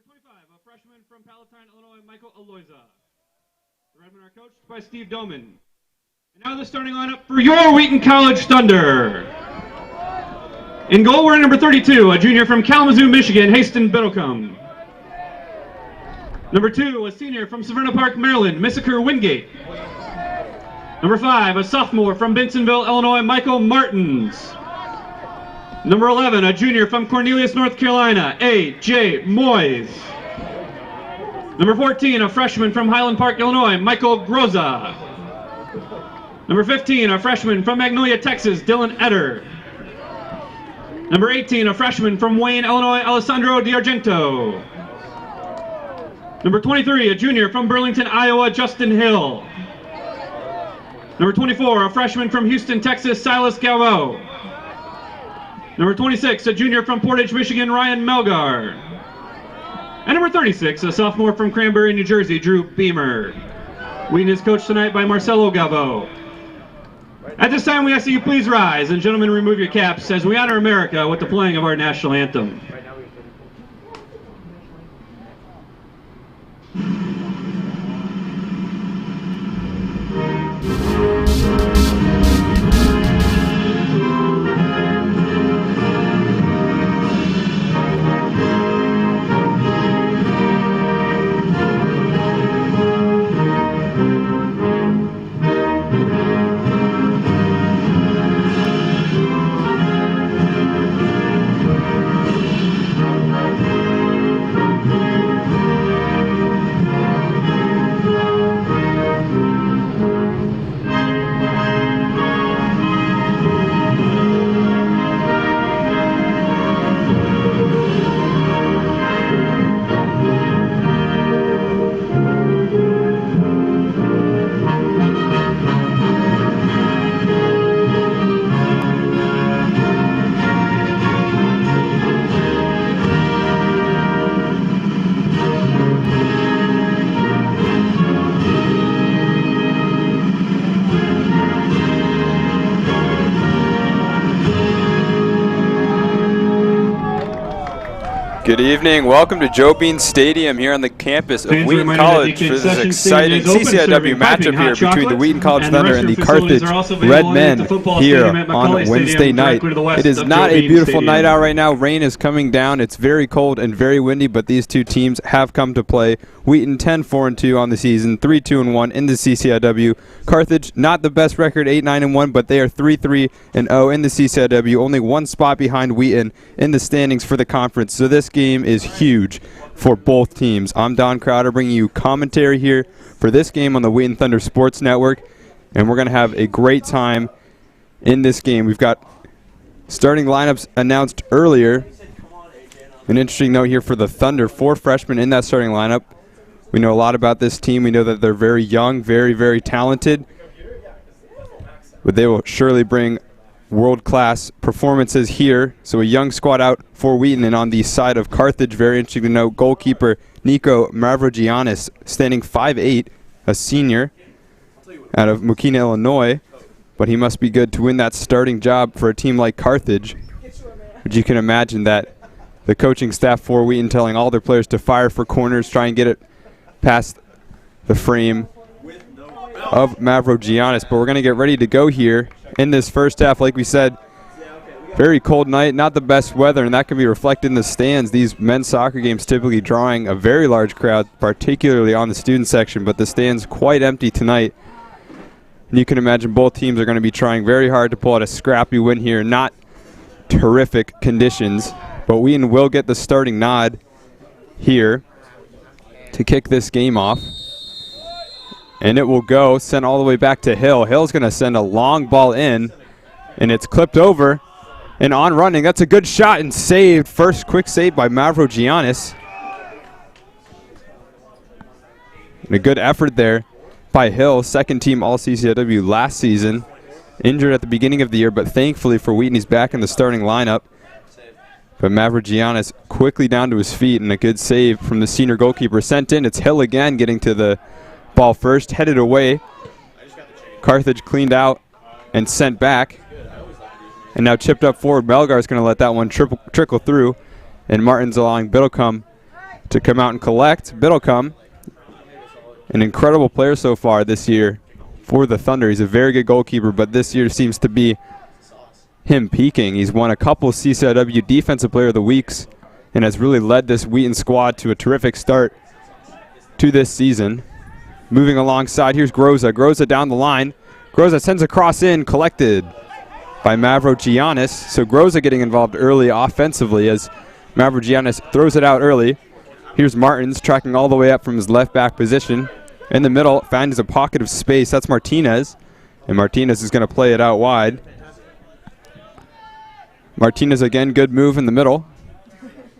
25, a freshman from Palatine, Illinois, Michael Aloiza. The Redmen are coached by Steve Doman. And now the starting lineup for your Wheaton College Thunder. In goal, we're number 32, a junior from Kalamazoo, Michigan, Haston Biddlecombe. Number 2, a senior from Severna Park, Maryland, Missiker Wingate. Number 5, a sophomore from Bensenville, Illinois, Michael Martins. Number 11, a junior from Cornelius, North Carolina, A.J. Moyes. Number 14, a freshman from Highland Park, Illinois, Michael Groza. Number 15, a freshman from Magnolia, Texas, Dylan Eder. Number 18, a freshman from Wayne, Illinois, Alessandro D'Argento. Number 23, a junior from Burlington, Iowa, Justin Hill. Number 24, a freshman from Houston, Texas, Silas Gallo. Number 26, a junior from Portage, Michigan, Ryan Melgar. And number 36, a sophomore from Cranberry, New Jersey, Drew Beamer. Wheaton is coached tonight by Marcelo Galvo. At this time, we ask that you please rise, and gentlemen, remove your caps as we honor America with the playing of our national anthem. Good evening. Welcome to Joe Bean Stadium here on the campus of Wheaton College for this exciting CCIW matchup here between the Wheaton College Thunder and the Carthage Redmen here on Wednesday night. It is not a beautiful night out right now. Rain is coming down. It's very cold and very windy, but these two teams have come to play. Wheaton 10-4-2 on the season, 3-2-1 in the CCIW. Carthage, not the best record, 8-9-1, but they are 3-3-0 in the CCIW. Only one spot behind Wheaton in the standings for the conference. So this game is huge for both teams. I'm Don Crowder bringing you commentary here for this game on the Wheaton Thunder Sports Network, and we're going to have a great time in this game. We've got starting lineups announced earlier. An interesting note here for the Thunder, 4 freshmen in that starting lineup. We know a lot about this team. We know that they're very young, very, very talented, but they will surely bring world-class performances here. So a young squad out for Wheaton, and on the side of Carthage, very interesting to note, goalkeeper Nico Mavrogiannis, standing 5'8", a senior out of Mukina, Illinois, but he must be good to win that starting job for a team like Carthage. But you can imagine that the coaching staff for Wheaton telling all their players to fire for corners, try and get it past the frame of Mavrogiannis. But we're going to get ready to go here in this first half. Like we said, very cold night, not the best weather, and that can be reflected in the stands. These men's soccer games typically drawing a very large crowd, particularly on the student section, but the stand's quite empty tonight. And you can imagine both teams are going to be trying very hard to pull out a scrappy win here. Not terrific conditions, but Wheaton will get the starting nod here to kick this game off. And it will go, sent all the way back to Hill. Hill's going to send a long ball in, and it's clipped over and on running. That's a good shot and saved. First quick save by Mavrogiannis. And a good effort there by Hill, second team All-CCIW last season. Injured at the beginning of the year, but thankfully for Wheaton, he's back in the starting lineup. But Mavrogiannis quickly down to his feet, and a good save from the senior goalkeeper. Sent in, it's Hill again getting to the ball first, headed away. Carthage cleaned out and sent back. And now chipped up forward. Melgar's going to let that one trickle through. And Martin's allowing Biddlecombe to come out and collect. Biddlecombe, an incredible player so far this year for the Thunder. He's a very good goalkeeper, but this year seems to be him peaking. He's won a couple CCIW Defensive Player of the Weeks and has really led this Wheaton squad to a terrific start to this season. Moving alongside, here's Groza. Groza down the line. Groza sends a cross in, collected by Mavrogiannis. So Groza getting involved early offensively as Mavrogiannis throws it out early. Here's Martins tracking all the way up from his left back position. In the middle, finds a pocket of space. That's Martinez. And Martinez is going to play it out wide. Martinez again, good move in the middle.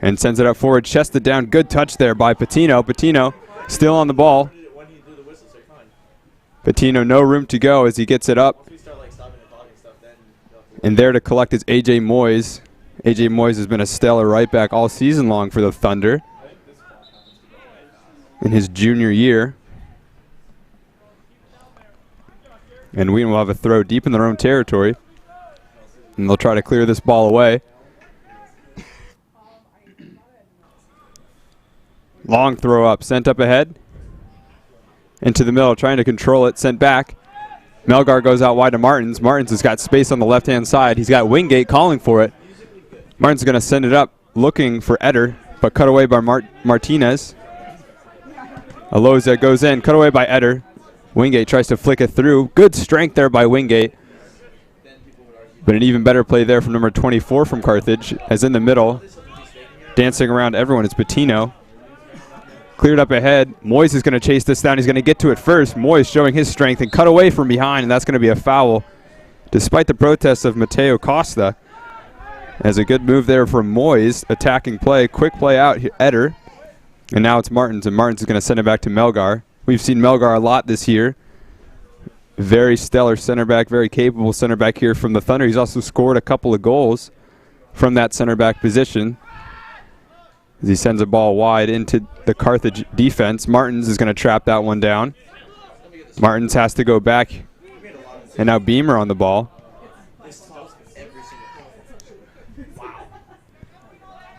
And sends it out forward, chested down. Good touch there by Patino. Patino still on the ball. Patino, no room to go as he gets it up. And there to collect is A.J. Moyes. A.J. Moyes has been a stellar right back all season long for the Thunder in his junior year. And Wheaton will have a throw deep in their own territory. And they'll try to clear this ball away. Long throw up, sent up ahead. Into the middle, trying to control it, sent back. Melgar goes out wide to Martins. Martins has got space on the left-hand side. He's got Wingate calling for it. Martins is going to send it up, looking for Eder, but cut away by Martinez. Aloza goes in, cut away by Eder. Wingate tries to flick it through. Good strength there by Wingate. But an even better play there from number 24 from Carthage, as in the middle, dancing around everyone, is Patino. Cleared up ahead. Moyes is going to chase this down. He's going to get to it first. Moyes showing his strength and cut away from behind, and that's going to be a foul, despite the protests of Mateo Costa. As a good move there from Moyes, attacking play, quick play out, Eder. And now it's Martins, and Martins is going to send it back to Melgar. We've seen Melgar a lot this year. Very stellar center back, very capable center back here from the Thunder. He's also scored a couple of goals from that center back position. As he sends a ball wide into the Carthage defense. Martins is going to trap that one down. Martins has to go back. And now Beamer on the ball.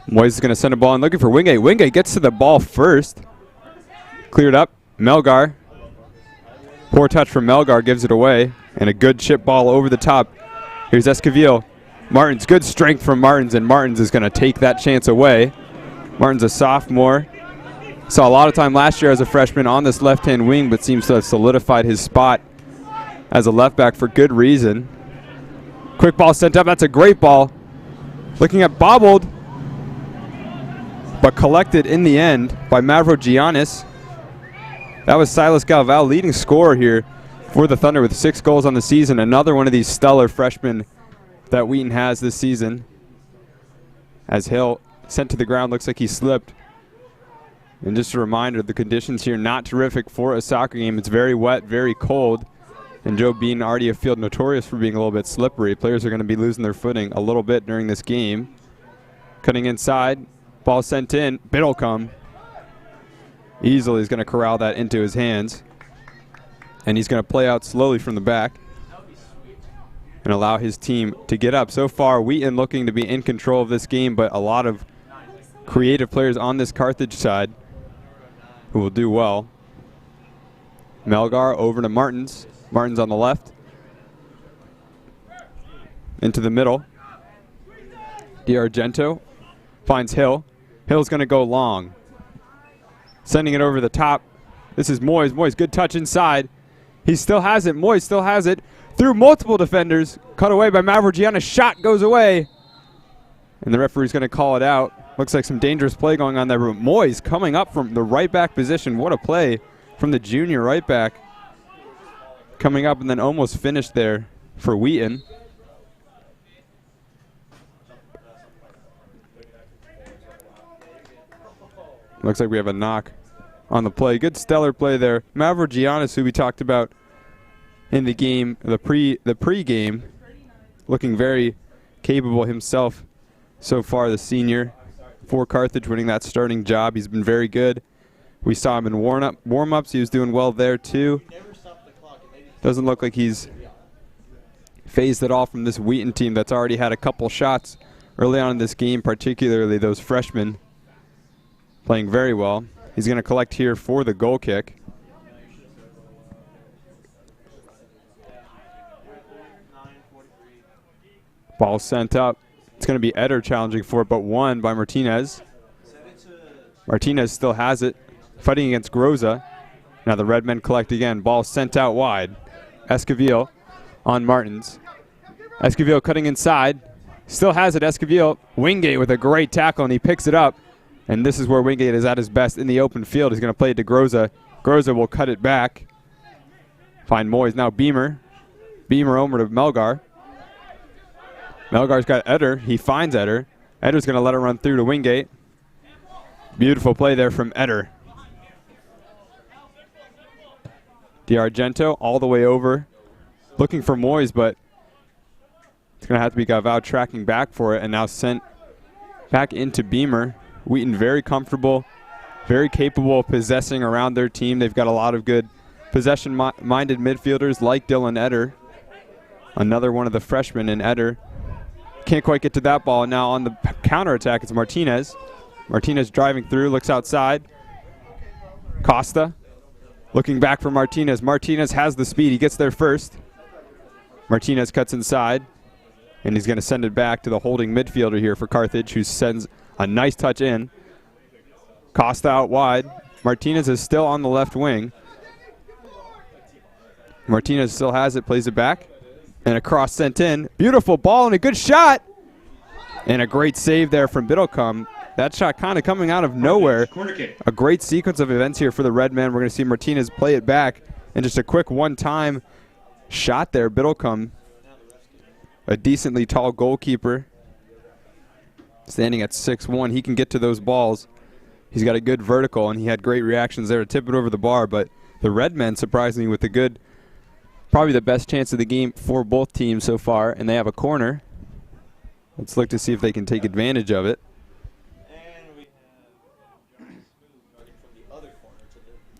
Moyes is going to send a ball in looking for Wingate. Wingate gets to the ball first. Cleared up. Melgar. Poor touch from Melgar, gives it away. And a good chip ball over the top. Here's Esquivel. Martins, good strength from Martins, and Martins is going to take that chance away. Martin's a sophomore. Saw a lot of time last year as a freshman on this left-hand wing, but seems to have solidified his spot as a left back for good reason. Quick ball sent up. That's a great ball. Looking at bobbled, but collected in the end by Mavrogiannis. That was Silas Galval, leading scorer here for the Thunder with 6 goals on the season. Another one of these stellar freshmen that Wheaton has this season. As Hill sent to the ground, looks like he slipped. And just a reminder, the conditions here not terrific for a soccer game. It's very wet, very cold. And Joe Bean, already a field notorious for being a little bit slippery. Players are going to be losing their footing a little bit during this game. Cutting inside, ball sent in, Biddlecombe. Easily is going to corral that into his hands. And he's going to play out slowly from the back and allow his team to get up. So far, Wheaton looking to be in control of this game, but a lot of creative players on this Carthage side who will do well. Melgar over to Martins. Martins on the left. Into the middle. DiArgento finds Hill. Hill's going to go long. Sending it over the top. This is Moyes. Moyes, good touch inside. He still has it. Moyes still has it. Through multiple defenders. Cut away by Mavrogiannis. Shot goes away. And the referee's going to call it out. Looks like some dangerous play going on there. But Moyes coming up from the right back position. What a play from the junior right back. Coming up and then almost finished there for Wheaton. Looks like we have a knock on the play. Good stellar play there. Mavrogiannis, who we talked about in the game, the pre-game, looking very capable himself so far, the senior for Carthage, winning that starting job. He's been very good. We saw him in warm-ups. He was doing well there too. Doesn't look like he's phased at all from this Wheaton team that's already had a couple shots early on in this game, particularly those freshmen playing very well. He's going to collect here for the goal kick. Ball sent up. It's going to be Eder challenging for it, but won by Martinez. Martinez still has it, fighting against Groza. Now the red men collect again. Ball sent out wide. Esquivel on Martins. Esquivel cutting inside. Still has it, Esquivel. Wingate with a great tackle, and he picks it up. And this is where Wingate is at his best in the open field. He's going to play it to Groza. Groza will cut it back. Find Moyes. Now Beamer. Beamer over to Melgar. Melgar's got Eder. He finds Eder. Eder's going to let it run through to Wingate. Beautiful play there from Eder. D'Argento all the way over. Looking for Moyes, but it's going to have to be Gavao tracking back for it, and now sent back into Beamer. Wheaton very comfortable, very capable of possessing around their team. They've got a lot of good possession-minded midfielders like Dylan Eder. Another one of the freshmen in Eder. Can't quite get to that ball. Now on the counterattack, it's Martinez. Martinez driving through, looks outside. Costa looking back for Martinez. Martinez has the speed. He gets there first. Martinez cuts inside, and he's going to send it back to the holding midfielder here for Carthage, who sends a nice touch in. Costa out wide. Martinez is still on the left wing. Martinez still has it, plays it back. And a cross sent in. Beautiful ball and a good shot. And a great save there from Biddlecombe. That shot kind of coming out of nowhere. A great sequence of events here for the red men. We're going to see Martinez play it back. And just a quick one-time shot there. Biddlecombe, a decently tall goalkeeper, standing at 6'1". He can get to those balls. He's got a good vertical, and he had great reactions there to tip it over the bar. But the red men, surprisingly, with a good, probably the best chance of the game for both teams so far, and they have a corner. Let's look to see if they can take advantage of it.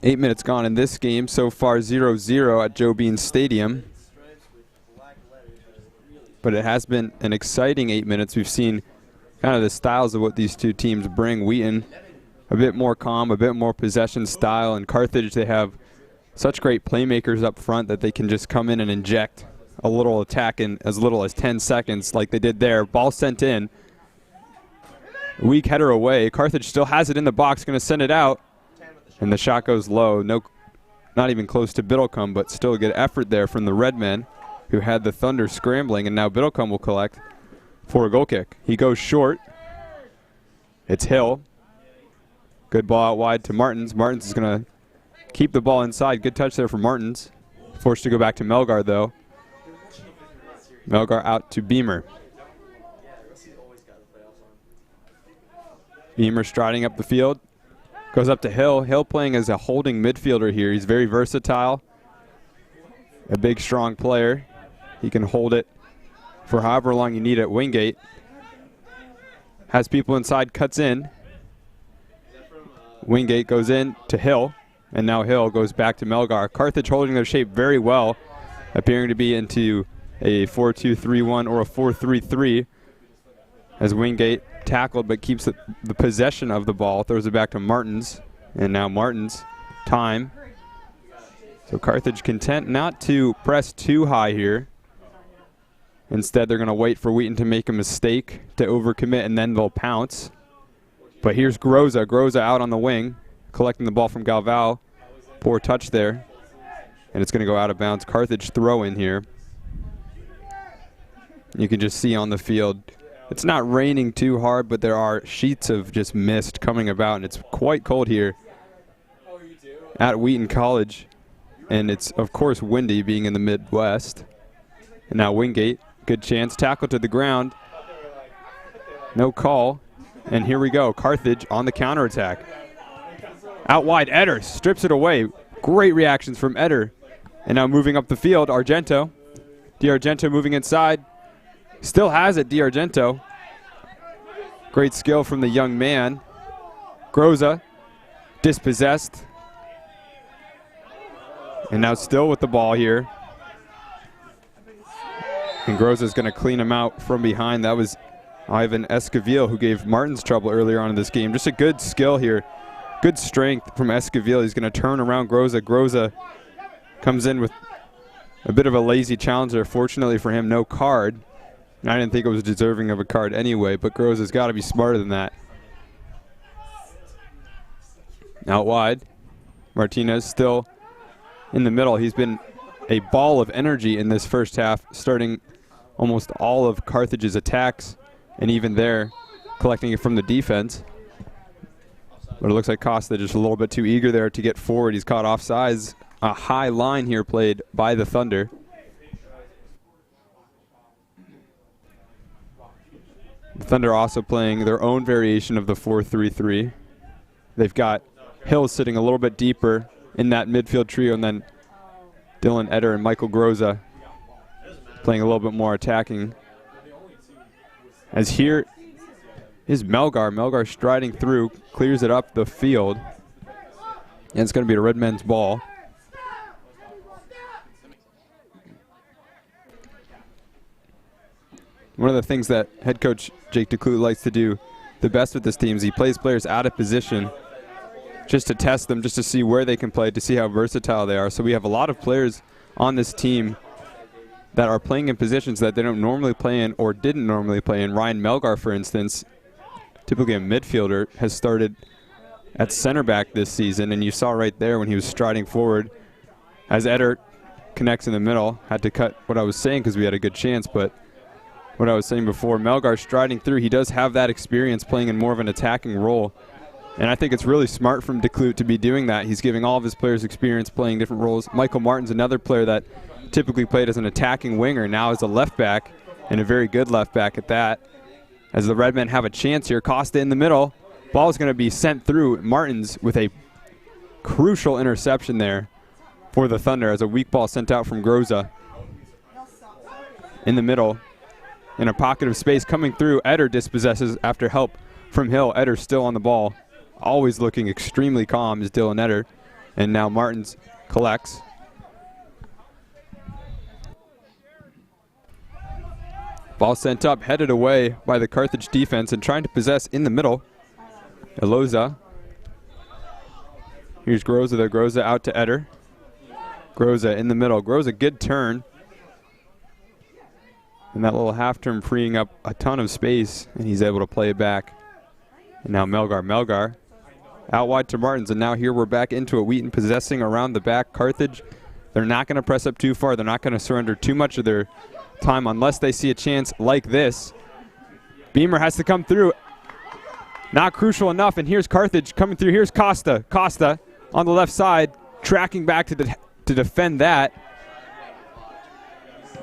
8 minutes gone in this game. So far 0-0 at Joe Bean Stadium. But it has been an exciting 8 minutes. We've seen kind of the styles of what these two teams bring. Wheaton, a bit more calm, a bit more possession style. And Carthage, they have such great playmakers up front that they can just come in and inject a little attack in as little as 10 seconds like they did there. Ball sent in. Weak header away. Carthage still has it in the box, going to send it out. And the shot goes low. No, not even close to Biddlecombe, but still a good effort there from the red men, who had the Thunder scrambling. And now Biddlecombe will collect for a goal kick. He goes short. It's Hill. Good ball out wide to Martins. Martins is going to keep the ball inside. Good touch there for Martins. Forced to go back to Melgar, though. Melgar out to Beamer. Beamer striding up the field. Goes up to Hill. Hill playing as a holding midfielder here. He's very versatile. A big, strong player. He can hold it for however long you need at Wingate. Has people inside, cuts in. Wingate goes in to Hill. And now Hill goes back to Melgar. Carthage holding their shape very well, appearing to be into a 4-2-3-1 or a 4-3-3 as Wingate tackled but keeps the possession of the ball, throws it back to Martins, and now Martins time. So Carthage content not to press too high here. Instead, they're going to wait for Wheaton to make a mistake to overcommit, and then they'll pounce. But here's Groza. Groza out on the wing, collecting the ball from Galvao. Poor touch there, and it's going to go out of bounds. Carthage throw in here. You can just see on the field, it's not raining too hard, but there are sheets of just mist coming about, and it's quite cold here at Wheaton College. And it's, of course, windy being in the Midwest. And now Wingate, good chance, tackle to the ground. No call. And here we go, Carthage on the counterattack. Out wide, Eder strips it away. Great reactions from Eder. And now moving up the field, Argento. D'Argento moving inside. Still has it, D'Argento. Great skill from the young man. Groza, dispossessed. And now still with the ball here. And Groza's going to clean him out from behind. That was Ivan Esquivel who gave Martins trouble earlier on in this game. Just a good skill here good strength from Esquivel. He's going to turn around Groza. Groza comes in with a bit of a lazy challenger. Fortunately for him, no card. I didn't think it was deserving of a card anyway, but Groza's got to be smarter than that. Out wide. Martinez still in the middle. He's been a ball of energy in this first half, starting almost all of Carthage's attacks, and even there, collecting it from the defense. But it looks like Costa just a little bit too eager there to get forward. He's caught offsides. A high line here played by the Thunder. The Thunder also playing their own variation of the 4-3-3. They've got Hill sitting a little bit deeper in that midfield trio, and then Dylan Eder and Michael Groza playing a little bit more attacking. As here is Melgar. Melgar striding through, clears it up the field, and it's going to be the Red Men's ball. One of the things that head coach Jake DeClue likes to do the best with this team is he plays players out of position just to test them, just to see where they can play, to see how versatile they are. So we have a lot of players on this team that are playing in positions that they don't normally play in or didn't normally play in. Ryan Melgar, for instance, typically a midfielder, has started at center back this season, and you saw right there when he was striding forward as Eder connects in the middle. Had to cut what I was saying because we had a good chance, but what I was saying before, Melgar striding through, he does have that experience playing in more of an attacking role. And I think it's really smart from DeClute to be doing that. He's giving all of his players experience playing different roles. Michael Martin's another player that typically played as an attacking winger, now as a left back, and a very good left back at that. As the Redmen have a chance here, Costa in the middle. Ball is going to be sent through. Martins with a crucial interception there for the Thunder as a weak ball sent out from Groza. In the middle, in a pocket of space coming through, Eder dispossesses after help from Hill. Eder still on the ball. Always looking extremely calm is Dylan Eder. And now Martins collects. Ball sent up, headed away by the Carthage defense and trying to possess in the middle. Eloza. Here's Groza there. Groza out to Eder. Groza in the middle. Groza, good turn. And that little half turn freeing up a ton of space, and he's able to play it back. And now Melgar. Melgar out wide to Martins, and now here we're back into it. Wheaton possessing around the back. Carthage, they're not going to press up too far. They're not going to surrender too much of their time unless they see a chance like this. Beamer has to come through. Not crucial enough, and here's Carthage coming through. Here's Costa. Costa on the left side, tracking back to defend that.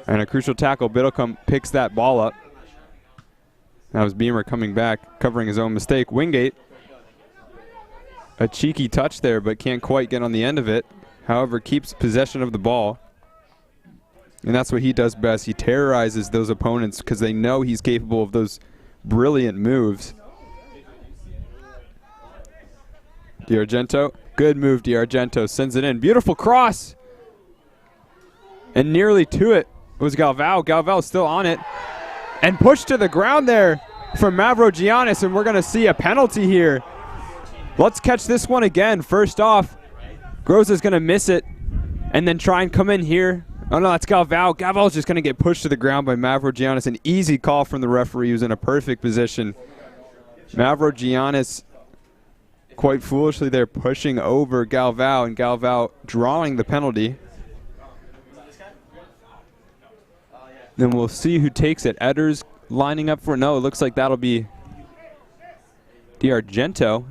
And a crucial tackle. Biddlecombe picks that ball up. That was Beamer coming back, covering his own mistake. Wingate, a cheeky touch there, but can't quite get on the end of it. However, keeps possession of the ball. And that's what he does best. He terrorizes those opponents because they know he's capable of those brilliant moves. D'Argento, good move. D'Argento sends it in. Beautiful cross. And nearly to it was Galvao. Galvao still on it. And pushed to the ground there from Mavrogiannis, and we're going to see a penalty here. Let's catch this one again. First off, Groza's going to miss it and then try and come in here. Oh, no, that's Galvao. Galvao's just going to get pushed to the ground by Mavrogiannis. An easy call from the referee, who's in a perfect position. Mavrogiannis quite foolishly there pushing over Galvao, and Galvao drawing the penalty. Then we'll see who takes it. Eder's lining up for no. It looks like that'll be D'Argento.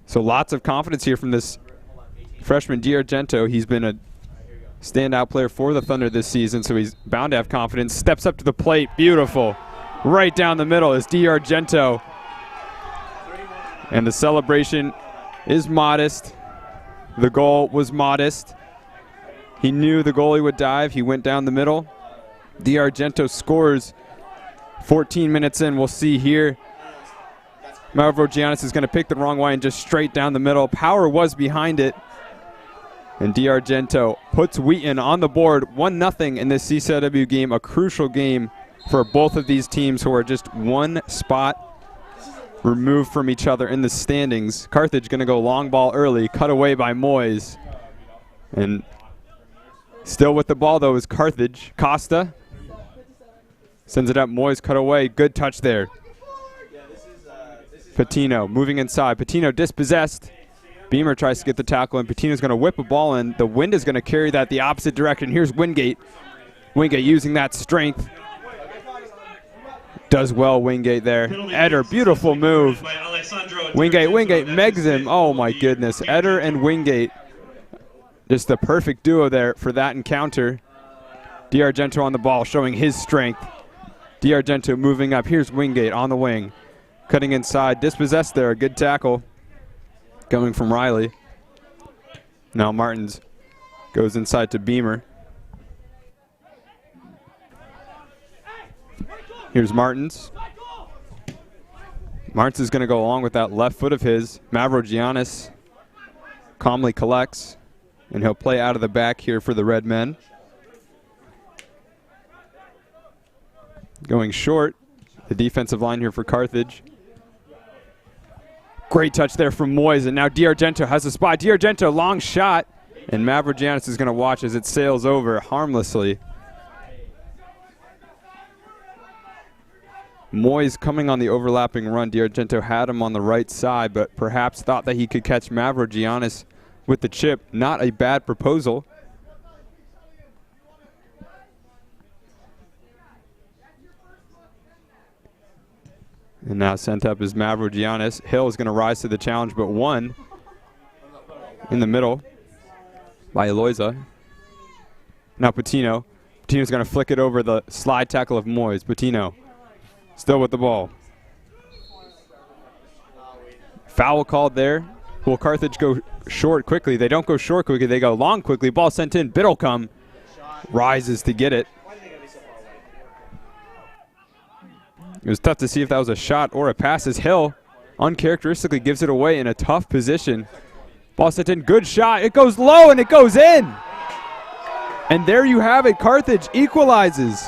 So lots of confidence here from this freshman D'Argento. He's been a standout player for the Thunder this season, so he's bound to have confidence. Steps up to the plate. Beautiful. Right down the middle is D'Argento. And the celebration is modest. The goal was modest. He knew the goalie would dive. He went down the middle. D'Argento scores 14 minutes in. We'll see here. Mavrogiannis is going to pick the wrong way and just straight down the middle. Power was behind it. And D'Argento puts Wheaton on the board 1-0 in this CCW game. A crucial game for both of these teams who are just one spot removed from each other in the standings. Carthage going to go long ball early, cut away by Moyes. And still with the ball, though, is Carthage. Costa sends it up. Moyes cut away. Good touch there. Patino moving inside. Patino dispossessed. Beamer tries to get the tackle, and Patino's going to whip a ball in. The wind is going to carry that the opposite direction. Here's Wingate. Wingate using that strength. Does well, Wingate there. Eder, beautiful move. Wingate megs him. Oh, my goodness. Eder and Wingate. Just the perfect duo there for that encounter. D'Argento on the ball, showing his strength. D'Argento moving up. Here's Wingate on the wing. Cutting inside, dispossessed there, a good tackle coming from Riley. Now Martins goes inside to Beamer. Here's Martins. Martins is going to go along with that left foot of his. Mavrogiannis calmly collects, and he'll play out of the back here for the Red Men. Going short, the defensive line here for Carthage. Great touch there from Moyes, and now D'Argento has a spot. D'Argento, long shot, and Mavrogiannis is going to watch as it sails over harmlessly. Moyes coming on the overlapping run. D'Argento had him on the right side, but perhaps thought that he could catch Mavrogiannis with the chip. Not a bad proposal. And now sent up is Mavrogiannis. Hill is going to rise to the challenge, but one in the middle by Eloisa. Now Patino. Patino's going to flick it over the slide tackle of Moyes. Patino still with the ball. Foul called there. Will Carthage go short quickly? They don't go short quickly. They go long quickly. Ball sent in. Biddlecombe rises to get it. It was tough to see if that was a shot or a pass, as Hill uncharacteristically gives it away in a tough position. Ball sent in, good shot. It goes low and it goes in. And there you have it. Carthage equalizes.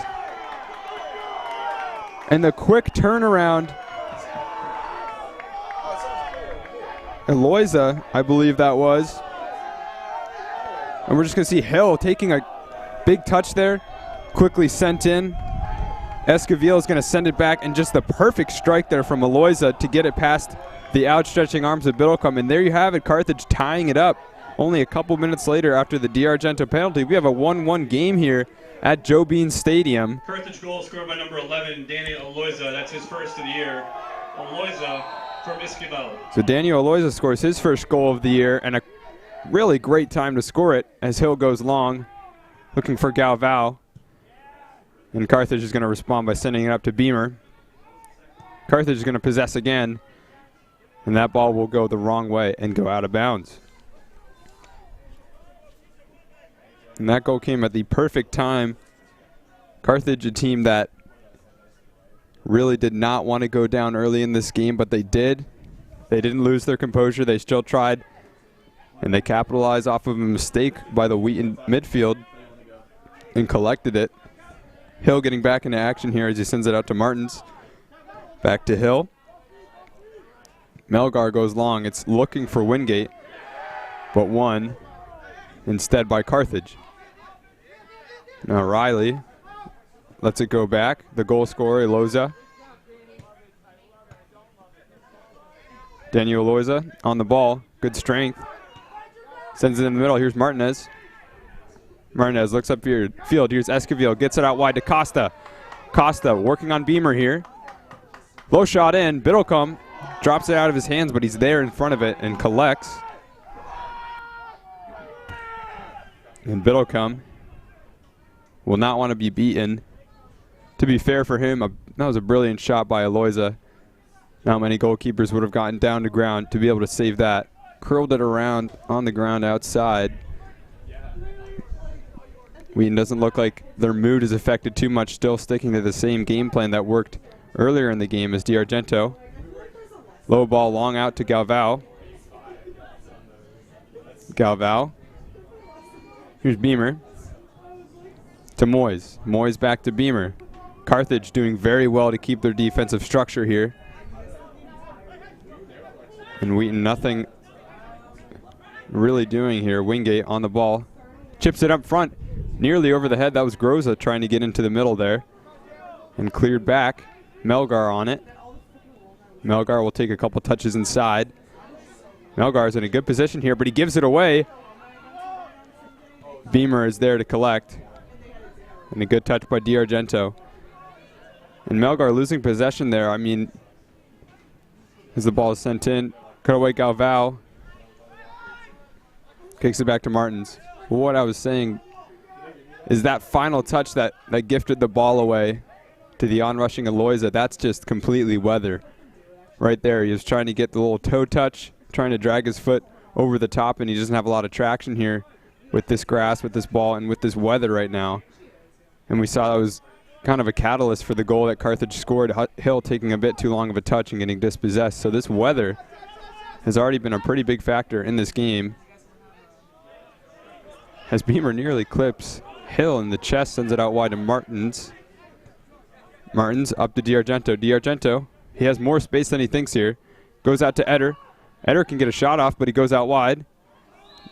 And the quick turnaround. Eloisa, I believe that was. And we're just going to see Hill taking a big touch there. Quickly sent in. Esquivel is going to send it back, and just the perfect strike there from Eloisa to get it past the outstretching arms of Biddlecombe. And there you have it, Carthage tying it up only a couple minutes later after the D'Argento penalty. We have a 1-1 game here at Joe Bean Stadium. Carthage goal scored by number 11, Daniel Eloisa. That's his first of the year. Eloisa from Esquivel. So Daniel Eloisa scores his first goal of the year, and a really great time to score it as Hill goes long, looking for Galvao. And Carthage is going to respond by sending it up to Beamer. Carthage is going to possess again, and that ball will go the wrong way and go out of bounds. And that goal came at the perfect time. Carthage, a team that really did not want to go down early in this game, but they did. They didn't lose their composure. They still tried, and they capitalized off of a mistake by the Wheaton midfield and collected it. Hill getting back into action here as he sends it out to Martins. Back to Hill. Melgar goes long. It's looking for Wingate, but won instead by Carthage. Now Riley lets it go back. The goal scorer, Eloisa. Daniel Eloisa on the ball. Good strength. Sends it in the middle. Here's Martinez. Martinez looks up field. Here's Esquivel. Gets it out wide to Costa. Costa working on Beamer here. Low shot in. Biddlecombe drops it out of his hands, but he's there in front of it and collects. And Biddlecombe will not want to be beaten. To be fair for him, that was a brilliant shot by Eloisa. Not many goalkeepers would have gotten down to ground to be able to save that. Curled it around on the ground outside. Wheaton doesn't look like their mood is affected too much, still sticking to the same game plan that worked earlier in the game as D'Argento. Low ball long out to Galvao. Galvao. Here's Beamer. To Moyes. Moyes back to Beamer. Carthage doing very well to keep their defensive structure here. And Wheaton nothing really doing here. Wingate on the ball. Chips it up front, nearly over the head. That was Groza trying to get into the middle there. And cleared back. Melgar on it. Melgar will take a couple touches inside. Melgar is in a good position here, but he gives it away. Beamer is there to collect. And a good touch by DiArgento. And Melgar losing possession there. I mean, as the ball is sent in, cutaway Galvao. Kicks it back to Martins. What I was saying is that final touch that gifted the ball away to the onrushing Eloisa, that's just completely weather. Right there, he was trying to get the little toe touch, trying to drag his foot over the top, and he doesn't have a lot of traction here with this grass, with this ball, and with this weather right now. And we saw that was kind of a catalyst for the goal that Carthage scored, Hill taking a bit too long of a touch and getting dispossessed. So this weather has already been a pretty big factor in this game. As Beamer nearly clips Hill in the chest, sends it out wide to Martins. Martins up to DiArgento. DiArgento, he has more space than he thinks here. Goes out to Eder. Eder can get a shot off, but he goes out wide.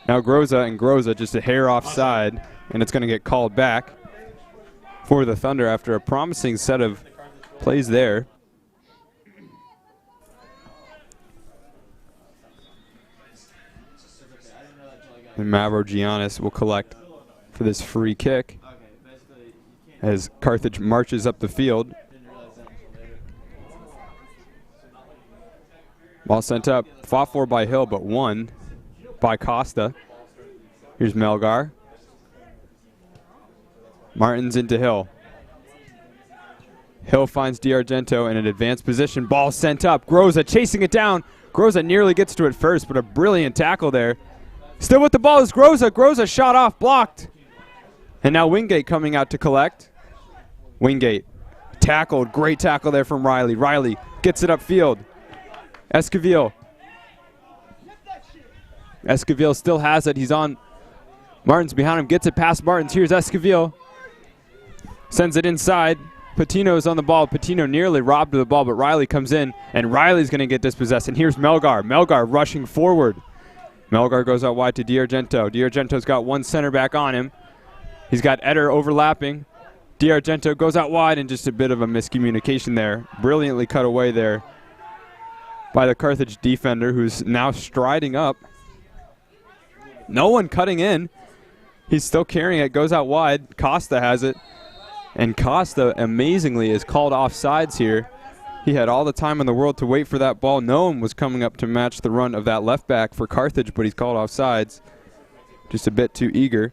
Now Groza, and Groza just a hair offside, and it's going to get called back for the Thunder after a promising set of plays there. And Mavrogiannis will collect for this free kick as Carthage marches up the field. Ball sent up, fought for by Hill, but won by Costa. Here's Melgar. Martins into Hill. Hill finds DiArgento in an advanced position. Ball sent up. Groza chasing it down. Groza nearly gets to it first, but a brilliant tackle there. Still with the ball is Groza. Groza shot off, blocked. And now Wingate coming out to collect. Wingate tackled. Great tackle there from Riley. Riley gets it upfield. Esquivel. Esquivel still has it. He's on Martins behind him. Gets it past Martins. Here's Esquivel. Sends it inside. Patino's on the ball. Patino nearly robbed of the ball, but Riley comes in, and Riley's going to get dispossessed. And here's Melgar. Melgar rushing forward. Melgar goes out wide to DiArgento. DiArgento's got one center back on him. He's got Eder overlapping. DiArgento goes out wide, and just a bit of a miscommunication there. Brilliantly cut away there by the Carthage defender, who's now striding up. No one cutting in. He's still carrying it. Goes out wide. Costa has it. And Costa, amazingly, is called offsides here. He had all the time in the world to wait for that ball. No one was coming up to match the run of that left back for Carthage, but he's called offsides. Just a bit too eager.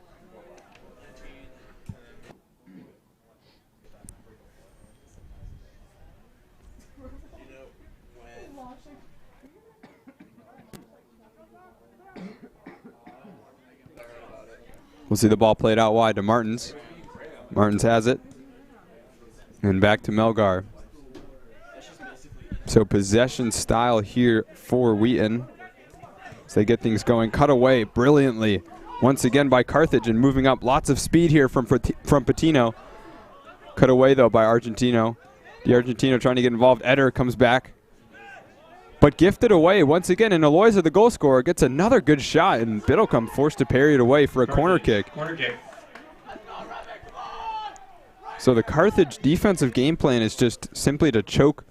We'll see the ball played out wide to Martins. Martins has it. And back to Melgar. So possession style here for Wheaton. So they get things going. Cut away brilliantly once again by Carthage, and moving up. Lots of speed here from Patino. Cut away though by Argentino. DiArgento trying to get involved. Eder comes back. But gifted away once again, and Eloisa, the goal scorer, gets another good shot, and Biddlecombe forced to parry it away for a corner kick. So the Carthage defensive game plan is just simply to choke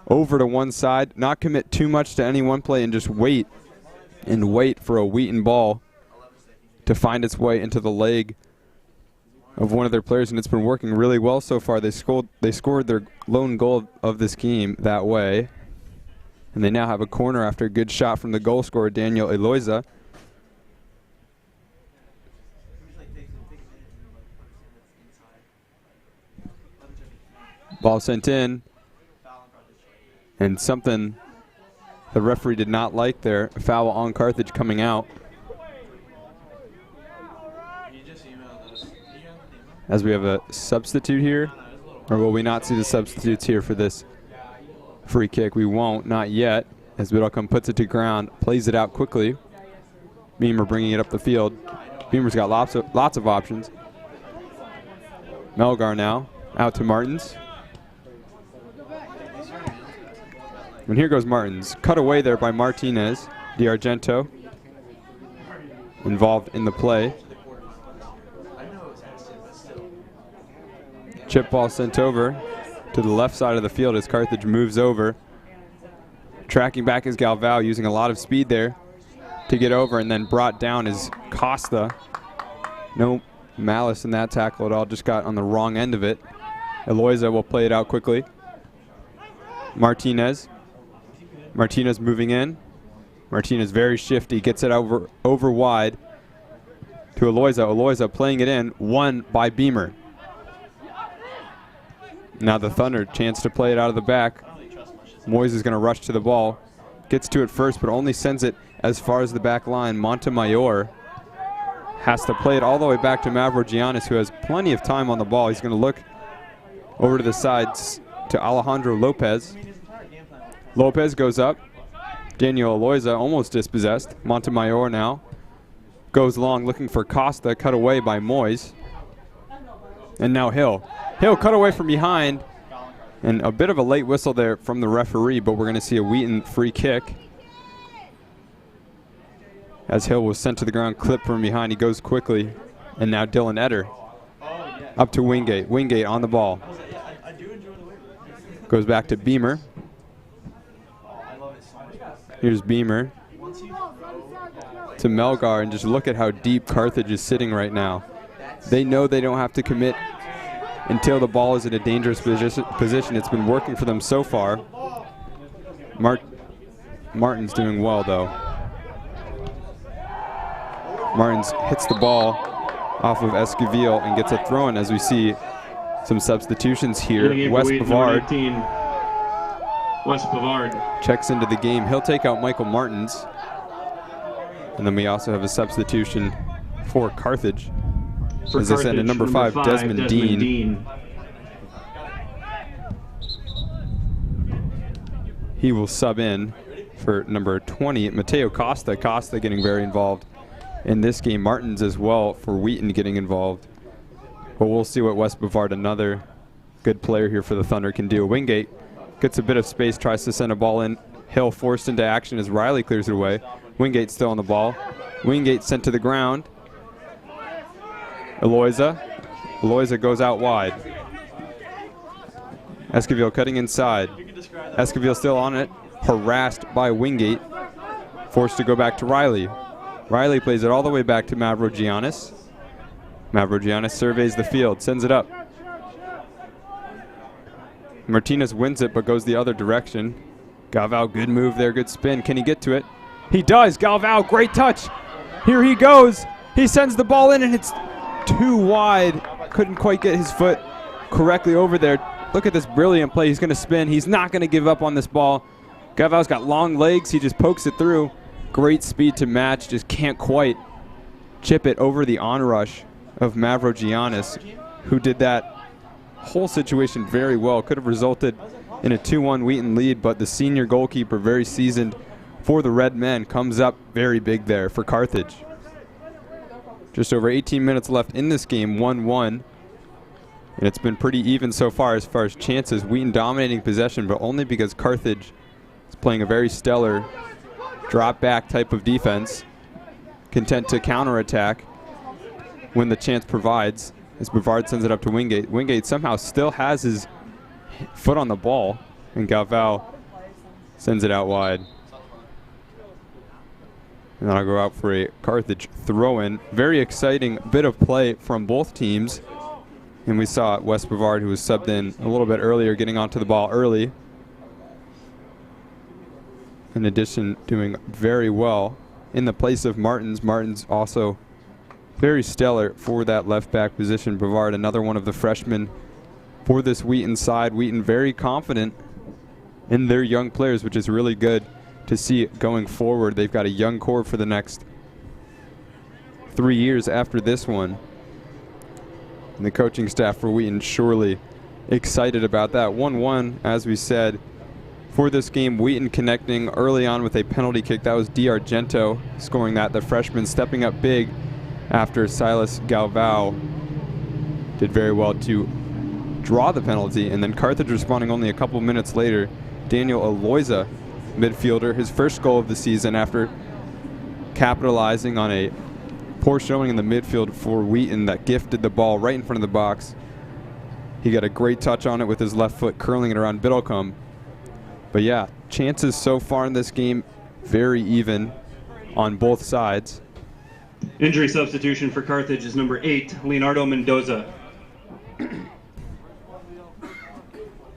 over to one side, not commit too much to any one play, and just wait and wait for a Wheaton ball to find its way into the leg of one of their players, and it's been working really well so far. They scored their lone goal of this game that way, and they now have a corner after a good shot from the goal scorer, Daniel Eloisa. Ball sent in, and something the referee did not like there. A foul on Carthage coming out. As we have a substitute here, or will we not see the substitutes here for this free kick? We won't, not yet, as Biddlecombe puts it to ground, plays it out quickly. Beamer bringing it up the field. Beamer's got lots of options. Melgar now, out to Martins. And here goes Martins. Cut away there by Martinez. D'Argento involved in the play. Chip ball sent over to the left side of the field as Carthage moves over. Tracking back is Galvao, using a lot of speed there to get over, and then brought down is Costa. No malice in that tackle at all, just got on the wrong end of it. Eloisa will play it out quickly. Martinez moving in. Martinez very shifty, gets it over wide to Eloisa. Eloisa playing it in, won by Beamer. Now the Thunder, chance to play it out of the back. Moyes is going to rush to the ball. Gets to it first, but only sends it as far as the back line. Montemayor has to play it all the way back to Mavrogiannis, who has plenty of time on the ball. He's going to look over to the sides to Alejandro Lopez. Lopez goes up. Daniel Eloisa almost dispossessed. Montemayor now goes long, looking for Costa, cut away by Moyes. And now Hill. Hill cut away from behind, and a bit of a late whistle there from the referee, but we're going to see a Wheaton free kick. As Hill was sent to the ground, clipped from behind, he goes quickly. And now Dylan Eder up to Wingate. Wingate on the ball. Goes back to Beamer. Here's Beamer to Melgar, and just look at how deep Carthage is sitting right now. They know they don't have to commit until the ball is in a dangerous position. It's been working for them so far. Martin's doing well, though. Martins hits the ball off of Esquivel and gets a throw-in, as we see some substitutions here. Wes Pavard checks into the game. He'll take out Michael Martins. And then we also have a substitution for Carthage. As I said, at number 5, Desmond Dean. He will sub in for number 20, Mateo Costa. Costa getting very involved in this game. Martins as well for Wheaton getting involved. But we'll see what Wes Bavard, another good player here for the Thunder, can do. Wingate gets a bit of space, tries to send a ball in. Hill forced into action as Riley clears it away. Wingate still on the ball. Wingate sent to the ground. Eloisa goes out wide. Esquivel cutting inside. Esquivel still on it, harassed by Wingate. Forced to go back to Riley. Riley plays it all the way back to Mavrogiannis. Mavrogiannis surveys the field, sends it up. Martinez wins it, but goes the other direction. Galvao, good move there, good spin. Can he get to it? He does. Galvao, great touch. Here he goes. He sends the ball in, and it's too wide. Couldn't quite get his foot correctly over there. Look at this brilliant play. He's going to spin. He's not going to give up on this ball. Galvao's got long legs. He just pokes it through. Great speed to match. Just can't quite chip it over the onrush of Mavrogiannis, who did that whole situation very well. Could have resulted in a 2-1 Wheaton lead, but the senior goalkeeper, very seasoned for the Red Men, comes up very big there for Carthage. Just over 18 minutes left in this game, 1-1. And it's been pretty even so far as chances. Wheaton dominating possession, but only because Carthage is playing a very stellar drop-back type of defense, content to counterattack when the chance provides, as Bavard sends it up to Wingate. Wingate somehow still has his foot on the ball, and Galvao sends it out wide. And that'll go out for a Carthage throw-in. Very exciting bit of play from both teams. And we saw Wes Bavard, who was subbed in a little bit earlier, getting onto the ball early. In addition, doing very well in the place of Martins. Martins also very stellar for that left back position. Bavard, another one of the freshmen for this Wheaton side. Wheaton very confident in their young players, which is really good to see going forward. They've got a young core for the next 3 years after this one. And the coaching staff for Wheaton surely excited about that. 1-1, as we said, for this game. Wheaton connecting early on with a penalty kick. That was D'Argento scoring that. The freshman stepping up big after Silas Galvao did very well to draw the penalty. And then Carthage responding only a couple minutes later Daniel Aloyza, midfielder, his first goal of the season after capitalizing on a poor showing in the midfield for Wheaton that gifted the ball right in front of the box. He got a great touch on it with his left foot, curling it around Biddlecombe. But yeah, chances so far in this game, very even on both sides. Injury substitution for Carthage is number 8, Leonardo Mendoza.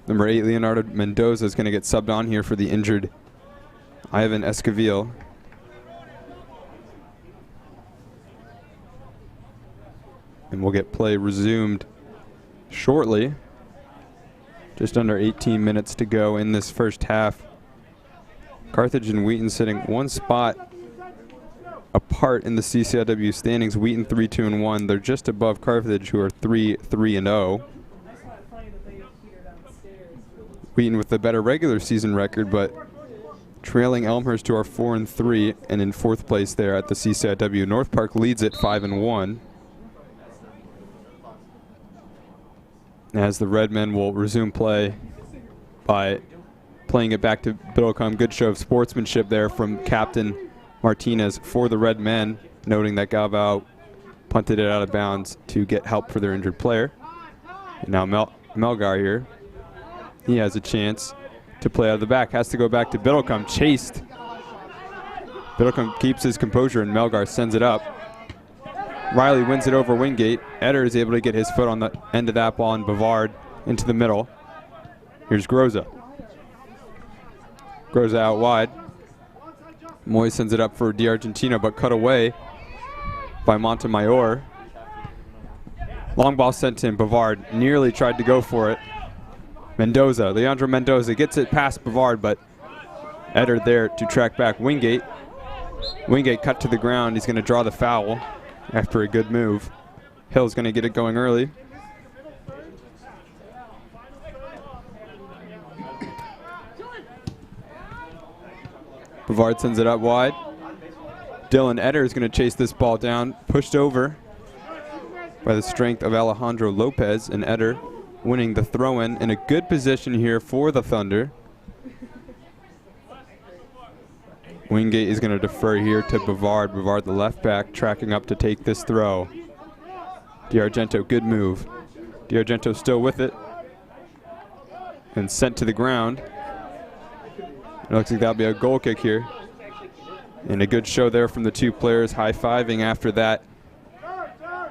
Number 8, Leonardo Mendoza is going to get subbed on here for the injured Ivan Esquivel. And we'll get play resumed shortly. Just under 18 minutes to go in this first half. Carthage and Wheaton sitting one spot apart in the CCIW standings. Wheaton 3-2-1. They're just above Carthage, who are 3-3-0. Wheaton with the better regular season record, but trailing Elmhurst, who are 4-3 and in 4th place there at the CCIW. North Park leads at 5-1. As the Red Men will resume play by playing it back to Biddlecombe. Good show of sportsmanship there from Captain Martinez for the Red Men, noting that Galvao punted it out of bounds to get help for their injured player. And now Melgar here. He has a chance to play out of the back. Has to go back to Biddlecombe. Chased. Biddlecombe keeps his composure and Melgar sends it up. Riley wins it over Wingate. Eder is able to get his foot on the end of that ball and Bavard into the middle. Here's Groza. Groza out wide. Moy sends it up for D'Argentino, but cut away by Montemayor. Long ball sent to him. Bavard nearly tried to go for it. Mendoza, Leandro Mendoza gets it past Bavard, but Eder there to track back Wingate. Wingate cut to the ground. He's going to draw the foul after a good move. Hill's going to get it going early. Bavard sends it up wide. Dylan Eder is going to chase this ball down, pushed over by the strength of Alejandro Lopez, and Eder winning the throw-in in a good position here for the Thunder. Wingate is going to defer here to Bavard. Bavard, the left back, tracking up to take this throw. D'Argento, good move. D'Argento still with it and sent to the ground. It looks like that'll be a goal kick here. And a good show there from the two players, high-fiving after that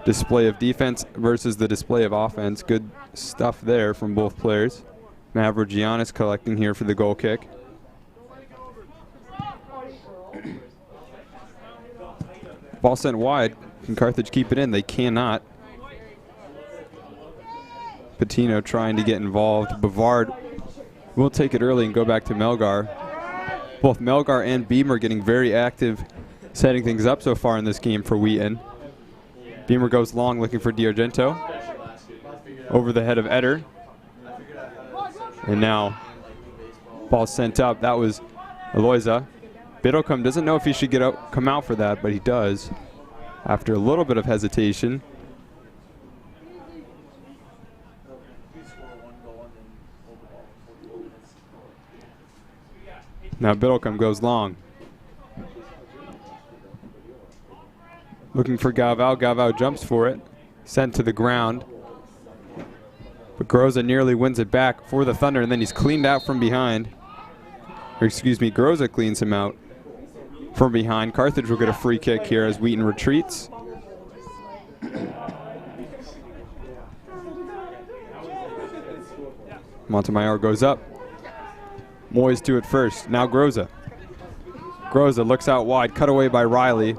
display of defense versus the display of offense. Good stuff there from both players. Mavrogiannis collecting here for the goal kick. Ball sent wide. Can Carthage keep it in? They cannot. Patino trying to get involved. Bavard will take it early and go back to Melgar. Both Melgar and Beamer getting very active, setting things up so far in this game for Wheaton. Beamer goes long looking for D'Argento. Over the head of Eder. And now ball sent up. That was Aloyza. Biddlecombe doesn't know if he should come out for that, but he does after a little bit of hesitation. Now Biddlecombe goes long. Looking for Galvao. Galvao jumps for it. Sent to the ground. But Groza nearly wins it back for the Thunder, and then he's cleaned out from behind. Or excuse me, Groza cleans him out from behind. Carthage will get a free kick here as Wheaton retreats. Montemayor goes up. Moyes to it first. Now Groza. Groza looks out wide, cut away by Riley.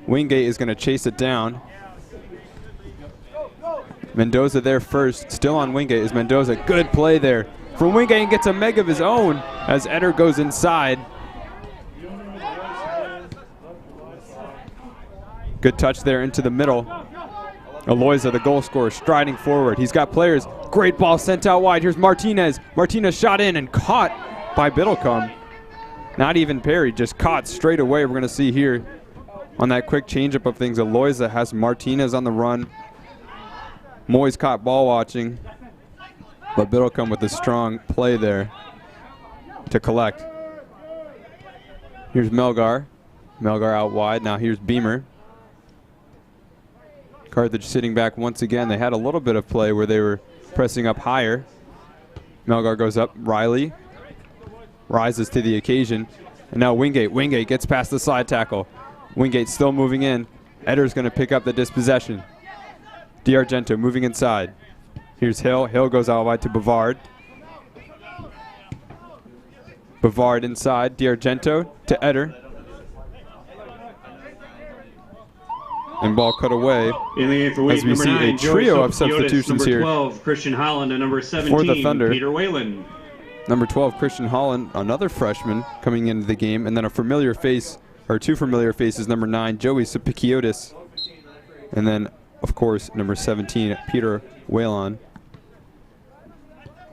Wingate is going to chase it down. Mendoza there first. Still on Wingate is Mendoza. Good play there from Wingate, and gets a meg of his own as Eder goes inside. Good touch there into the middle. Aloyza, the goal scorer, striding forward. He's got players. Great ball sent out wide. Here's Martinez. Martinez shot in and caught by Biddlecombe. Not even parried, just caught straight away. We're going to see here on that quick changeup of things. Aloyza has Martinez on the run. Moyes caught ball watching, but Biddlecombe with a strong play there. to collect. Here's Melgar. Melgar out wide. Now here's Beamer. Carthage sitting back once again. They had a little bit of play where they were pressing up higher. Melgar goes up. Riley rises to the occasion. And now Wingate. Wingate gets past the slide tackle. Wingate still moving in. Edder's going to pick up the dispossession. DiArgento moving inside. Here's Hill. Hill goes out wide to Bavard. Bavard inside. DiArgento to Edder. And ball cut away as we see a trio of substitutions here. Number 12, Christian Holland, and number 17, for the Thunder. Peter Whalen. Number 12, Christian Holland, another freshman coming into the game, and then a familiar face, or two familiar faces, number 9, Joey Sapikiotis, and then, of course, number 17, Peter Whalen.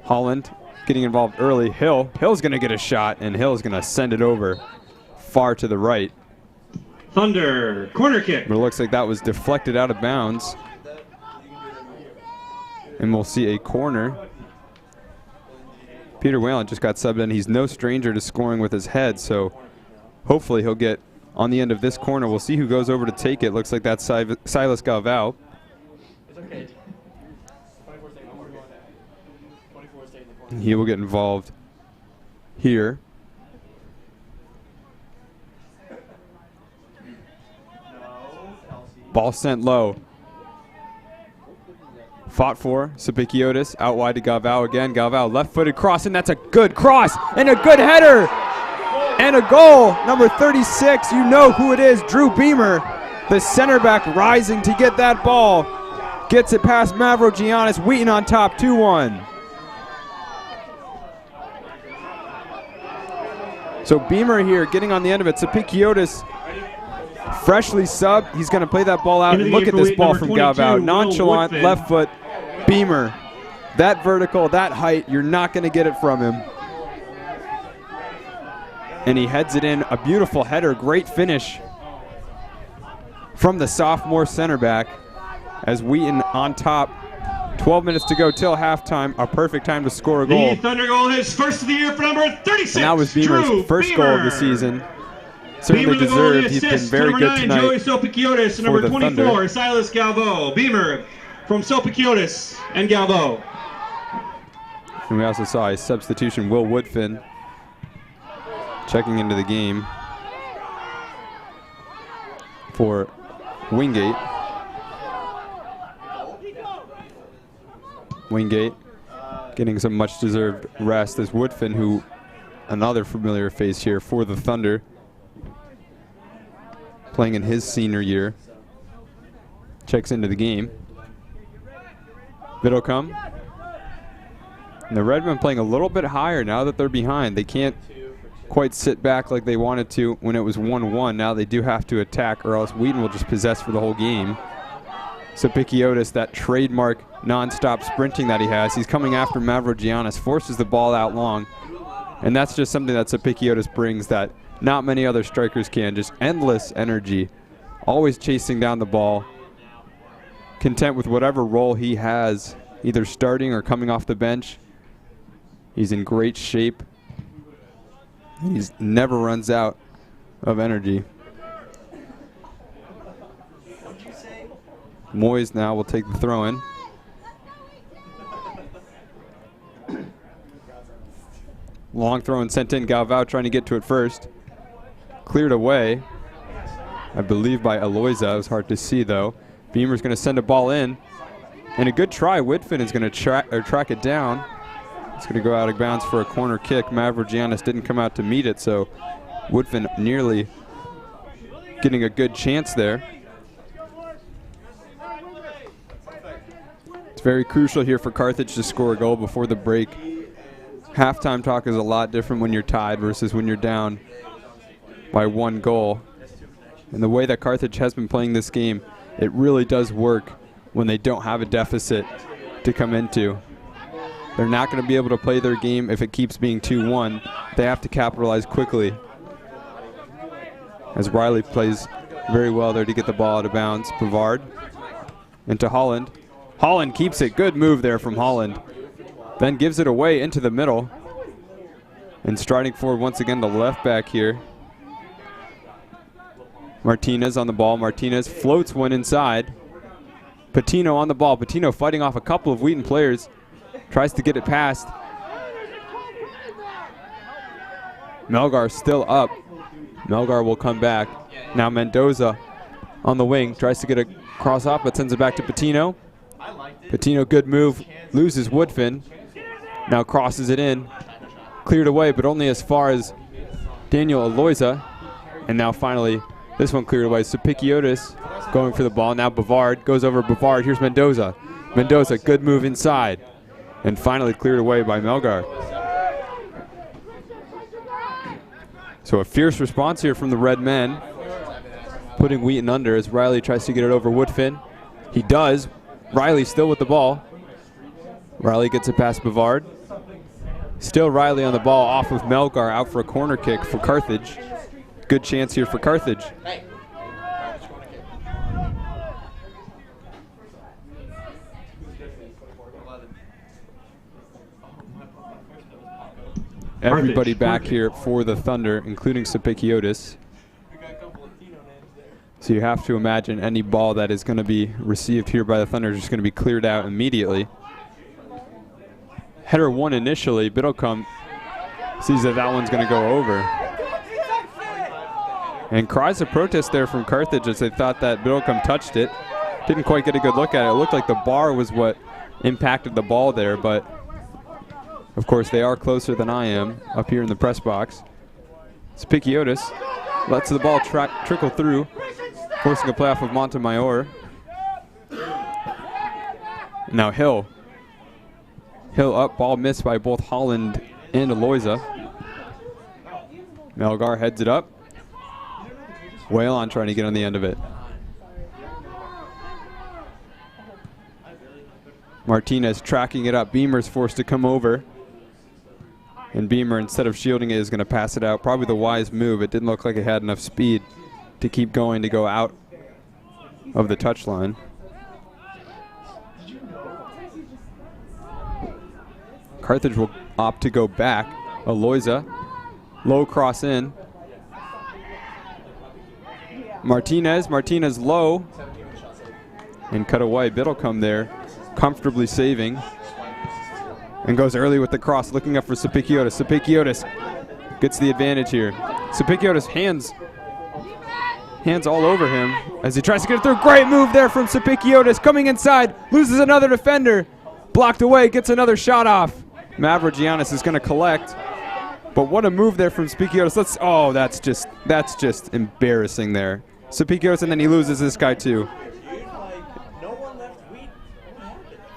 Holland getting involved early. Hill's going to get a shot, and Hill's going to send it over far to the right. Thunder, corner kick. But it looks like that was deflected out of bounds. And we'll see a corner. Peter Whalen just got subbed in. He's no stranger to scoring with his head, so hopefully he'll get on the end of this corner. We'll see who goes over to take it. Looks like that's Silas Galvao. He will get involved here. Ball sent low. Fought for Sapikiotis, out wide to Galvao again. Galvao left-footed cross, and that's a good cross and a good header and a goal. Number 36, you know who it is, Drew Beamer, the center back, rising to get that ball. Gets it past Mavrogiannis. Wheaton on top, 2-1. So Beamer here getting on the end of it. Sapikiotis freshly subbed. He's going to play that ball out. And look at this ball from Galvao. Nonchalant, left foot. Beamer. That vertical, that height, you're not going to get it from him. And he heads it in. A beautiful header. Great finish from the sophomore center back as Wheaton on top. 12 minutes to go till halftime. A perfect time to score a goal. The Thunder goal, his first of the year for number 36. And that was Beamer's first goal of the season. Certainly deserved. He's been very good tonight. Joey Sopikiotis, number 24, Thunder. Silas Galvao. Beamer from Sopikiotis and Galvao. And we also saw a substitution, Will Woodfin, checking into the game for Wingate. Wingate getting some much-deserved rest as Woodfin, who another familiar face here for the Thunder, playing in his senior year, checks into the game. Vidocum. And the Redmen playing a little bit higher now that they're behind. They can't quite sit back like they wanted to when it was 1-1. Now they do have to attack, or else Wheaton will just possess for the whole game. Sapikiotis, that trademark non-stop sprinting that he has. He's coming after Mavrogiannis, forces the ball out long. And that's just something that Sapikiotis brings that not many other strikers can. Just endless energy, always chasing down the ball, content with whatever role he has, either starting or coming off the bench. He's in great shape. He never runs out of energy. Moyes now will take the throw in. Long throw and sent in. Galvao trying to get to it first. Cleared away, I believe, by Aloyza. It was hard to see, though. Beamer's going to send a ball in. And a good try. Woodfin is going to track it down. It's going to go out of bounds for a corner kick. Mavrogiannis didn't come out to meet it, so Woodfin nearly getting a good chance there. It's very crucial here for Carthage to score a goal before the break. Halftime talk is a lot different when you're tied versus when you're down by 1 goal. And the way that Carthage has been playing this game, it really does work when they don't have a deficit to come into. They're not going to be able to play their game if it keeps being 2-1. They have to capitalize quickly. As Riley plays very well there to get the ball out of bounds. Brevard into Holland. Holland keeps it. Good move there from Holland. Then gives it away into the middle. And striding forward once again, the left back here. Martinez on the ball. Martinez floats one inside. Patino on the ball. Patino fighting off a couple of Wheaton players. Tries to get it past. Melgar still up. Melgar will come back. Now Mendoza on the wing. Tries to get a cross off, but sends it back to Patino. Patino, good move. Loses Woodfin. Now crosses it in. Cleared away, but only as far as Daniel Aloyza. And now finally, this one cleared away. Sapikiotis going for the ball. Now Bavard goes over Bavard. Here's Mendoza. Mendoza, good move inside. And finally cleared away by Melgar. So a fierce response here from the Red Men. Putting Wheaton under as Riley tries to get it over Woodfin. He does. Riley still with the ball. Riley gets it past Bavard. Still Riley on the ball off of Melgar, out for a corner kick for Carthage. Good chance here for Carthage. Everybody back here for the Thunder, including Sapikiotis. So you have to imagine any ball that is going to be received here by the Thunder is just going to be cleared out immediately. Header one initially. Biddlecombe sees that one's going to go over. And cries of protest there from Carthage as they thought that Biddlecombe touched it. Didn't quite get a good look at it. It looked like the bar was what impacted the ball there, but of course they are closer than I am up here in the press box. Spikiotis lets the ball trickle through, forcing a play off of Montemayor. Now Hill. Hill up, ball missed by both Holland and Aloyza. Melgar heads it up. Whalon trying to get on the end of it. Martinez tracking it up. Beamer's forced to come over. And Beamer, instead of shielding it, is going to pass it out. Probably the wise move. It didn't look like it had enough speed to keep going to go out of the touchline. Carthage will opt to go back. Aloyza, low cross in. Martinez low. And cut away. Biddlecombe there, comfortably saving. And goes early with the cross, looking up for Sapikiotis. Sapikiotis gets the advantage here. Sapikiotis hands all over him as he tries to get it through. Great move there from Sapikiotis, coming inside, loses another defender. Blocked away, gets another shot off. Mavrogiannis is going to collect. But what a move there from Sapikiotis. Oh, that's just embarrassing there. Sapikiotis, and then he loses this guy too.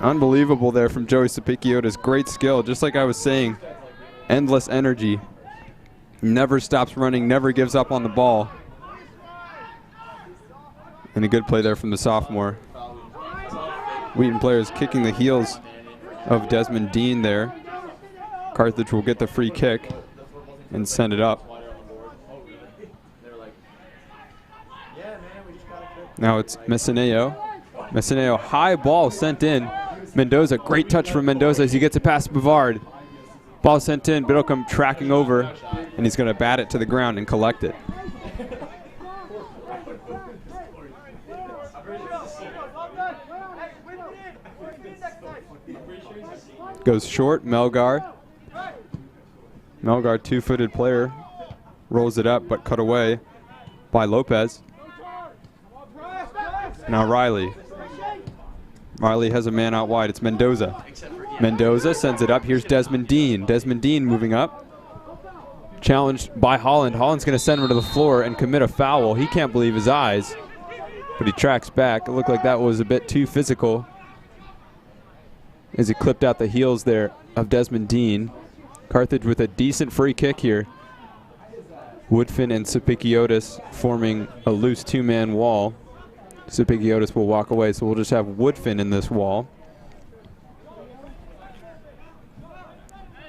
Unbelievable there from Joey Sapikiotis. Great skill, just like I was saying. Endless energy. Never stops running, never gives up on the ball. And a good play there from the sophomore. Wheaton players kicking the heels of Desmond Dean there. Carthage will get the free kick and send it up. Now it's Messineo. Messineo, high ball sent in. Mendoza, great touch from Mendoza as he gets it past Bavard. Ball sent in, Biddlecombe tracking over, and he's going to bat it to the ground and collect it. Goes short, Melgar. Melgar, two-footed player, rolls it up, but cut away by Lopez. Now Riley. Riley has a man out wide. It's Mendoza. Mendoza sends it up. Here's Desmond Dean. Desmond Dean moving up. Challenged by Holland. Holland's going to send him to the floor and commit a foul. He can't believe his eyes, but he tracks back. It looked like that was a bit too physical as he clipped out the heels there of Desmond Dean. Carthage with a decent free kick here. Woodfin and Sapikiotis forming a loose two-man wall. Sapikiotis will walk away, so we'll just have Woodfin in this wall.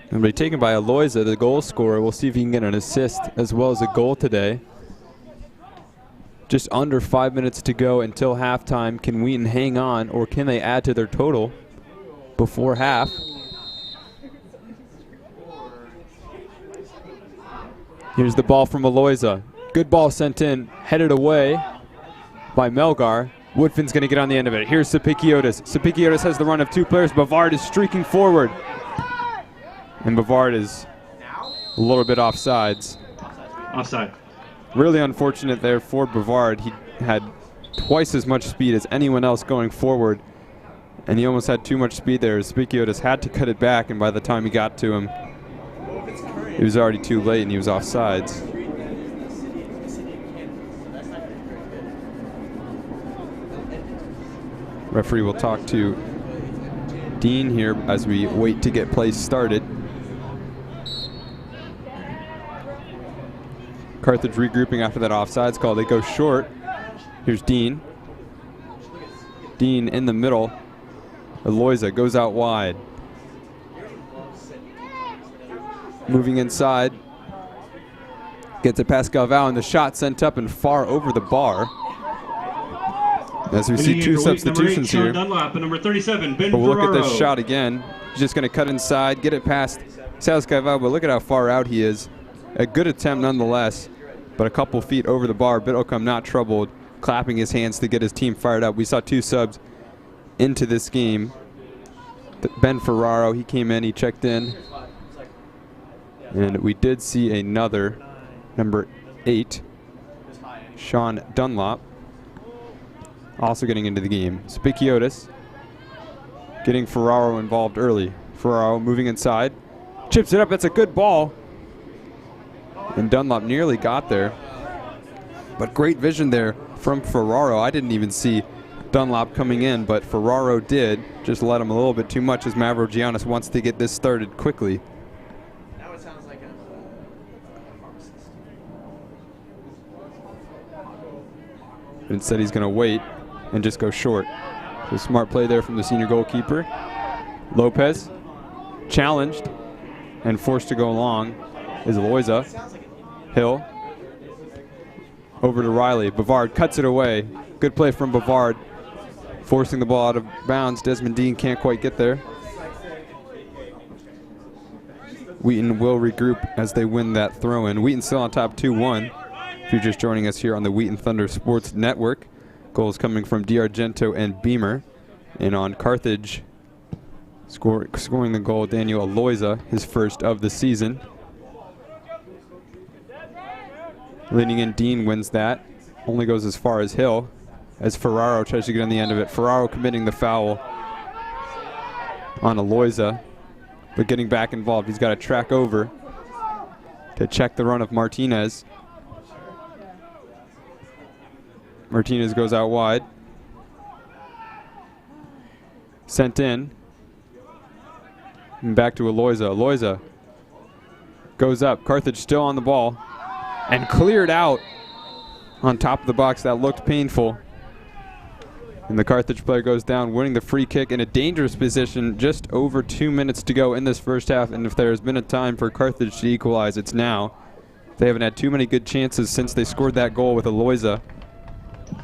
And be taken by Aloyza, the goal scorer. We'll see if he can get an assist as well as a goal today. Just under 5 minutes to go until halftime. Can Wheaton hang on, or can they add to their total before half? Here's the ball from Aloyza. Good ball sent in, headed away by Melgar. Woodfin's going to get on the end of it. Here's Sapikiotis. Sapikiotis has the run of 2 players. Bavard is streaking forward. And Bavard is a little bit offsides. Offside. Really unfortunate there for Bavard. He had twice as much speed as anyone else going forward, and he almost had too much speed there. Sapikiotis had to cut it back, and by the time he got to him, it was already too late and he was offsides. Referee will talk to Dean here as we wait to get plays started. Carthage regrouping after that offsides call. They go short. Here's Dean. Dean in the middle. Aloyza goes out wide. Moving inside. Gets it past Galvao, and the shot sent up and far over the bar. As we see 2 substitutions here. Dunlap and number 37, Ben but we'll look at Ferraro. this shot again. He's just going to cut inside, get it past Sales Galvao, but look at how far out he is. A good attempt nonetheless, but a couple feet over the bar. Biddlecombe not troubled, clapping his hands to get his team fired up. We saw 2 subs into this game. Ben Ferraro, he came in, he checked in. And we did see another, number 8, Sean Dunlop, also getting into the game. Spikiotis getting Ferraro involved early. Ferraro moving inside, chips it up. That's a good ball. And Dunlop nearly got there. But great vision there from Ferraro. I didn't even see Dunlop coming in, but Ferraro did. Just let him a little bit too much as Mavrogiannis wants to get this started quickly. Now it sounds like a pharmacist. Instead, he's going to wait and just go short. So smart play there from the senior goalkeeper. Lopez challenged and forced to go long is Aloyza. Hill over to Riley. Bavard cuts it away. Good play from Bavard, forcing the ball out of bounds. Desmond Dean can't quite get there. Wheaton will regroup as they win that throw-in. Wheaton still on top 2-1. If you're just joining us here on the Wheaton Thunder Sports Network. Goals coming from D'Argento and Beamer. And on Carthage, scoring the goal, Daniel Aloyza, his first of the season. Leaning in, Dean wins that. Only goes as far as Hill, as Ferraro tries to get on the end of it. Ferraro committing the foul on Aloyza, but getting back involved. He's got to track over to check the run of Martinez. Martinez goes out wide. Sent in. And back to Aloyza. Aloyza goes up. Carthage still on the ball. And cleared out on top of the box. That looked painful. And the Carthage player goes down, winning the free kick in a dangerous position. Just over 2 minutes to go in this first half. And if there's been a time for Carthage to equalize, it's now. They haven't had too many good chances since they scored that goal with Aloyza.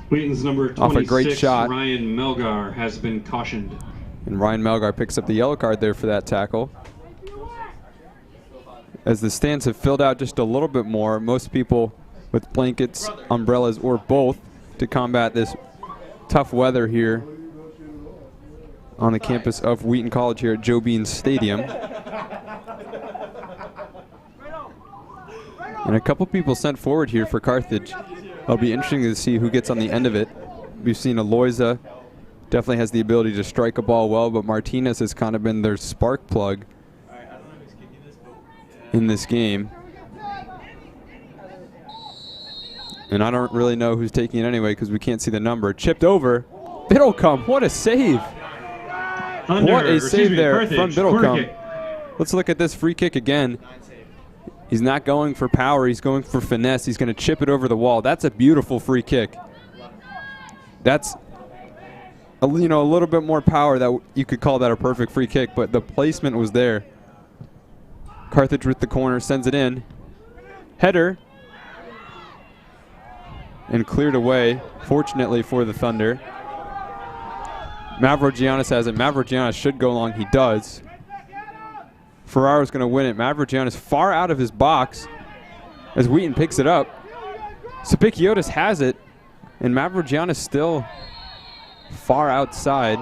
Wheaton's number 26, off a great shot. Ryan Melgar, has been cautioned. And Ryan Melgar picks up the yellow card there for that tackle. As the stands have filled out just a little bit more, most people with blankets, umbrellas, or both to combat this tough weather here on the campus of Wheaton College here at Joe Bean Stadium. And a couple people sent forward here for Carthage. It'll be interesting to see who gets on the end of it. We've seen Aloyza definitely has the ability to strike a ball well, but Martinez has kind of been their spark plug in this game. And I don't really know who's taking it anyway because we can't see the number. Chipped over. Biddlecombe, what a save. What a save there Carthage, from Biddlecombe. Let's look at this free kick again. He's not going for power, he's going for finesse. He's going to chip it over the wall. That's a beautiful free kick. That's a little bit more power that you could call that a perfect free kick, but the placement was there. Carthage with the corner, sends it in. Header. And cleared away, fortunately for the Thunder. Mavrogiannis has it. Mavrogiannis should go long. He does. Ferraro's going to win it. Mavrogiannis far out of his box. as Wheaton picks it up. Sapikiotis has it, and Mavrogian is still far outside.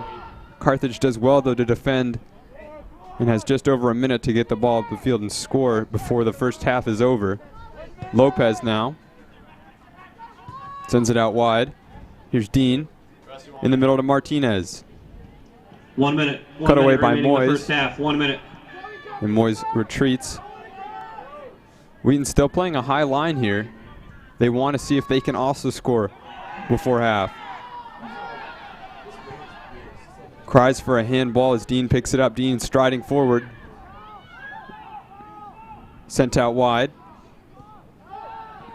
Carthage does well, though, to defend and has just over a minute to get the ball up the field and score before the first half is over. Lopez now sends it out wide. Here's Dean in the middle to Martinez. 1 minute. Cut away by Moyes. First half, 1 minute. And Moyes retreats. Wheaton still playing a high line here. They want to see if they can also score before half. Cries for a handball as Dean picks it up. Dean striding forward. Sent out wide.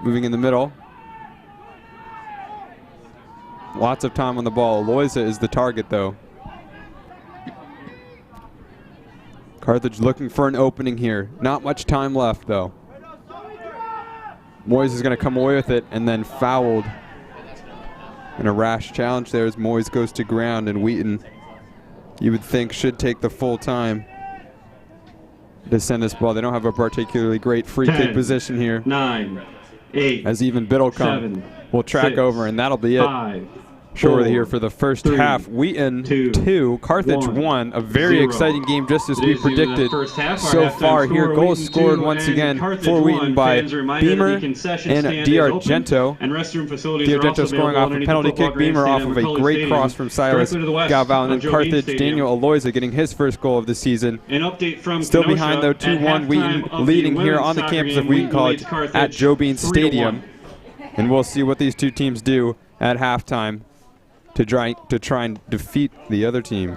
Moving in the middle. Lots of time on the ball. Loiza is the target, though. Carthage looking for an opening here. Not much time left, though. Moyes is going to come away with it and then fouled. And a rash challenge there as Moyes goes to ground, and Wheaton, you would think, should take the full time to send this ball. They don't have a particularly great free kick position here. 9, 8, as even Biddlecombe will track 6, over, and that'll be it. 5, Shortly here for the first half. Wheaton 2, Carthage 1. A very exciting game, just as we predicted so far here. Goals scored once again for Wheaton by Beamer and D'Argento. D'Argento scoring off a penalty kick. Beamer off of a great cross from Silas Galval. And then Carthage, Daniel Aloiza getting his first goal of the season. Still behind, though, 2-1. Wheaton leading here on the campus of Wheaton College at Joe Bean Stadium. And we'll see what these two teams do at halftime to try and defeat the other team.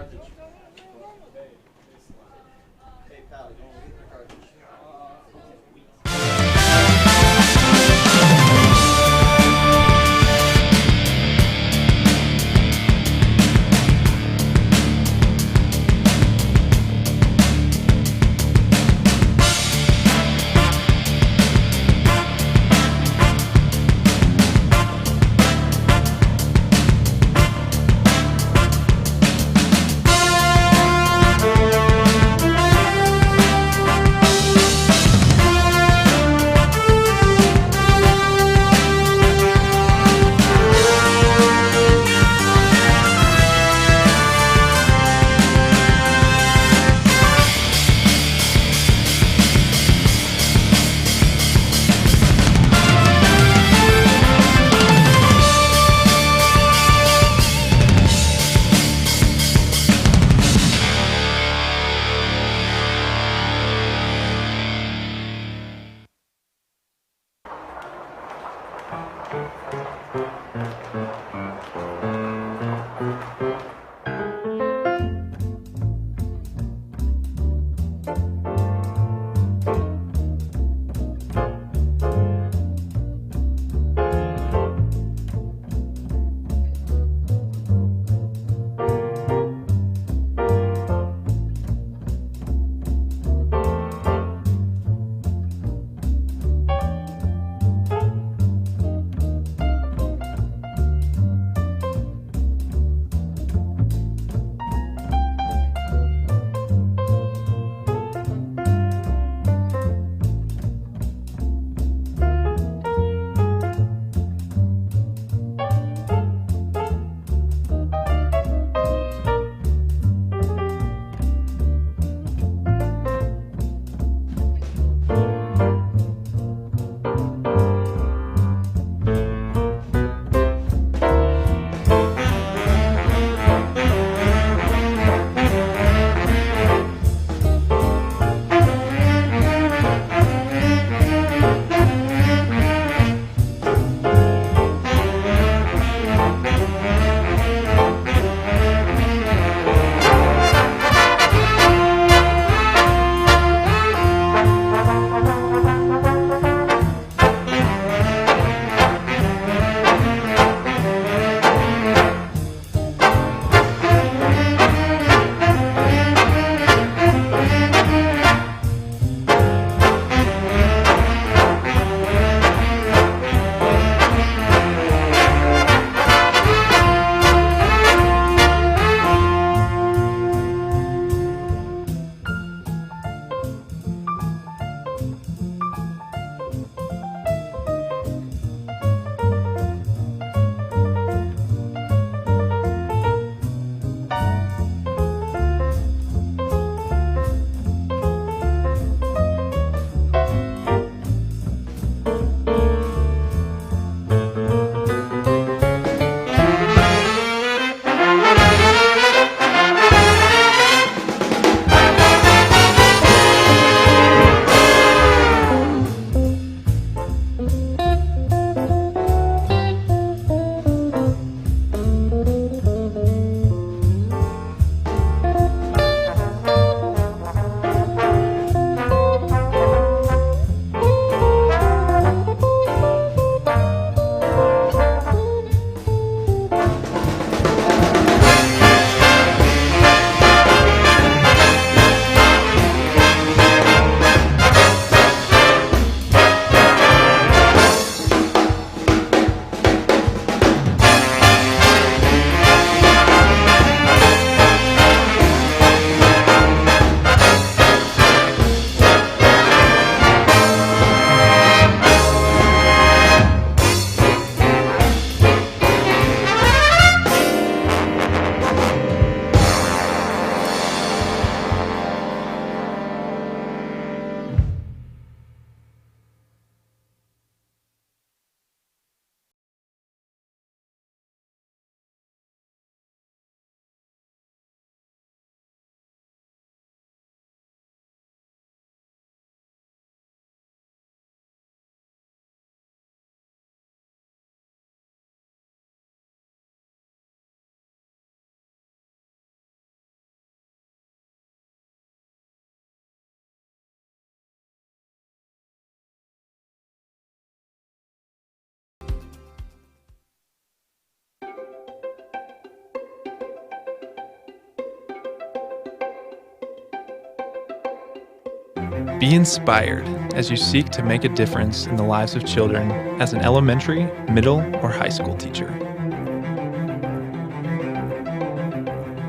Be inspired as you seek to make a difference in the lives of children as an elementary, middle, or high school teacher.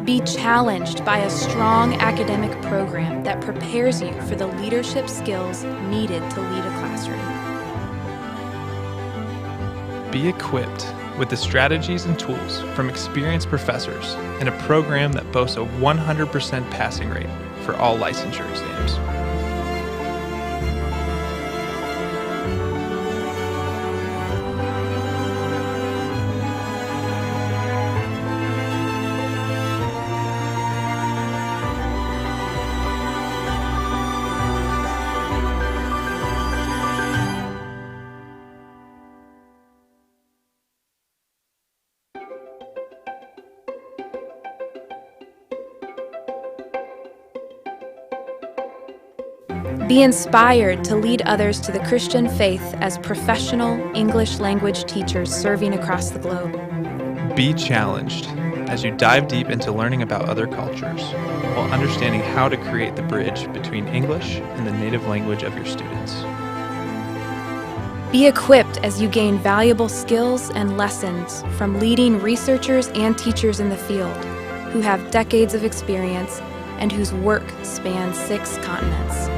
Be challenged by a strong academic program that prepares you for the leadership skills needed to lead a classroom. Be equipped with the strategies and tools from experienced professors in a program that boasts a 100% passing rate for all licensure exams. Be inspired to lead others to the Christian faith as professional English language teachers serving across the globe. Be challenged as you dive deep into learning about other cultures while understanding how to create the bridge between English and the native language of your students. Be equipped as you gain valuable skills and lessons from leading researchers and teachers in the field who have decades of experience and whose work spans 6 continents.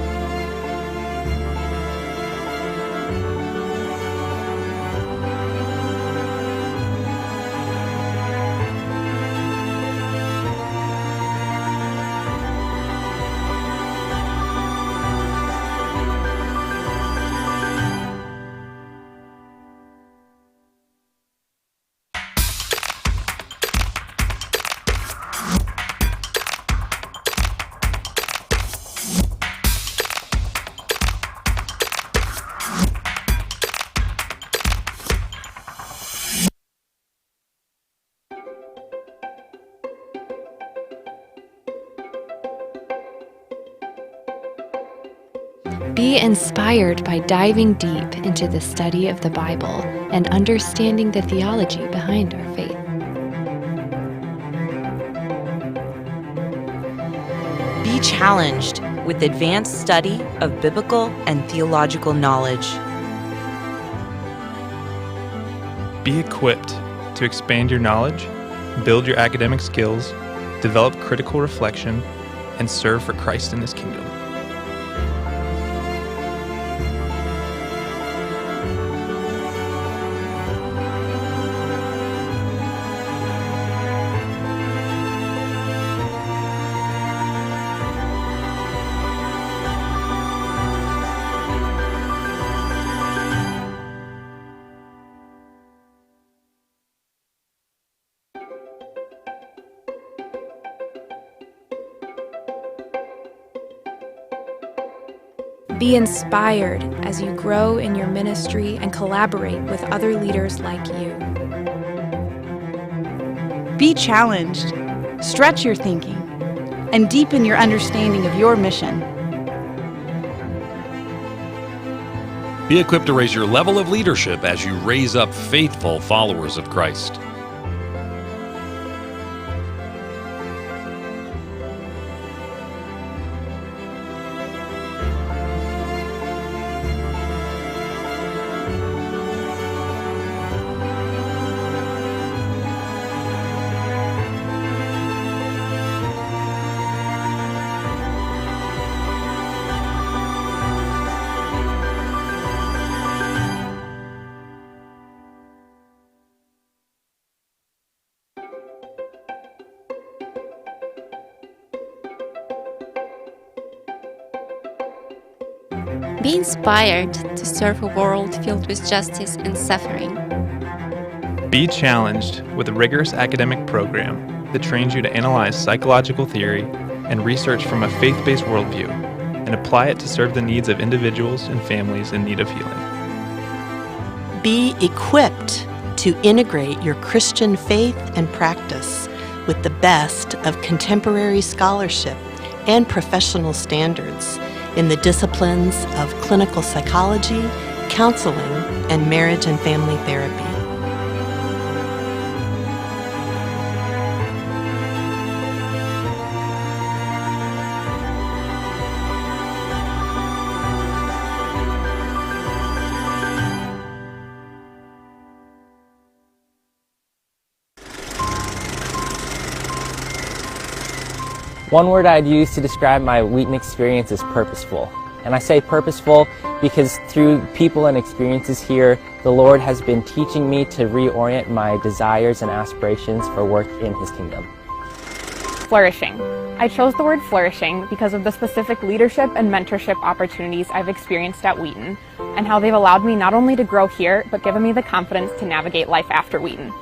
Be inspired by diving deep into the study of the Bible and understanding the theology behind our faith. Be challenged with advanced study of biblical and theological knowledge. Be equipped to expand your knowledge, build your academic skills, develop critical reflection, and serve for Christ in His kingdom. Be inspired as you grow in your ministry and collaborate with other leaders like you. Be challenged, stretch your thinking, and deepen your understanding of your mission. Be equipped to raise your level of leadership as you raise up faithful followers of Christ. Be inspired to serve a world filled with justice and suffering. Be challenged with a rigorous academic program that trains you to analyze psychological theory and research from a faith-based worldview and apply it to serve the needs of individuals and families in need of healing. Be equipped to integrate your Christian faith and practice with the best of contemporary scholarship and professional standards in the disciplines of clinical psychology, counseling, and marriage and family therapy. One word I'd use to describe my Wheaton experience is purposeful. And I say purposeful because through people and experiences here, the Lord has been teaching me to reorient my desires and aspirations for work in His kingdom. Flourishing. I chose the word flourishing because of the specific leadership and mentorship opportunities I've experienced at Wheaton, and how they've allowed me not only to grow here, but given me the confidence to navigate life after Wheaton.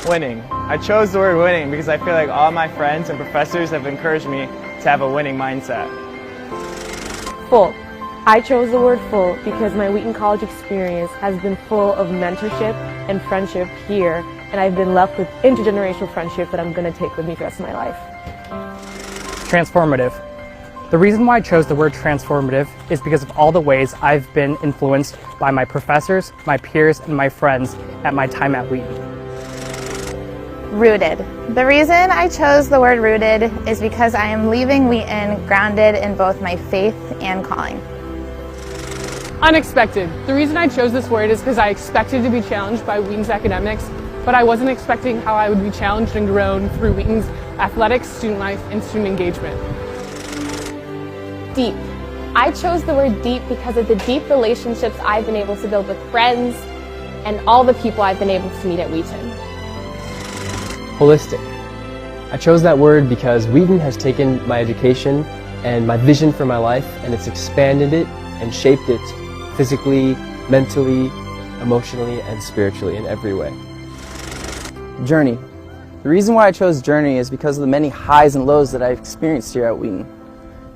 Winning. I chose the word winning because I feel like all my friends and professors have encouraged me to have a winning mindset. Full. I chose the word full because my Wheaton College experience has been full of mentorship and friendship here, and I've been left with intergenerational friendship that I'm going to take with me for the rest of my life. Transformative. The reason why I chose the word transformative is because of all the ways I've been influenced by my professors, my peers, and my friends at my time at Wheaton. Rooted. The reason I chose the word rooted is because I am leaving Wheaton grounded in both my faith and calling. Unexpected. The reason I chose this word is because I expected to be challenged by Wheaton's academics, but I wasn't expecting how I would be challenged and grown through Wheaton's athletics, student life, and student engagement. Deep. I chose the word deep because of the deep relationships I've been able to build with friends and all the people I've been able to meet at Wheaton. Holistic. I chose that word because Wheaton has taken my education and my vision for my life, and it's expanded it and shaped it physically, mentally, emotionally, and spiritually in every way. Journey. The reason why I chose Journey is because of the many highs and lows that I've experienced here at Wheaton.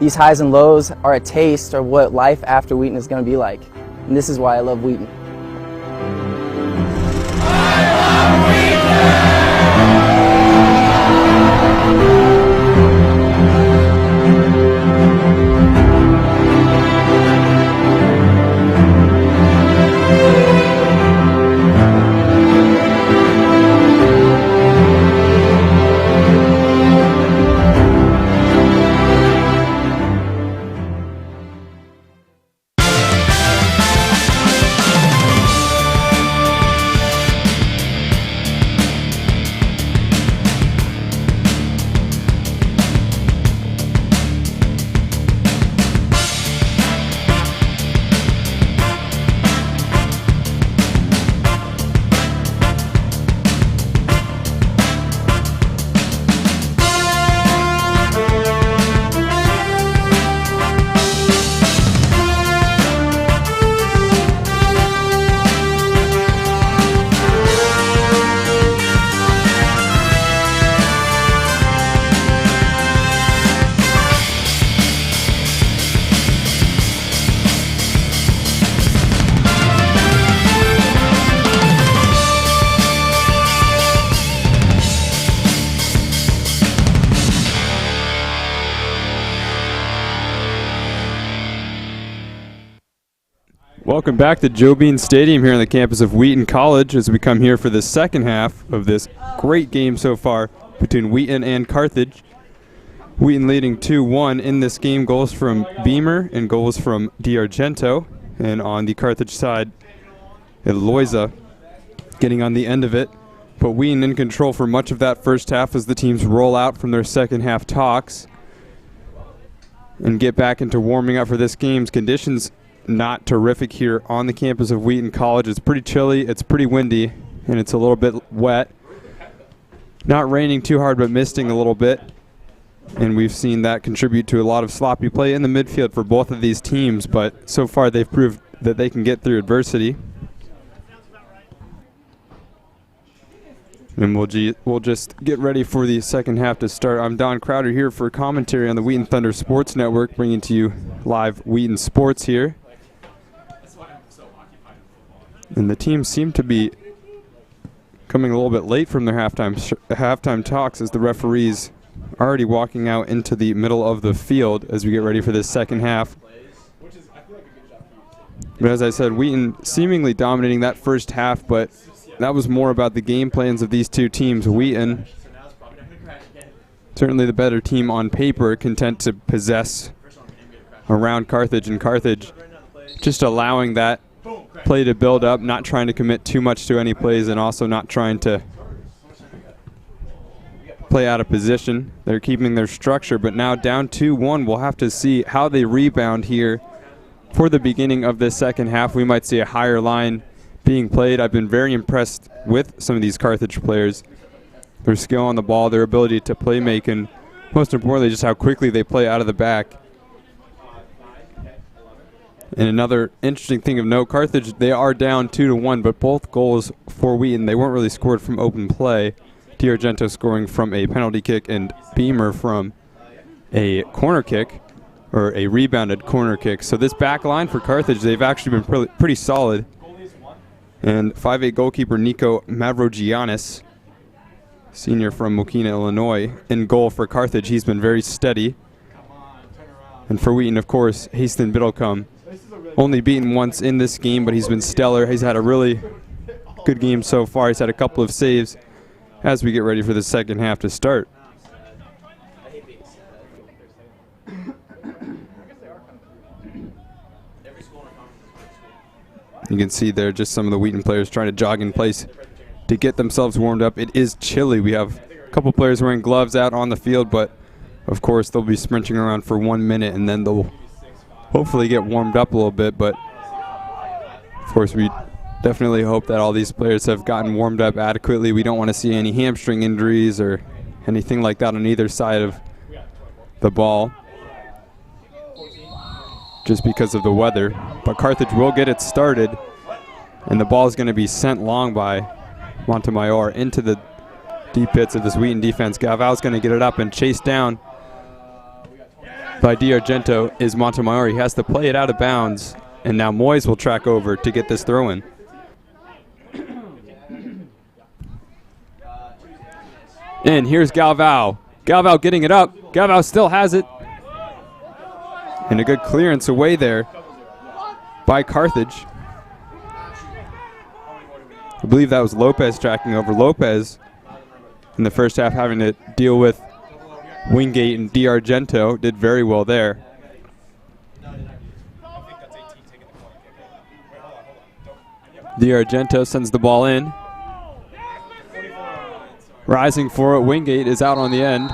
These highs and lows are a taste of what life after Wheaton is going to be like, and this is why I love Wheaton. Welcome back to Joe Bean Stadium here on the campus of Wheaton College as we come here for the second half of this great game so far between Wheaton and Carthage. Wheaton leading 2-1 in this game. Goals from Beamer and goals from D'Argento. And on the Carthage side, Eloisa getting on the end of it. But Wheaton in control for much of that first half as the teams roll out from their second half talks and get back into warming up for this game's conditions. Not terrific here on the campus of Wheaton College. It's pretty chilly, it's pretty windy, and it's a little bit wet. Not raining too hard, but misting a little bit. And we've seen that contribute to a lot of sloppy play in the midfield for both of these teams, but so far they've proved that they can get through adversity. And we'll just get ready for the second half to start. I'm Don Crowder here for commentary on the Wheaton Thunder Sports Network, bringing to you live Wheaton Sports here. And the teams seem to be coming a little bit late from their halftime talks as the referees already walking out into the middle of the field as we get ready for this second half. But as I said, Wheaton seemingly dominating that first half, but that was more about the game plans of these two teams. Wheaton, certainly the better team on paper, content to possess around Carthage, and Carthage just allowing that play to build up, not trying to commit too much to any plays, and also not trying to play out of position. They're keeping their structure, but now down 2-1. We'll have to see how they rebound here for the beginning of this second half. We might see a higher line being played. I've been very impressed with some of these Carthage players. Their skill on the ball, their ability to play make, and most importantly, just how quickly they play out of the back. And another interesting thing of note, Carthage, they are down 2-1, but both goals for Wheaton, they weren't really scored from open play. D'Argento scoring from a penalty kick and Beamer from a corner kick, or a rebounded corner kick. So this back line for Carthage, they've actually been pretty solid. And 5'8" goalkeeper Nico Mavrogiannis, senior from Mokina, Illinois, in goal for Carthage. He's been very steady. And for Wheaton, of course, Haston Biddlecombe, only beaten once in this game, but he's been stellar. He's had a really good game so far. He's had a couple of saves as we get ready for the second half to start. You can see there just some of the Wheaton players trying to jog in place to get themselves warmed up. It is chilly. We have a couple players wearing gloves out on the field, but of course they'll be sprinting around for 1 minute and then they'll hopefully get warmed up a little bit. But of course we definitely hope that all these players have gotten warmed up adequately. We don't want to see any hamstring injuries or anything like that on either side of the ball, just because of the weather. But Carthage will get it started, and the ball is going to be sent long by Montemayor into the deep pits of this Wheaton defense. Galval's going to get it up and chased down by D'Argento is Montemayor. He has to play it out of bounds, and now Moyes will track over to get this throw in. And here's Galval. Galval getting it up. Galval still has it. And a good clearance away there by Carthage. I believe that was Lopez tracking over. Lopez in the first half having to deal with Wingate and D'Argento. Did very well there. D'Argento sends the ball in. Rising for it, Wingate is out on the end.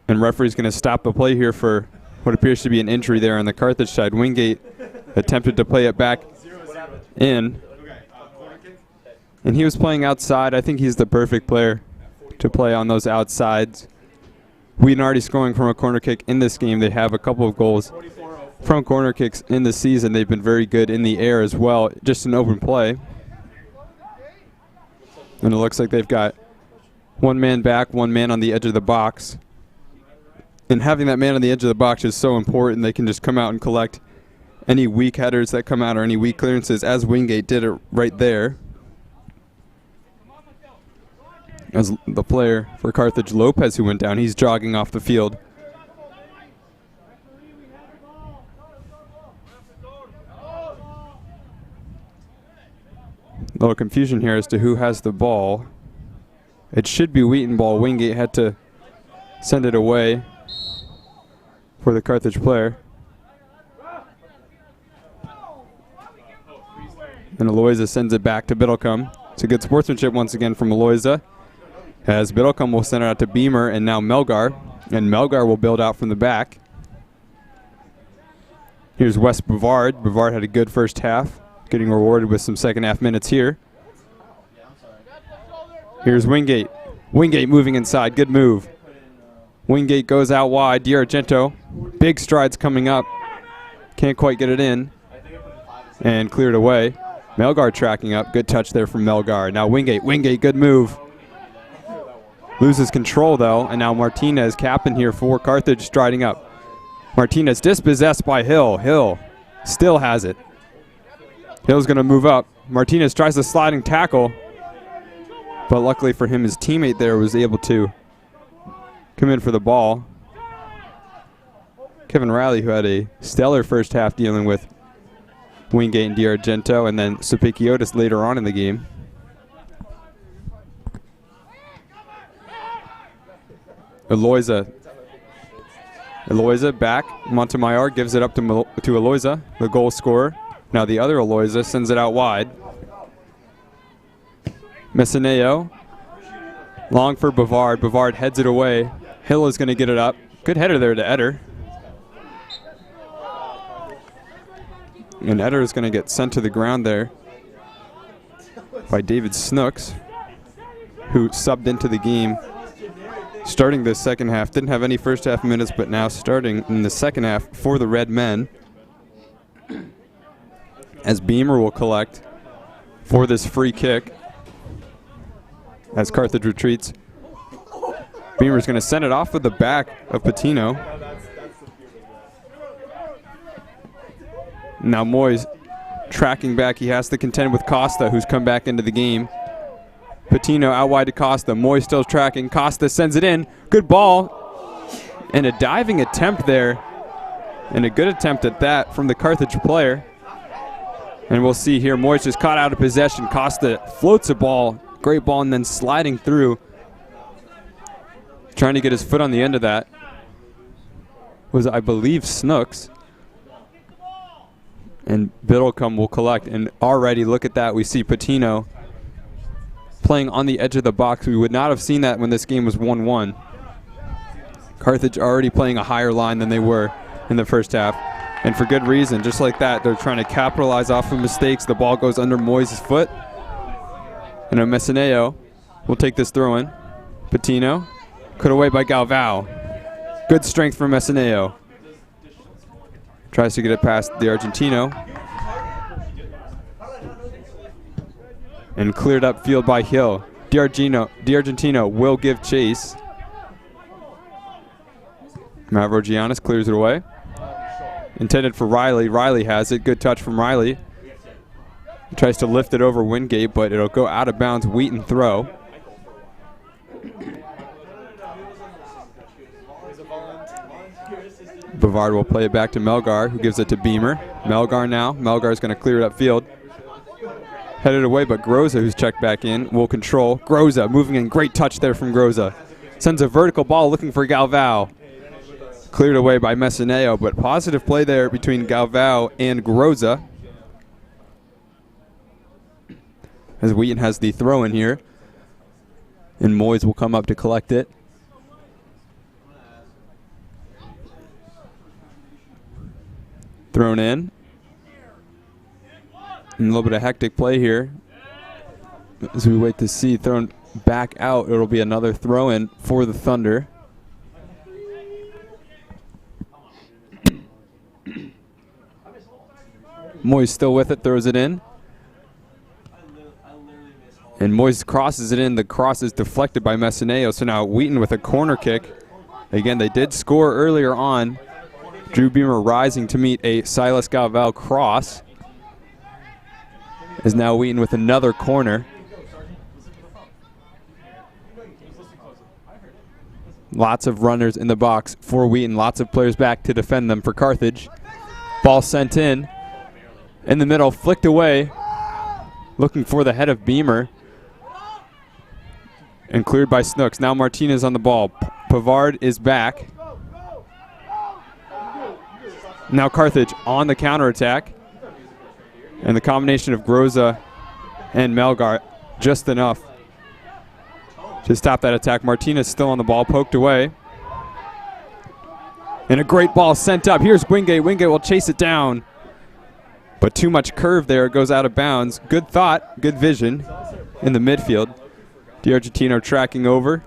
And referee's going to stop the play here for what appears to be an injury there on the Carthage side. Wingate attempted to play it back in. And he was playing outside. I think he's the perfect player to play on those outsides. Wheaton already scoring from a corner kick in this game. They have a couple of goals from corner kicks in the season. They've been very good in the air as well, just an open play. And it looks like they've got one man back, one man on the edge of the box. And having that man on the edge of the box is so important. They can just come out and collect any weak headers that come out or any weak clearances, as Wingate did it right there. As the player for Carthage, Lopez, who went down, he's jogging off the field. A little confusion here as to who has the ball. It should be Wheaton ball. Wingate had to send it away for the Carthage player. And Aloyza sends it back to Biddlecombe. It's a good sportsmanship once again from Aloyza, as Biddlecombe will send it out to Beamer and now Melgar. And Melgar will build out from the back. Here's Wes Bavard. Bavard had a good first half, getting rewarded with some second half minutes here. Here's Wingate. Wingate moving inside. Good move. Wingate goes out wide. D'Argento. Big strides coming up. Can't quite get it in. And cleared away. Melgar tracking up. Good touch there from Melgar. Now Wingate. Wingate, good move. Loses control though. And now Martinez, captain here for Carthage, striding up. Martinez dispossessed by Hill. Hill still has it. Hill's going to move up. Martinez tries the sliding tackle, but luckily for him, his teammate there was able to come in for the ball. Kevin Riley, who had a stellar first half dealing with Wingate and D'Argento, and then Supikiotis later on in the game. Aloyza back. Montemayor gives it up to Aloyza, the goal scorer. Now the other Aloyza sends it out wide. Messineo. Long for Bavard. Bavard heads it away. Hill is going to get it up. Good header there to Eder. And Eder is going to get sent to the ground there by David Snooks, who subbed into the game starting this second half. Didn't have any first half minutes, but now starting in the second half for the Red Men. As Beamer will collect for this free kick as Carthage retreats. Beamer's going to send it off with the back of Patino. Now Moyes tracking back. He has to contend with Costa, who's come back into the game. Patino out wide to Costa. Moyes still tracking. Costa sends it in. Good ball. And a diving attempt there. And a good attempt at that from the Carthage player. And we'll see here, Moyes just caught out of possession. Costa floats a ball. Great ball, and then sliding through. Trying to get his foot on the end of that was, I believe, Snooks. And Biddlecombe will collect. And already, look at that, we see Patino playing on the edge of the box. We would not have seen that when this game was 1-1. Carthage already playing a higher line than they were in the first half. And for good reason. Just like that, they're trying to capitalize off of mistakes. The ball goes under Moyes' foot. And Messineo will take this throw in. Patino, cut away by Galvao. Good strength from Messineo. Tries to get it past the Argentino. And cleared up field by Hill. D'Argentino will give chase. Mavrogiannis clears it away. Intended for Riley. Riley has it. Good touch from Riley. He tries to lift it over Wingate, but it'll go out of bounds. Wheaton throw. Bavard will play it back to Melgar, who gives it to Beamer. Melgar now. Melgar's going to clear it upfield. Headed away, but Groza, who's checked back in, will control. Groza moving in. Great touch there from Groza. Sends a vertical ball looking for Galvao. Cleared away by Messineo, but positive play there between Galvao and Groza. As Wheaton has the throw in here. And Moyes will come up to collect it. Thrown in. And a little bit of hectic play here. As we wait to see, thrown back out, it'll be another throw in for the Thunder. Moyes still with it, throws it in. And Moyes crosses it in. The cross is deflected by Messineo. So now Wheaton with a corner kick. Again, they did score earlier on. Drew Beamer rising to meet a Silas Galvao cross. Is now Wheaton with another corner. Lots of runners in the box for Wheaton. Lots of players back to defend them for Carthage. Ball sent in. In the middle, flicked away. Looking for the head of Beamer. And cleared by Snooks. Now Martinez on the ball. Pavard is back. Now Carthage on the counterattack. And the combination of Groza and Melgar just enough to stop that attack. Martinez still on the ball, poked away. And a great ball sent up. Here's Wingate. Wingate will chase it down. But too much curve there. It goes out of bounds. Good thought, good vision in the midfield. D'Argentino tracking over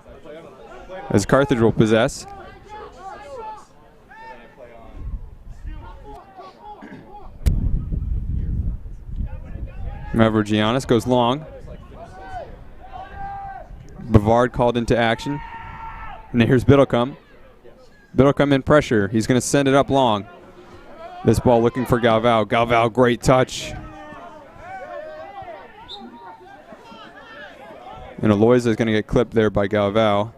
as Carthage will possess. Mavrogiannis goes long. Bavard called into action. And here's Biddlecombe. Biddlecombe in pressure. He's going to send it up long. This ball looking for Galvao. Galvao, great touch. And Aloyza is going to get clipped there by Galvao.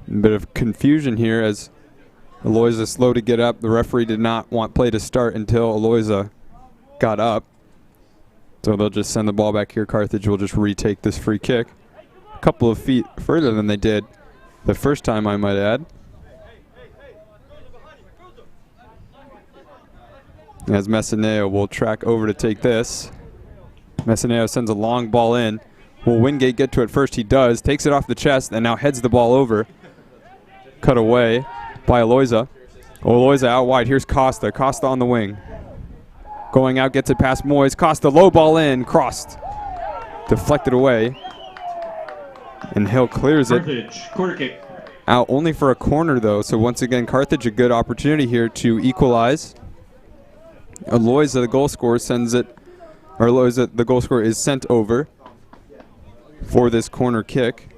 A bit of confusion here as Aloyza slow to get up. The referee did not want play to start until Aloyza got up. So they'll just send the ball back here. Carthage will just retake this free kick. A couple of feet further than they did the first time, I might add. As Messineo will track over to take this. Messineo sends a long ball in. Will Wingate get to it first? He does. Takes it off the chest and now heads the ball over. Cut away by Aloyza. Aloyza out wide. Here's Costa. Costa on the wing. Going out, gets it past Moyes. Costa, low ball in. Crossed. Deflected away. And Hill clears it. Carthage, corner kick. Out only for a corner, though. So once again, Carthage, a good opportunity here to equalize. Aloyza, the goal scorer, sends it. Or Aloyza, the goal scorer, is sent over for this corner kick.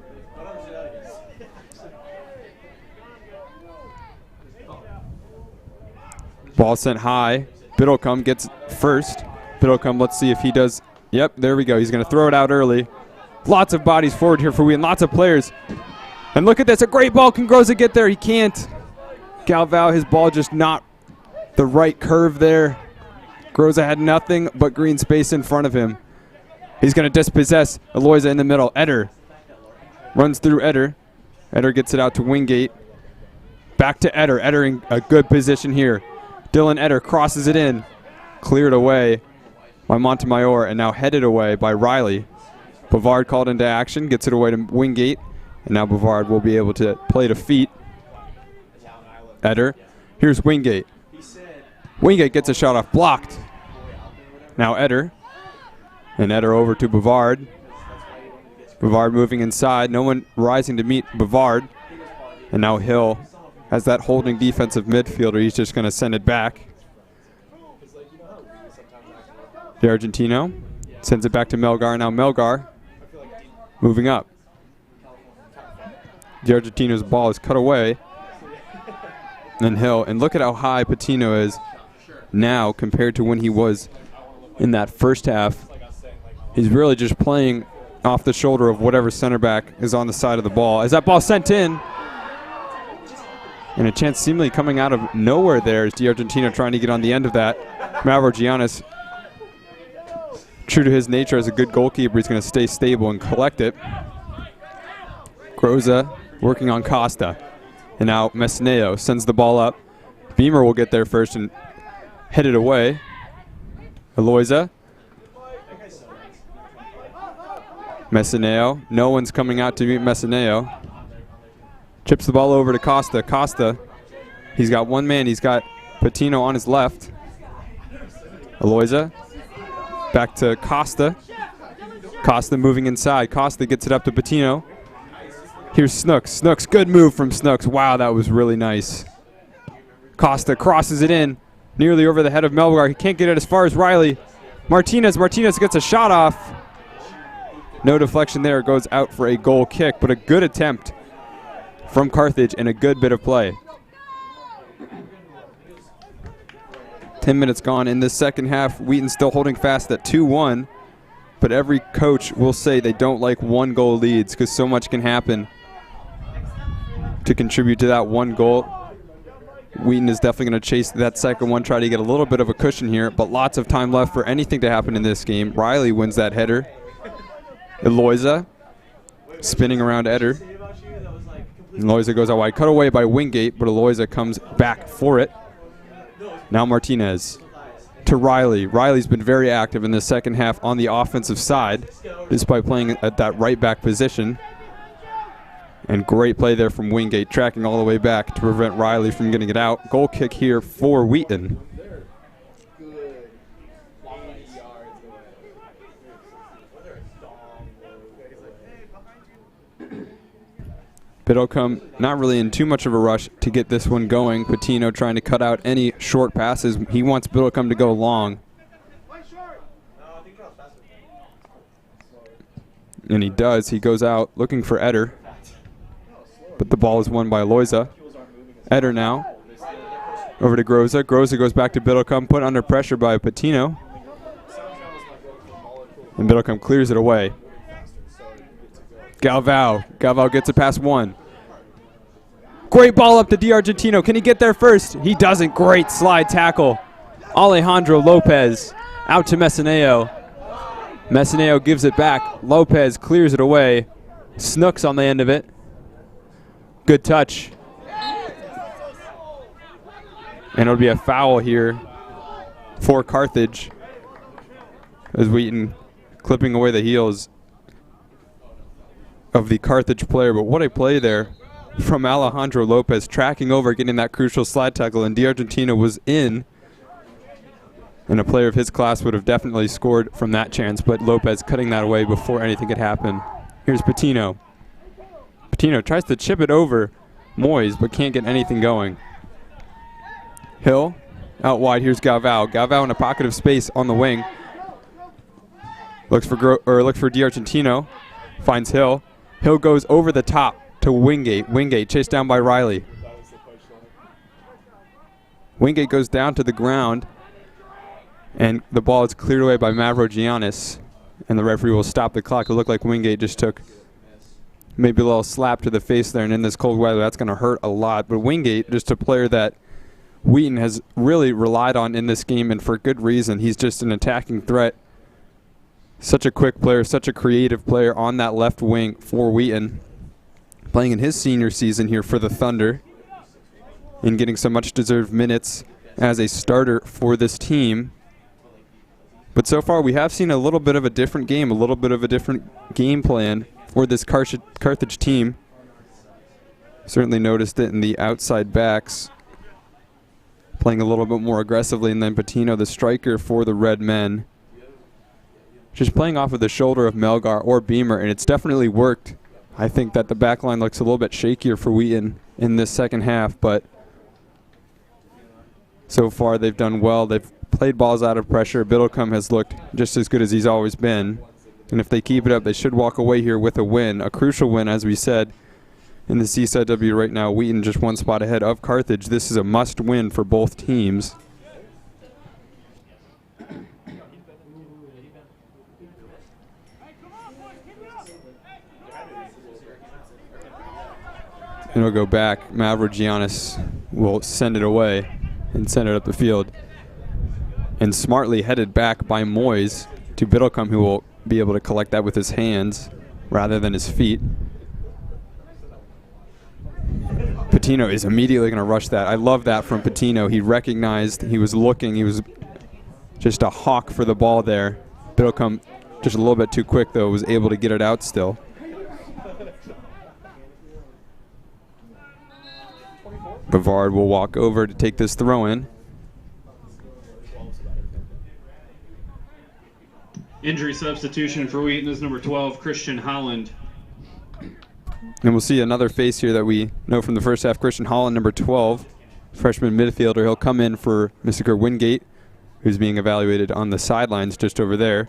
Ball sent high. Biddlecombe gets first. Biddlecombe, let's see if he does. Yep, there we go. He's going to throw it out early. Lots of bodies forward here for Wheaton. Lots of players. And look at this. A great ball. Can Groza get there? He can't. Galvao, his ball just not the right curve there. Groza had nothing but green space in front of him. He's going to dispossess Aloyza in the middle. Eder runs through Eder. Eder gets it out to Wingate. Back to Eder. Eder in a good position here. Dylan Eder crosses it in. Cleared away by Montemayor and now headed away by Riley. Bavard called into action. Gets it away to Wingate. And now Bavard will be able to play to feet. Eder. Here's Wingate. Wingate gets a shot off. Blocked. Now Eder. And Eder over to Bavard. Bavard moving inside. No one rising to meet Bavard. And now Hill has that holding defensive midfielder. He's just going to send it back. The Argentino sends it back to Melgar. Now Melgar moving up. The Argentino's ball is cut away. And Hill. And look at how high Patino is now compared to when he was in that first half. He's really just playing off the shoulder of whatever center back is on the side of the ball. As that ball sent in. And a chance seemingly coming out of nowhere there is Di Argentino trying to get on the end of that. Mavrogiannis, true to his nature as a good goalkeeper, he's going to stay stable and collect it. Groza working on Costa. And now Messineo sends the ball up. Beamer will get there first and head it away. Aloyza. Messineo. No one's coming out to meet Messineo. Chips the ball over to Costa. Costa, he's got one man. He's got Patino on his left. Aloyza. Back to Costa. Costa moving inside. Costa gets it up to Patino. Here's Snooks. Snooks, good move from Snooks. Wow, that was really nice. Costa crosses it in. Nearly over the head of Melgar. He can't get it as far as Riley. Martinez. Martinez gets a shot off. No deflection there. Goes out for a goal kick, but a good attempt from Carthage and a good bit of play. 10 minutes gone in the second half. Wheaton still holding fast at 2-1, but every coach will say they don't like one-goal leads because so much can happen to contribute to that one goal. Wheaton is definitely going to chase that second one, try to get a little bit of a cushion here, but lots of time left for anything to happen in this game. Riley wins that header. Aloyza spinning around Eder. Aloyza goes out wide. Cut away by Wingate, but Aloyza comes back for it. Now Martinez to Riley. Riley's been very active in the second half on the offensive side, despite playing at that right back position. And great play there from Wingate, tracking all the way back to prevent Riley from getting it out. Goal kick here for Wheaton. Biddlecombe not really in too much of a rush to get this one going. Patino trying to cut out any short passes. He wants Biddlecombe to go long. And he does. He goes out looking for Eder. But the ball is won by Aloyza. Eder now. Over to Groza. Groza goes back to Biddlecombe, put under pressure by Patino. And Biddlecombe clears it away. Galvao. Galvao gets it past one. Great ball up to Di Argentino. Can he get there first? He doesn't. Great slide tackle. Alejandro Lopez out to Messineo. Messineo gives it back. Lopez clears it away. Snooks on the end of it. Good touch. And it'll be a foul here for Carthage as Wheaton clipping away the heels of the Carthage player. But what a play there from Alejandro Lopez, tracking over, getting that crucial slide tackle, and D'Argentino was in. And a player of his class would have definitely scored from that chance, but Lopez cutting that away before anything could happen. Here's Patino. Patino tries to chip it over Moyes, but can't get anything going. Hill out wide. Here's Galvao. Galvao in a pocket of space on the wing. Looks for D'Argentino. Finds Hill. Hill goes over the top to Wingate. Wingate chased down by Riley. Wingate goes down to the ground, and the ball is cleared away by Mavrogiannis, and the referee will stop the clock. It looked like Wingate just took maybe a little slap to the face there, and in this cold weather, that's going to hurt a lot. But Wingate, just a player that Wheaton has really relied on in this game, and for good reason. He's just an attacking threat. Such a quick player, such a creative player on that left wing for Wheaton. Playing in his senior season here for the Thunder and getting some much-deserved minutes as a starter for this team. But so far we have seen a little bit of a different game, a little bit of a different game plan for this Carthage team. Certainly noticed it in the outside backs, playing a little bit more aggressively, and then Patino, the striker for the Red Men, just playing off of the shoulder of Melgar or Beamer, and it's definitely worked. I think that the back line looks a little bit shakier for Wheaton in this second half, but so far they've done well. They've played balls out of pressure. Biddlecombe has looked just as good as he's always been, and if they keep it up, they should walk away here with a win, a crucial win, as we said, in the CSW right now. Wheaton just one spot ahead of Carthage. This is a must-win for both teams. And it'll go back. Mavrogiannis will send it away and send it up the field. And smartly headed back by Moyes to Biddlecombe, who will be able to collect that with his hands rather than his feet. Patino is immediately going to rush that. I love that from Patino. He recognized, he was looking, he was just a hawk for the ball there. Biddlecombe just a little bit too quick, though, was able to get it out still. Bavard will walk over to take this throw in. Injury substitution for Wheaton is number 12, Christian Holland. And we'll see another face here that we know from the first half. Christian Holland, number 12, freshman midfielder. He'll come in for Mr. Wingate, who's being evaluated on the sidelines just over there.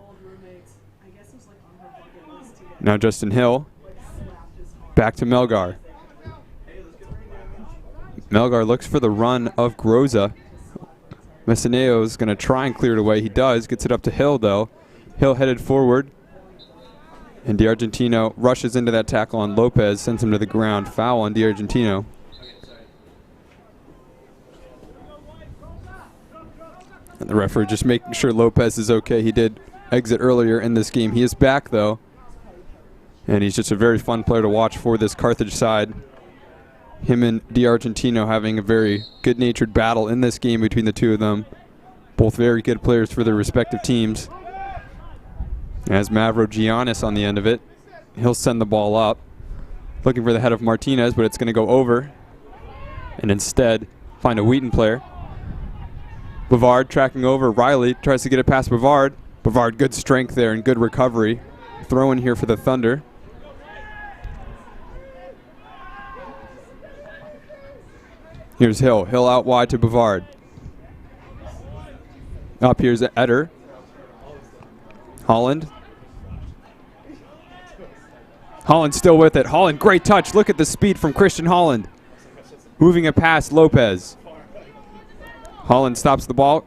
Now Justin Hill. Back to Melgar. Melgar looks for the run of Groza. Messineo is going to try and clear it away. He does. Gets it up to Hill, though. Hill headed forward. And D'Argentino rushes into that tackle on Lopez, sends him to the ground. Foul on D'Argentino. And the referee just making sure Lopez is okay. He did exit earlier in this game. He is back, though. And he's just a very fun player to watch for this Carthage side. Him and D'Argentino having a very good-natured battle in this game between the two of them. Both very good players for their respective teams. As Mavrogiannis on the end of it. He'll send the ball up. Looking for the head of Martinez, but it's going to go over. And instead, find a Wheaton player. Bavard tracking over. Riley tries to get it past Bavard. Bavard, good strength there and good recovery. Throw in here for the Thunder. Here's Hill. Hill out wide to Bavard. Up here's Eder. Holland. Holland still with it. Holland, great touch. Look at the speed from Christian Holland. Moving it past Lopez. Holland stops the ball.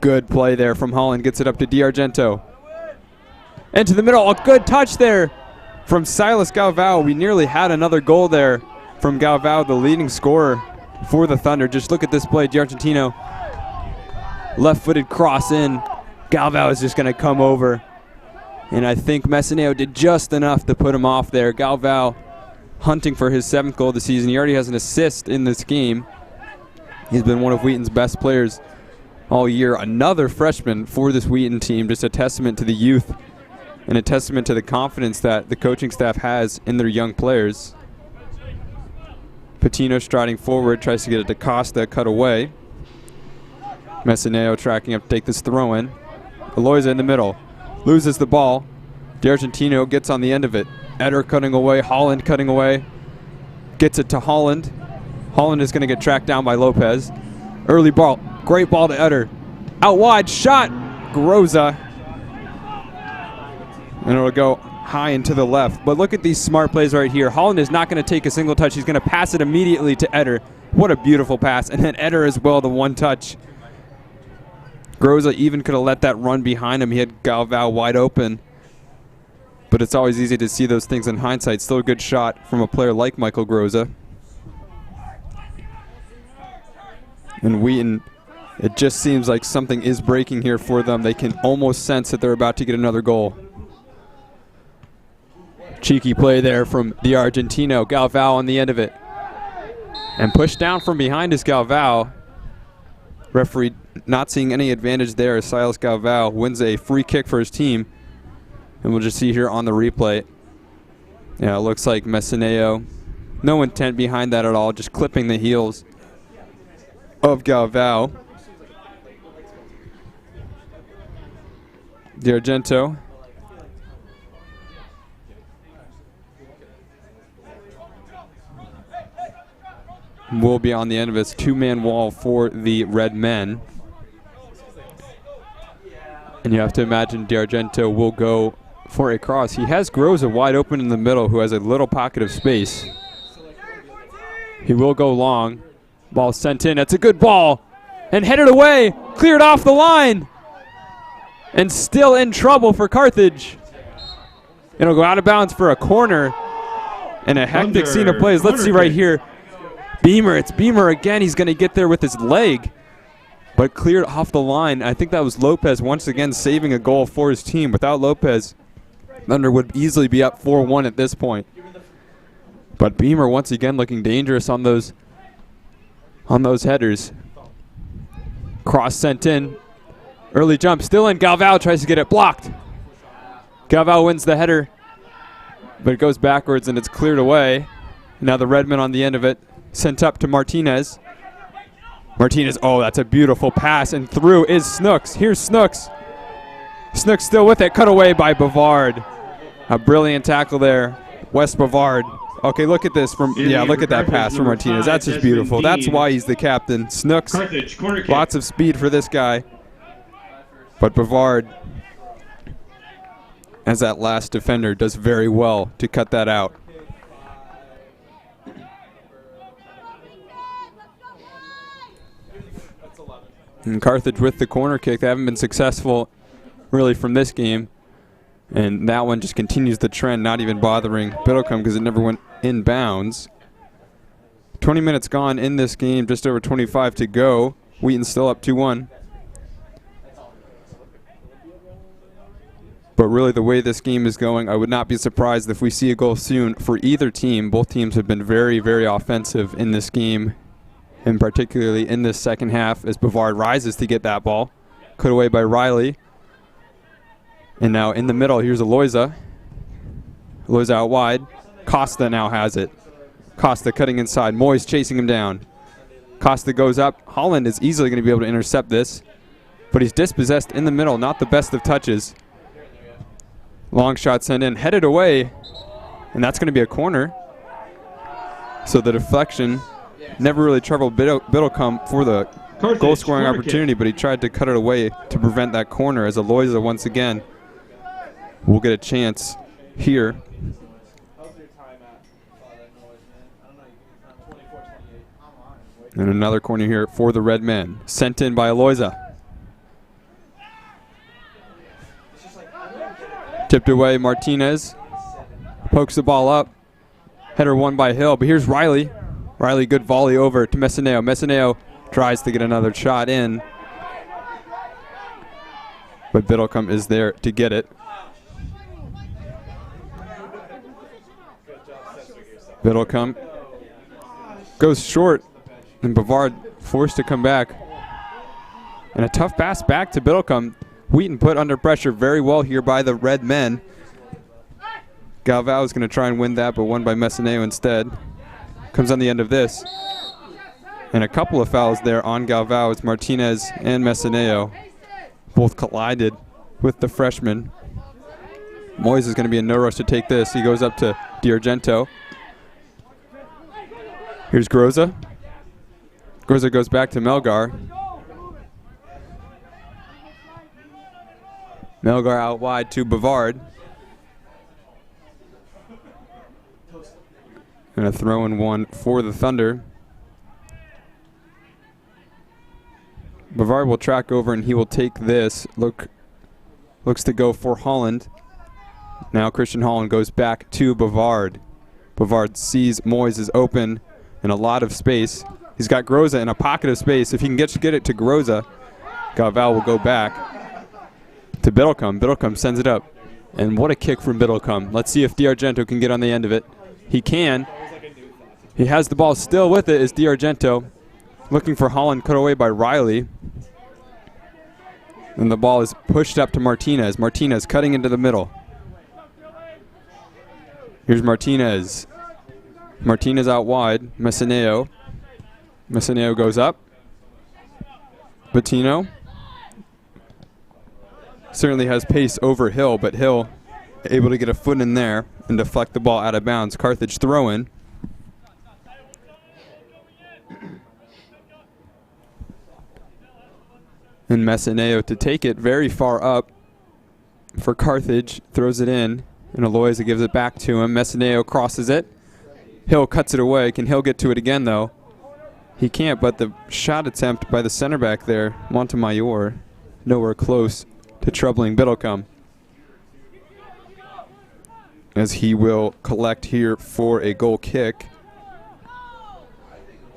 Good play there from Holland. Gets it up to D'Argento. Into the middle. A good touch there from Silas Galvao. We nearly had another goal there from Galvao, the leading scorer for the Thunder. Just look at this play. D'Argentino, left-footed cross in. Galvao is just going to come over. And I think Messineo did just enough to put him off there. Galvao hunting for his 7th goal of the season. He already has an assist in this game. He's been one of Wheaton's best players all year. Another freshman for this Wheaton team, just a testament to the youth and a testament to the confidence that the coaching staff has in their young players. Patino striding forward, tries to get it to Costa, cut away. Messineo tracking up to take this throw in. Eloisa in the middle, loses the ball. D'Argentino gets on the end of it. Eder cutting away, Holland cutting away. Gets it to Holland. Holland is going to get tracked down by Lopez. Early ball, great ball to Eder. Out wide, shot, Groza. And it'll go high and to the left. But look at these smart plays right here. Holland is not going to take a single touch. He's going to pass it immediately to Eder. What a beautiful pass. And then Eder as well, the one touch. Groza even could have let that run behind him. He had Galvao wide open. But it's always easy to see those things in hindsight. Still a good shot from a player like Michael Groza. And Wheaton, it just seems like something is breaking here for them. They can almost sense that they're about to get another goal. Cheeky play there from D'Argentino. Galvao on the end of it. And pushed down from behind is Galvao. Referee not seeing any advantage there as Silas Galvao wins a free kick for his team. And we'll just see here on the replay. Yeah, it looks like Messineo. No intent behind that at all, just clipping the heels of Galvao. D'Argento. Will be on the end of its two-man wall for the Red Men. And you have to imagine D'Argento will go for a cross. He has Groza wide open in the middle, who has a little pocket of space. He will go long. Ball sent in. That's a good ball. And headed away. Cleared off the line. And still in trouble for Carthage. It'll go out of bounds for a corner. And a hectic scene of plays. Let's see right here. Beamer. It's Beamer again. He's going to get there with his leg. But cleared off the line. I think that was Lopez once again saving a goal for his team. Without Lopez, Thunder would easily be up 4-1 at this point. But Beamer once again looking dangerous on those headers. Cross sent in. Early jump still in. Galvao tries to get it blocked. Galvao wins the header, but it goes backwards and it's cleared away. Now the Redmen on the end of it. Sent up to Martinez. Martinez, oh, that's a beautiful pass, and through is Snooks. Here's Snooks. Snooks still with it, cut away by Bavard. A brilliant tackle there, West Bavard. Okay, look at this look at that pass from Martinez. That's just beautiful. That's why he's the captain. Snooks, lots of speed for this guy. But Bavard, as that last defender, does very well to cut that out. And Carthage with the corner kick. They haven't been successful really from this game. And that one just continues the trend, not even bothering Biddlecombe because it never went in bounds. 20 minutes gone in this game, just over 25 to go. Wheaton's still up 2-1. But really the way this game is going, I would not be surprised if we see a goal soon for either team. Both teams have been very, very offensive in this game, and particularly in this second half as Bavard rises to get that ball. Cut away by Riley. And now in the middle, here's Eloisa. Eloisa out wide. Costa now has it. Costa cutting inside. Moyes chasing him down. Costa goes up. Holland is easily going to be able to intercept this. But he's dispossessed in the middle. Not the best of touches. Long shot sent in. Headed away. And that's going to be a corner. So the deflection never really troubled Biddlecombe for the goal-scoring opportunity, but he tried to cut it away to prevent that corner as Eloisa once again will get a chance here. And another corner here for the Red Men. Sent in by Eloisa. Tipped away, Martinez. Pokes the ball up. Header won by Hill, but here's Riley. Riley, good volley over to Messineo. Messineo tries to get another shot in. But Biddlecombe is there to get it. Biddlecombe goes short, and Bavard forced to come back. And a tough pass back to Biddlecombe. Wheaton put under pressure very well here by the red men. Galvao is going to try and win that, but won by Messineo instead. Comes on the end of this. And a couple of fouls there on Galvao. It's Martinez and Messineo. Both collided with the freshman. Moyes is going to be in no rush to take this. He goes up to D'Argento. Here's Groza. Groza goes back to Melgar. Melgar out wide to Bavard. And a throw-in one for the Thunder. Bavard will track over and he will take this. Looks to go for Holland. Now Christian Holland goes back to Bavard. Bavard sees Moyes is open in a lot of space. He's got Groza in a pocket of space. If he can get it to Groza, Galvao will go back to Biddlecombe. Biddlecombe sends it up. And what a kick from Biddlecombe. Let's see if D'Argento can get on the end of it. He can. He has the ball still with it is D'Argento. Looking for Holland, cut away by Riley. And the ball is pushed up to Martinez. Martinez cutting into the middle. Here's Martinez. Martinez out wide. Messineo. Messineo goes up. Bettino. Certainly has pace over Hill, but Hill able to get a foot in there and deflect the ball out of bounds. Carthage throw in. And Messineo to take it very far up for Carthage. Throws it in. And Aloyza gives it back to him. Messineo crosses it. Hill cuts it away. Can Hill get to it again, though? He can't, but the shot attempt by the center back there, Montemayor, nowhere close to troubling Biddlecombe. As he will collect here for a goal kick.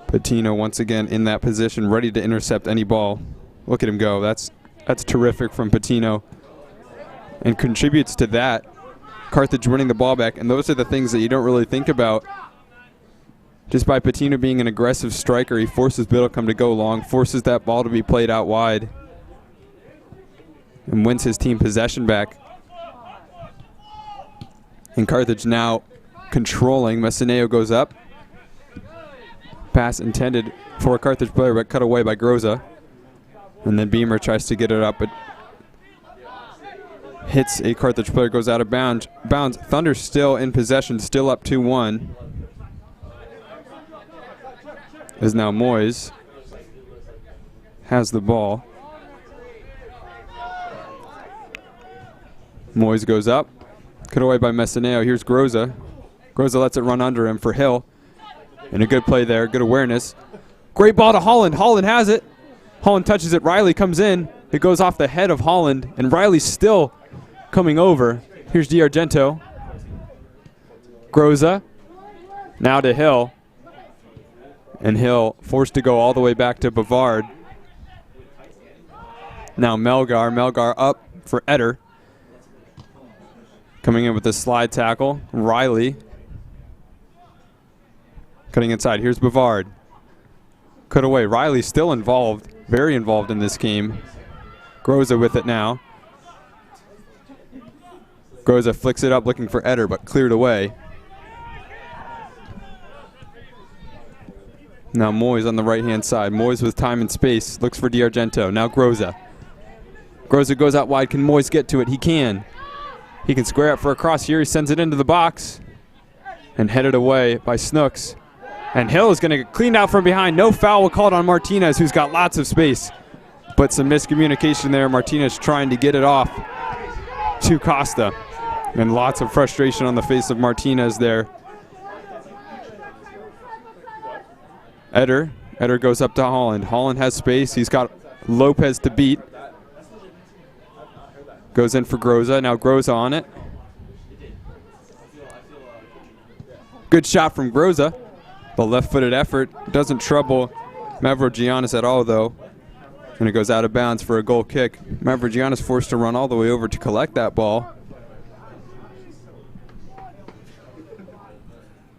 Patino once again in that position, ready to intercept any ball. Look at him go. That's terrific from Patino. And contributes to that. Carthage winning the ball back, and those are the things that you don't really think about. Just by Patino being an aggressive striker, he forces Biddlecombe to go long, forces that ball to be played out wide, and wins his team possession back. And Carthage now controlling. Messineo goes up. Pass intended for a Carthage player, but cut away by Groza. And then Beamer tries to get it up, but hits a Carthage player, goes out of bounds. Thunder still in possession, still up 2-1. As now Moyes has the ball. Moyes goes up. Cut away by Messineo. Here's Groza. Groza lets it run under him for Hill. And a good play there, good awareness. Great ball to Holland. Holland has it. Holland touches it. Riley comes in. It goes off the head of Holland. And Riley's still coming over. Here's D'Argento. Groza. Now to Hill. And Hill forced to go all the way back to Bavard. Now Melgar. Melgar up for Eder. Coming in with a slide tackle. Riley. Cutting inside. Here's Bavard. Cut away. Riley still involved. Very involved in this game. Groza with it now. Groza flicks it up looking for Eder, but cleared away. Now Moyes on the right-hand side. Moyes with time and space. Looks for D'Argento. Now Groza. Groza goes out wide. Can Moyes get to it? He can. He can square up for a cross here. He sends it into the box. And headed away by Snooks. And Hill is going to get cleaned out from behind. No foul called on Martinez, who's got lots of space. But some miscommunication there. Martinez trying to get it off to Costa. And lots of frustration on the face of Martinez there. Eder goes up to Holland. Holland has space. He's got Lopez to beat. Goes in for Groza. Now Groza on it. Good shot from Groza. The left-footed effort doesn't trouble Mavrogiannis at all, though. And it goes out of bounds for a goal kick. Mavrogiannis forced to run all the way over to collect that ball.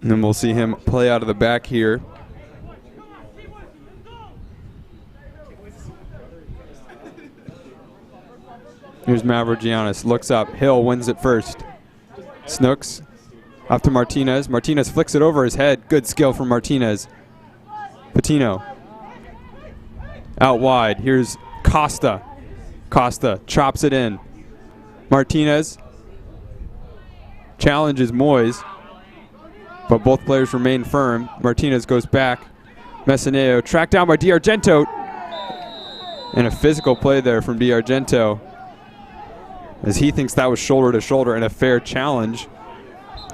And then we'll see him play out of the back here. Here's Mavrogiannis, looks up. Hill wins it first. Snooks up to Martinez. Martinez flicks it over his head. Good skill from Martinez. Patino out wide. Here's Costa. Costa chops it in. Martinez challenges Moyes, but both players remain firm. Martinez goes back. Messineo tracked down by D'Argento. And a physical play there from D'Argento, as he thinks that was shoulder to shoulder and a fair challenge.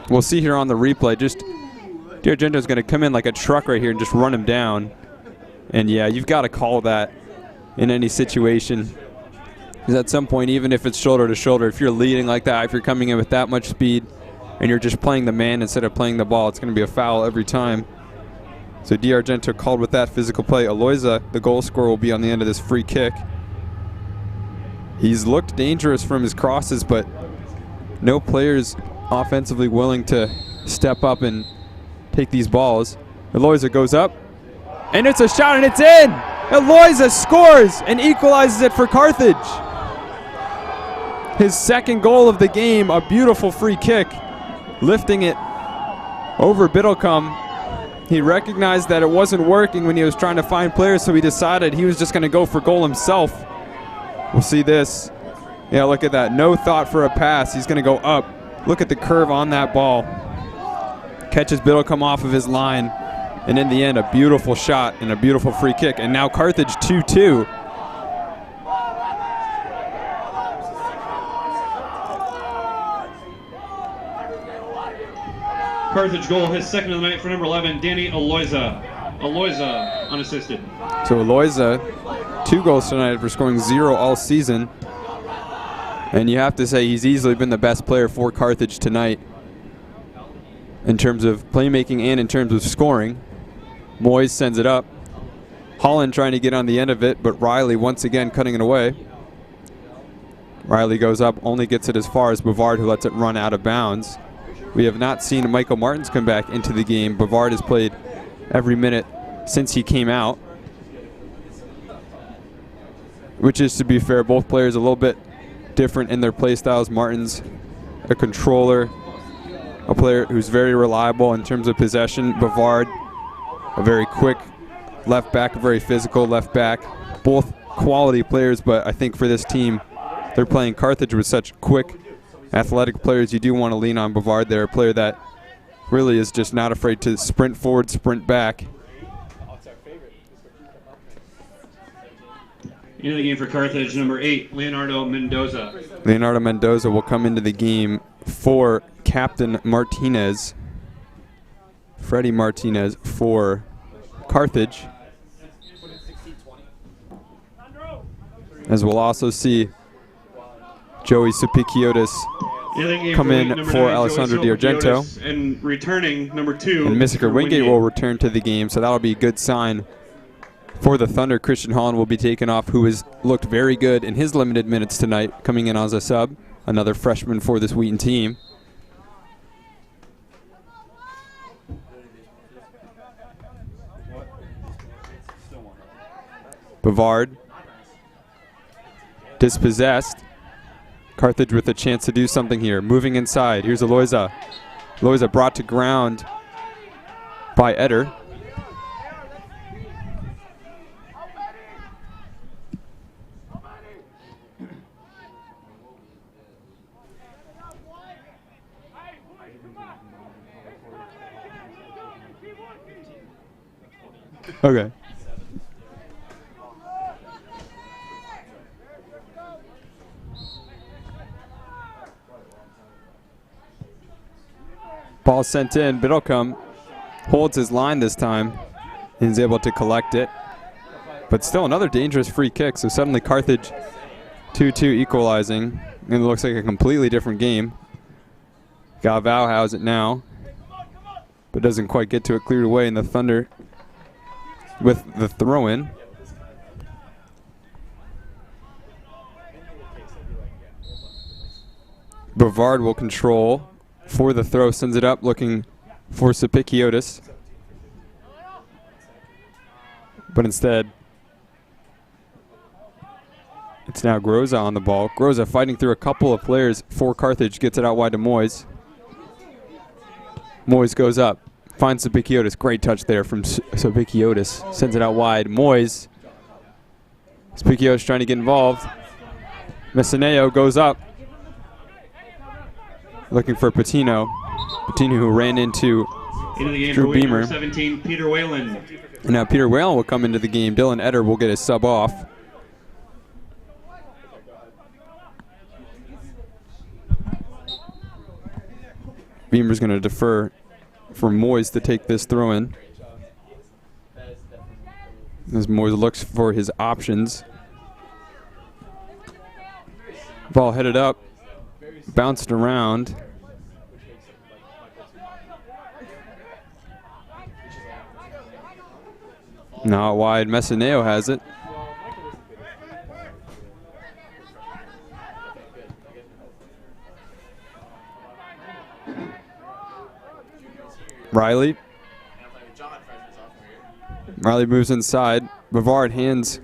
We'll see here on the replay. Just D'Argento's going to come in like a truck right here and just run him down. And yeah, you've got to call that in any situation. Because at some point, even if it's shoulder to shoulder, if you're leading like that, if you're coming in with that much speed and you're just playing the man instead of playing the ball, it's going to be a foul every time. So D'Argento called with that physical play. Aloyza, the goal scorer, will be on the end of this free kick. He's looked dangerous from his crosses, but no players offensively willing to step up and take these balls. Aloyza goes up, and it's a shot, and it's in! Aloyza scores and equalizes it for Carthage. His second goal of the game, a beautiful free kick, lifting it over Biddlecombe. He recognized that it wasn't working when he was trying to find players, so he decided he was just going to go for goal himself. We'll see this. Yeah, look at that. No thought for a pass. He's going to go up. Look at the curve on that ball. Catches Biddlecombe off of his line. And in the end, a beautiful shot and a beautiful free kick. And now Carthage 2-2. Carthage goal, his second of the night for number 11, Danny Aloyza. Aloyza unassisted. So Aloyza, 2 goals tonight for scoring 0 all season. And you have to say he's easily been the best player for Carthage tonight in terms of playmaking and in terms of scoring. Moyes sends it up. Holland trying to get on the end of it, but Riley once again cutting it away. Riley goes up, only gets it as far as Bavard, who lets it run out of bounds. We have not seen Michael Martins come back into the game. Bavard has played every minute since he came out, which is, to be fair, both players a little bit different in their play styles. Martins, a controller, a player who's very reliable in terms of possession. Bavard, a very quick left back, a very physical left back. Both quality players, but I think for this team, they're playing Carthage with such quick, athletic players. You do want to lean on Bavard there, a player that really is just not afraid to sprint forward, sprint back. Into the game for Carthage, number 8, Leonardo Mendoza. Leonardo Mendoza will come into the game for Captain Martinez. Freddie Martinez for Carthage. As we'll also see Joey Supikiotis come in for Alessandro D'Argento. And returning, number 2. And Mr. Wingate will return to the game, so that'll be a good sign for the Thunder. Christian Holland will be taken off, who has looked very good in his limited minutes tonight, coming in as a sub. Another freshman for this Wheaton team. Bavard dispossessed. Carthage with a chance to do something here. Moving inside. Here's Aloyza. Aloyza brought to ground by Eder. Okay. Ball sent in. Biddlecombe holds his line this time and is able to collect it. But still another dangerous free kick. So suddenly Carthage 2-2 equalizing. And it looks like a completely different game. Galvao has it now, but doesn't quite get to it cleared away. And the Thunder with the throw-in. Bavard will control for the throw, sends it up, looking for Supikiotis. But instead, It's now Groza on the ball. Groza fighting through a couple of players for Carthage. Gets it out wide to Moyes. Moyes goes up. Finds Sabikiotis. Great touch there from Sabikiotis. Sends it out wide. Moyes. Sabikiotis trying to get involved. Messineo goes up. Looking for Patino. Patino who ran into the game Drew for Wheaton, Beamer. number 17, Peter Whalen. And now Peter Whalen will come into the game. Dylan Eder will get his sub off. Beamer's going to defer for Moyes to take this throw in. As Moyes looks for his options. Ball headed up, bounced around. Now wide, Messineo has it. Riley. Riley moves inside. Bavard hands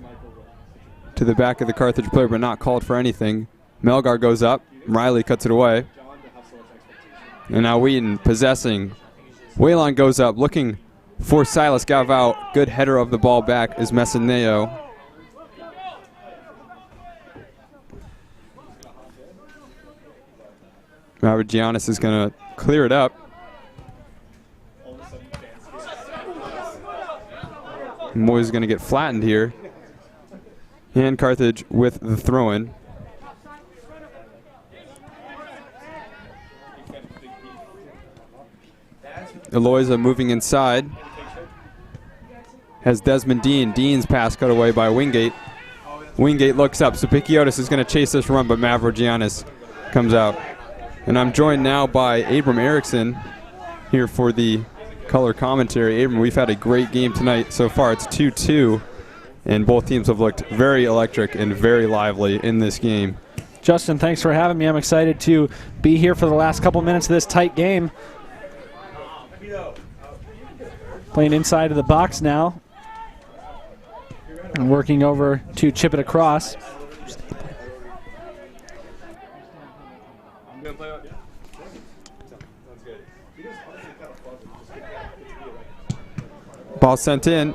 to the back of the Carthage player, but not called for anything. Melgar goes up. Riley cuts it away. And now Wheaton possessing. Whelan goes up, looking for Silas Galvao. Good header of the ball back is Messineo. Mavrogiannis is going to clear it up. Moyes is going to get flattened here. And Carthage with the throw-in. Eloisa moving inside. Has Desmond Dean. Dean's pass cut away by Wingate. Wingate looks up. Sapikiotis is going to chase this run, but Mavrogiannis comes out. And I'm joined now by Abram Erickson here for the color commentary. Abram, we've had a great game tonight so far. It's 2-2, and both teams have looked very electric and very lively in this game. Justin, thanks for having me. I'm excited to be here for the last couple minutes of this tight game. Playing inside of the box now. And working over to chip it across. Ball sent in.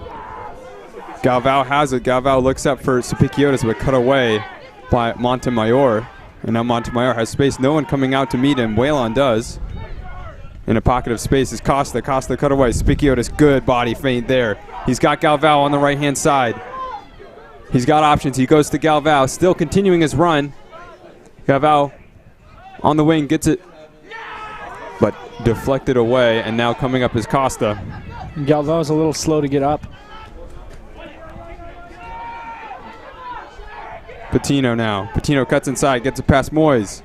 Galvao has it. Galvao looks up for Sapikiotis, but cut away by Montemayor. And now Montemayor has space. No one coming out to meet him. Whelan does. In a pocket of space is Costa. Costa cut away. Sapikiotis, good body feint there. He's got Galvao on the right-hand side. He's got options. He goes to Galvao, still continuing his run. Galvao on the wing, gets it, but deflected away, and now coming up is Costa. Galvao's a little slow to get up. Patino now. Patino cuts inside, gets it past Moyes.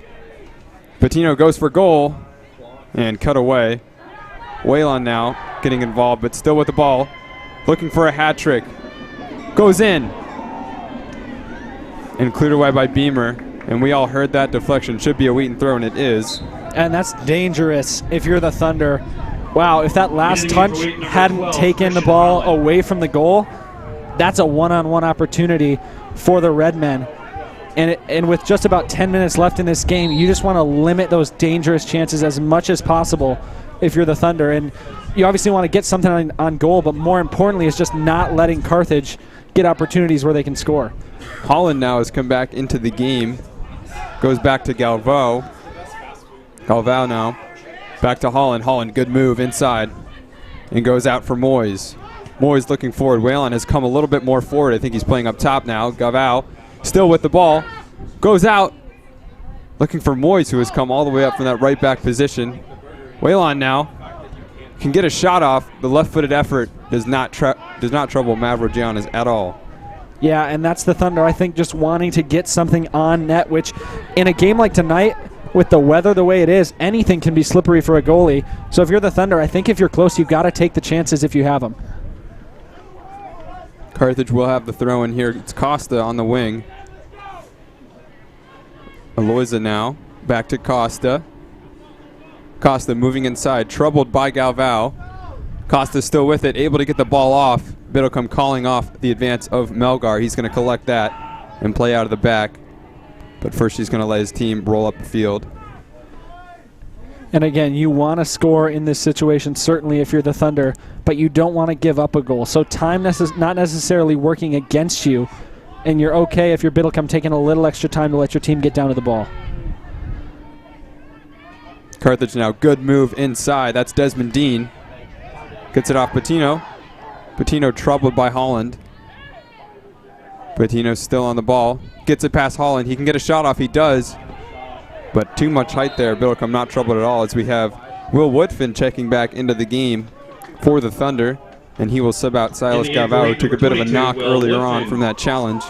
Patino goes for goal, and cut away. Whelan now getting involved, but still with the ball. Looking for a hat trick. Goes in. And cleared away by Beamer. And we all heard that deflection. Should be a Wheaton throw, and it is. And that's dangerous if you're the Thunder. Wow, if that last touch hadn't taken the ball away from the goal, that's a one-on-one opportunity for the Redmen. And with just about 10 minutes left in this game, you just want to limit those dangerous chances as much as possible if you're the Thunder. And you obviously want to get something on goal, but more importantly is just not letting Carthage get opportunities where they can score. Holland now has come back into the game. Goes back to Galvao. Galvao now. Back to Holland. Holland, good move inside. And goes out for Moyes. Moyes looking forward. Whelan has come a little bit more forward. I think he's playing up top now. Galvao still with the ball. Goes out. Looking for Moyes, who has come all the way up from that right back position. Whelan now can get a shot off. The left-footed effort does not trouble Mavrogiannis at all. Yeah, and that's the Thunder, I think, just wanting to get something on net, which in a game like tonight, with the weather the way it is, anything can be slippery for a goalie. So if you're the Thunder, I think if you're close, you've got to take the chances if you have them. Carthage will have the throw in here. It's Costa on the wing. Eloisa now. Back to Costa. Costa moving inside. Troubled by Galvao. Costa still with it. Able to get the ball off. Biddlecombe calling off the advance of Melgar. He's going to collect that and play out of the back. But first he's going to let his team roll up the field. And again, you want to score in this situation, certainly if you're the Thunder, but you don't want to give up a goal. So time not necessarily working against you, and you're okay if you're Biddlecombe taking a little extra time to let your team get down to the ball. Carthage now, good move inside. That's Desmond Dean. Gets it off Patino. Patino troubled by Holland. Patino's still on the ball. Gets it past Holland. He can get a shot off. He does. But too much height there. Biddlecombe not troubled at all as we have Will Woodfin checking back into the game for the Thunder. And he will sub out Silas Galvao, who took a bit of a knock earlier on from that challenge.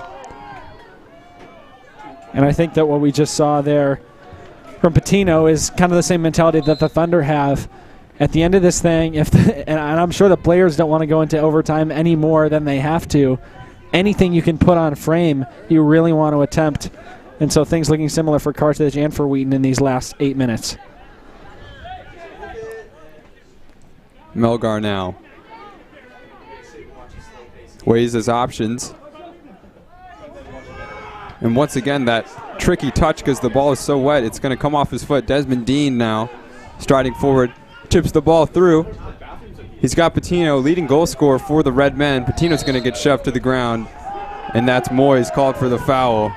And I think that what we just saw there from Patino is kind of the same mentality that the Thunder have. At the end of this thing, and I'm sure the players don't want to go into overtime any more than they have to, anything you can put on frame, you really want to attempt. And so things looking similar for Carthage and for Wheaton in these last 8 minutes. Melgar now weighs his options. And once again, that tricky touch because the ball is so wet, it's going to come off his foot. Desmond Dean now striding forward, chips the ball through. He's got Patino, leading goal scorer for the Red Men. Patino's going to get shoved to the ground, and that's Moyes called for the foul.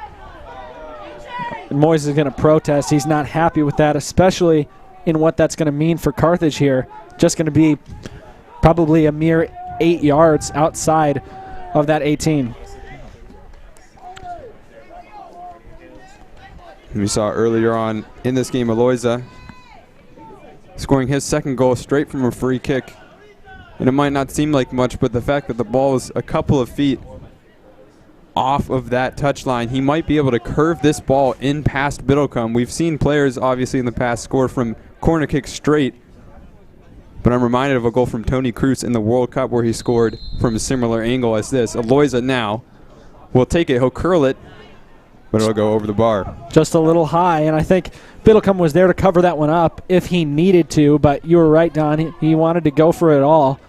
And Moyes is going to protest. He's not happy with that, especially in what that's going to mean for Carthage here. Just going to be probably a mere 8 yards outside of that 18. We saw earlier on in this game Aloyza scoring his second goal straight from a free kick. And it might not seem like much, but the fact that the ball is a couple of feet off of that touchline, he might be able to curve this ball in past Biddlecombe. We've seen players obviously in the past score from corner kicks straight, but I'm reminded of a goal from Tony Cruz in the World Cup where he scored from a similar angle as this. Aloyza now will take it, he'll curl it, but it'll go over the bar. Just a little high, and I think Biddlecombe was there to cover that one up if he needed to, but you were right, Don. He wanted to go for it all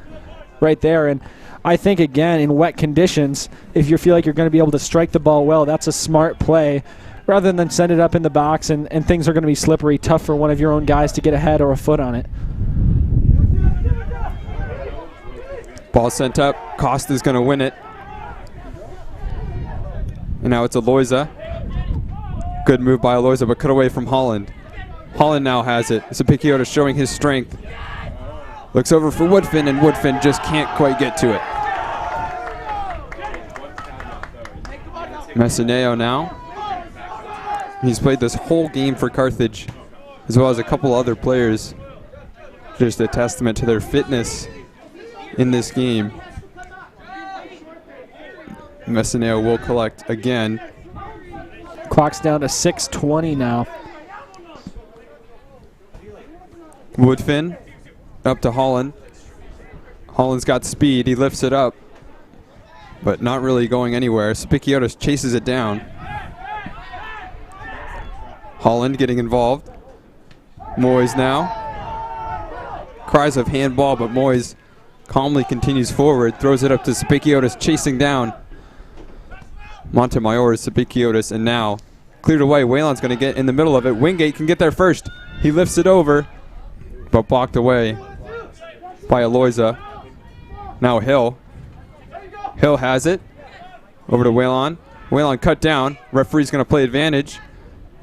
right there, and I think, again, in wet conditions, if you feel like you're going to be able to strike the ball well, that's a smart play rather than send it up in the box and things are going to be slippery, tough for one of your own guys to get a head or a foot on it. Ball sent up. Costa's going to win it. And now it's Aloyza. Good move by Aloyza, but cut away from Holland. Holland now has it. Sapicchiotta showing his strength. Looks over for Woodfin, and Woodfin just can't quite get to it. Messineo now. He's played this whole game for Carthage, as well as a couple other players. Just a testament to their fitness in this game. Messineo will collect again. Clock's down to 6:20 now. Woodfin up to Holland. Holland's got speed. He lifts it up, but not really going anywhere. Spicchiotis chases it down. Holland getting involved. Moyes now. Cries of handball, but Moyes calmly continues forward. Throws it up to Spicchiotis, chasing down Montemayor, Spicchiotis, and now cleared away. Whelan's going to get in the middle of it. Wingate can get there first. He lifts it over, but blocked away by Aloyza. Now Hill. Hill has it. Over to Whelan. Whelan cut down. Referee's going to play advantage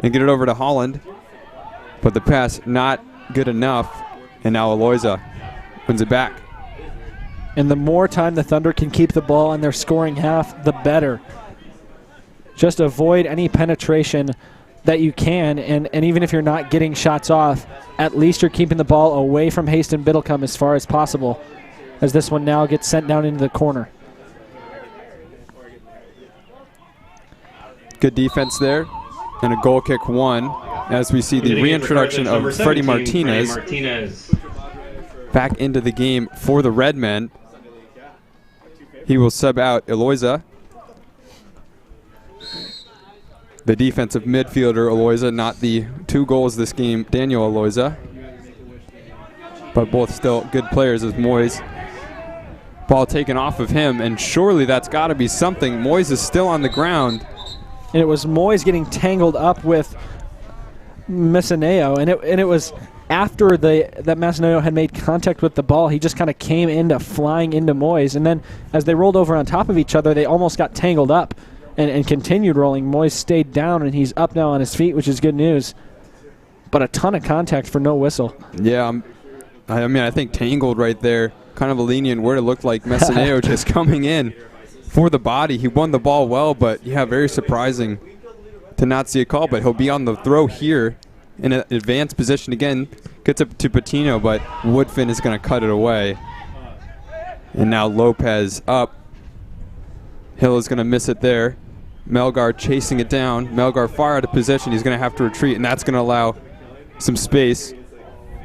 and get it over to Holland. But the pass not good enough. And now Aloyza wins it back. And the more time the Thunder can keep the ball in their scoring half, the better. Just avoid any penetration that you can, and even if you're not getting shots off, at least you're keeping the ball away from Haston Biddlecombe as far as possible, as this one now gets sent down into the corner. Good defense there, and a goal kick won, as we see the reintroduction of Freddie Martinez back into the game for the Red Men. He will sub out Aloyza. The defensive midfielder, Aloyza, not the 2 goals this game, Daniel Aloyza. But both still good players as Moyes. Ball taken off of him, and surely that's got to be something. Moyes is still on the ground. and it was Moyes getting tangled up with Messineo, and it was after that Messineo had made contact with the ball, he just kind of came flying into Moyes, and then as they rolled over on top of each other, they almost got tangled up and continued rolling. Moyes stayed down, and he's up now on his feet, which is good news. But a ton of contact for no whistle. Yeah, I think tangled right there, kind of a lenient word. It looked like Messineo just coming in for the body. He won the ball well, but yeah, very surprising to not see a call. But he'll be on the throw here in an advanced position again. Gets up to Patino, but Woodfin is going to cut it away. And now Lopez up. Hill is going to miss it there. Melgar chasing it down. Melgar far out of position. He's going to have to retreat, and that's going to allow some space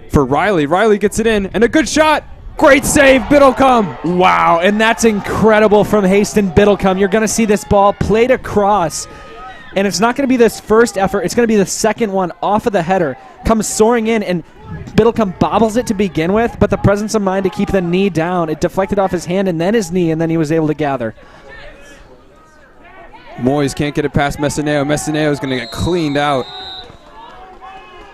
for Riley. Riley gets it in, and a good shot. Great save, Biddlecombe. Wow, and that's incredible from Haston Biddlecombe. You're going to see this ball played across, and it's not going to be this first effort. It's going to be the second one off of the header. Comes soaring in, and Biddlecombe bobbles it to begin with, but the presence of mind to keep the knee down. It deflected off his hand and then his knee, and then he was able to gather. Moyes can't get it past Messineo. Messineo is going to get cleaned out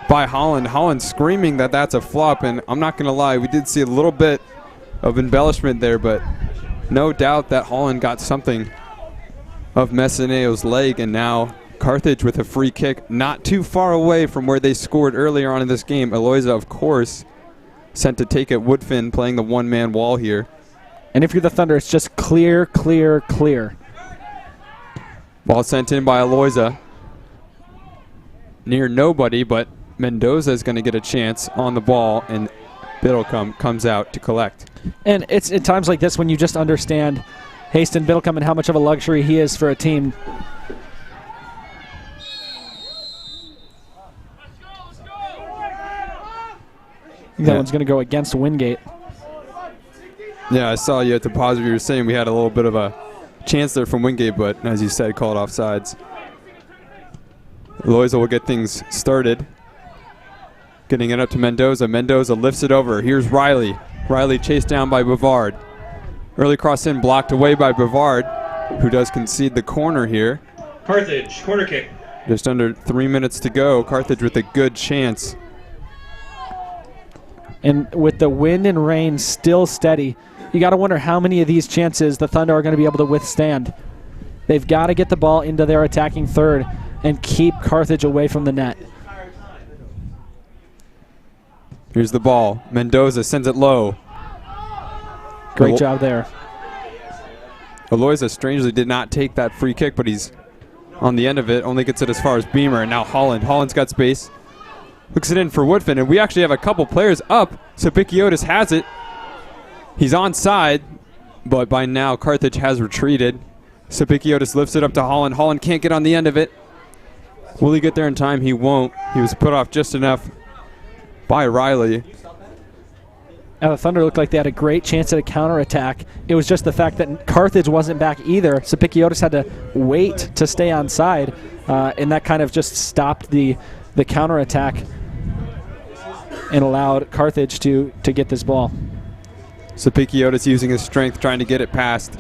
by Holland. Holland screaming that that's a flop, and I'm not going to lie, we did see a little bit of embellishment there, but no doubt that Holland got something of Messineo's leg, and now Carthage with a free kick not too far away from where they scored earlier on in this game. Eloisa, of course, sent to take it. Woodfin playing the one-man wall here. And if you're the Thunder, it's just clear, clear, clear. Ball sent in by Eloisa. Near nobody, but Mendoza is going to get a chance on the ball, and Biddlecombe comes out to collect. And it's at times like this when you just understand Haston Biddlecombe and how much of a luxury he is for a team. That one's going to go against Wingate. Yeah, I saw you at the pause where you were saying we had a little bit of a chance there from Wingate, but as you said, called offsides. Eloisa will get things started. Getting it up to Mendoza. Mendoza lifts it over. Here's Riley. Riley chased down by Bavard. Early cross in, blocked away by Bavard, who does concede the corner here. Carthage, corner kick. Just under 3 minutes to go. Carthage with a good chance. And with the wind and rain still steady, you got to wonder how many of these chances the Thunder are going to be able to withstand. They've got to get the ball into their attacking third and keep Carthage away from the net. Here's the ball. Mendoza sends it low. Great job there. Eloisa strangely did not take that free kick, but he's on the end of it. Only gets it as far as Beamer, and now Holland. Holland's got space. Hooks it in for Woodfin, and we actually have a couple players up. So Bikiotis has it. He's onside, but by now Carthage has retreated. Sapikiotis lifts it up to Holland. Holland can't get on the end of it. Will he get there in time? He won't. He was put off just enough by Riley. Now the Thunder looked like they had a great chance at a counterattack. It was just the fact that Carthage wasn't back either. Sapikiotis had to wait to stay onside, and that kind of just stopped the counterattack and allowed Carthage to get this ball. Sapikiotis using his strength, trying to get it past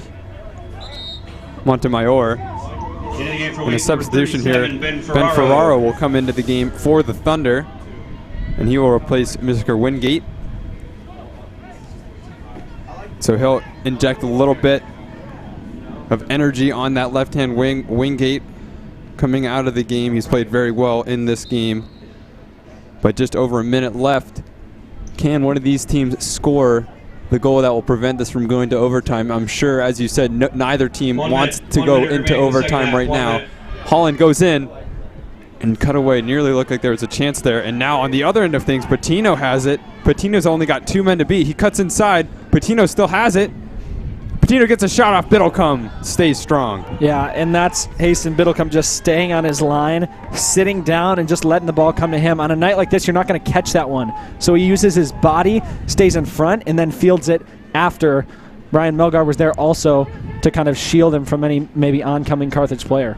Montemayor. And a substitution here, Ben Ferraro will come into the game for the Thunder, and he will replace Mr. Wingate. So he'll inject a little bit of energy on that left-hand wing. Wingate coming out of the game. He's played very well in this game. But just over a minute left. Can one of these teams score the goal that will prevent this from going to overtime? I'm sure, as you said, neither team wants to go into overtime right now. Holland goes in and cut away. Nearly looked like there was a chance there. And now on the other end of things, Patino has it. Patino's only got 2 men to beat. He cuts inside. Patino still has it. Patino gets a shot off. Biddlecombe stays strong. Yeah, and that's Haston Biddlecombe just staying on his line, sitting down and just letting the ball come to him. On a night like this, you're not going to catch that one. So he uses his body, stays in front, and then fields it after. Brian Melgar was there also to kind of shield him from any maybe oncoming Carthage player.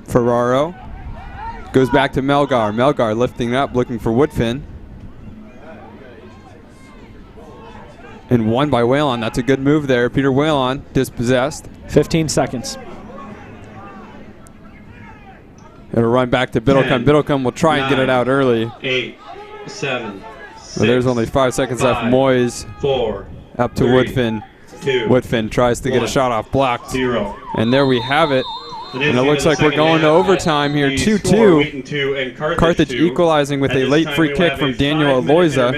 Ferraro goes back to Melgar. Melgar lifting up, looking for Woodfin. And won by Whalon. That's a good move there. Peter Whalon dispossessed. 15 seconds. It'll run back to Biddlecombe. Biddlecombe will try and get it out early. 8, 7, 6, Well, there's only 5 seconds left. Moyes 4, up to 3, Woodfin. 2, Woodfin tries to get a shot off blocked. 0. And there we have it. And it looks like we're going to overtime here, 2-2. Carthage equalizing with a late free kick from Daniel Aloiza.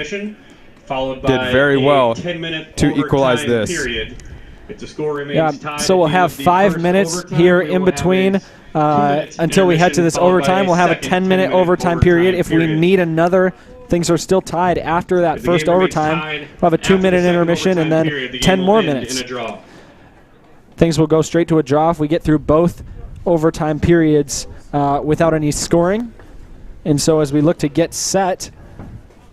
Did very well to equalize this. If the score remains tied, so we'll have 5 minutes here in between until we head to this overtime. We'll have a 10-minute overtime period. If we need another, things are still tied after that first overtime. We'll have a 2-minute intermission and then 10 more minutes. Things will go straight to a draw if we get through both overtime periods without any scoring. And so as we look to get set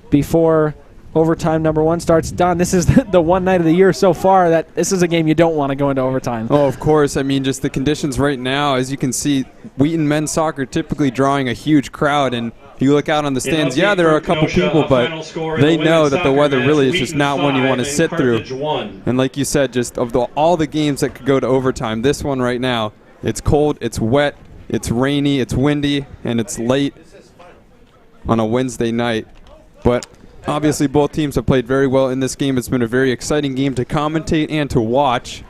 before overtime number 1 starts, Don, this is the one night of the year so far that this is a game you don't want to go into overtime. Oh, of course. I mean, just the conditions right now, as you can see, Wheaton men's soccer typically drawing a huge crowd, and if you look out on the stands, yeah, there are a couple people, but they know that the weather really is just not one you want to sit through. And like you said, just of all the games that could go to overtime, this one right now, it's cold, it's wet, it's rainy, it's windy, and it's late on a Wednesday night. But obviously both teams have played very well in this game. It's been a very exciting game to commentate and to watch.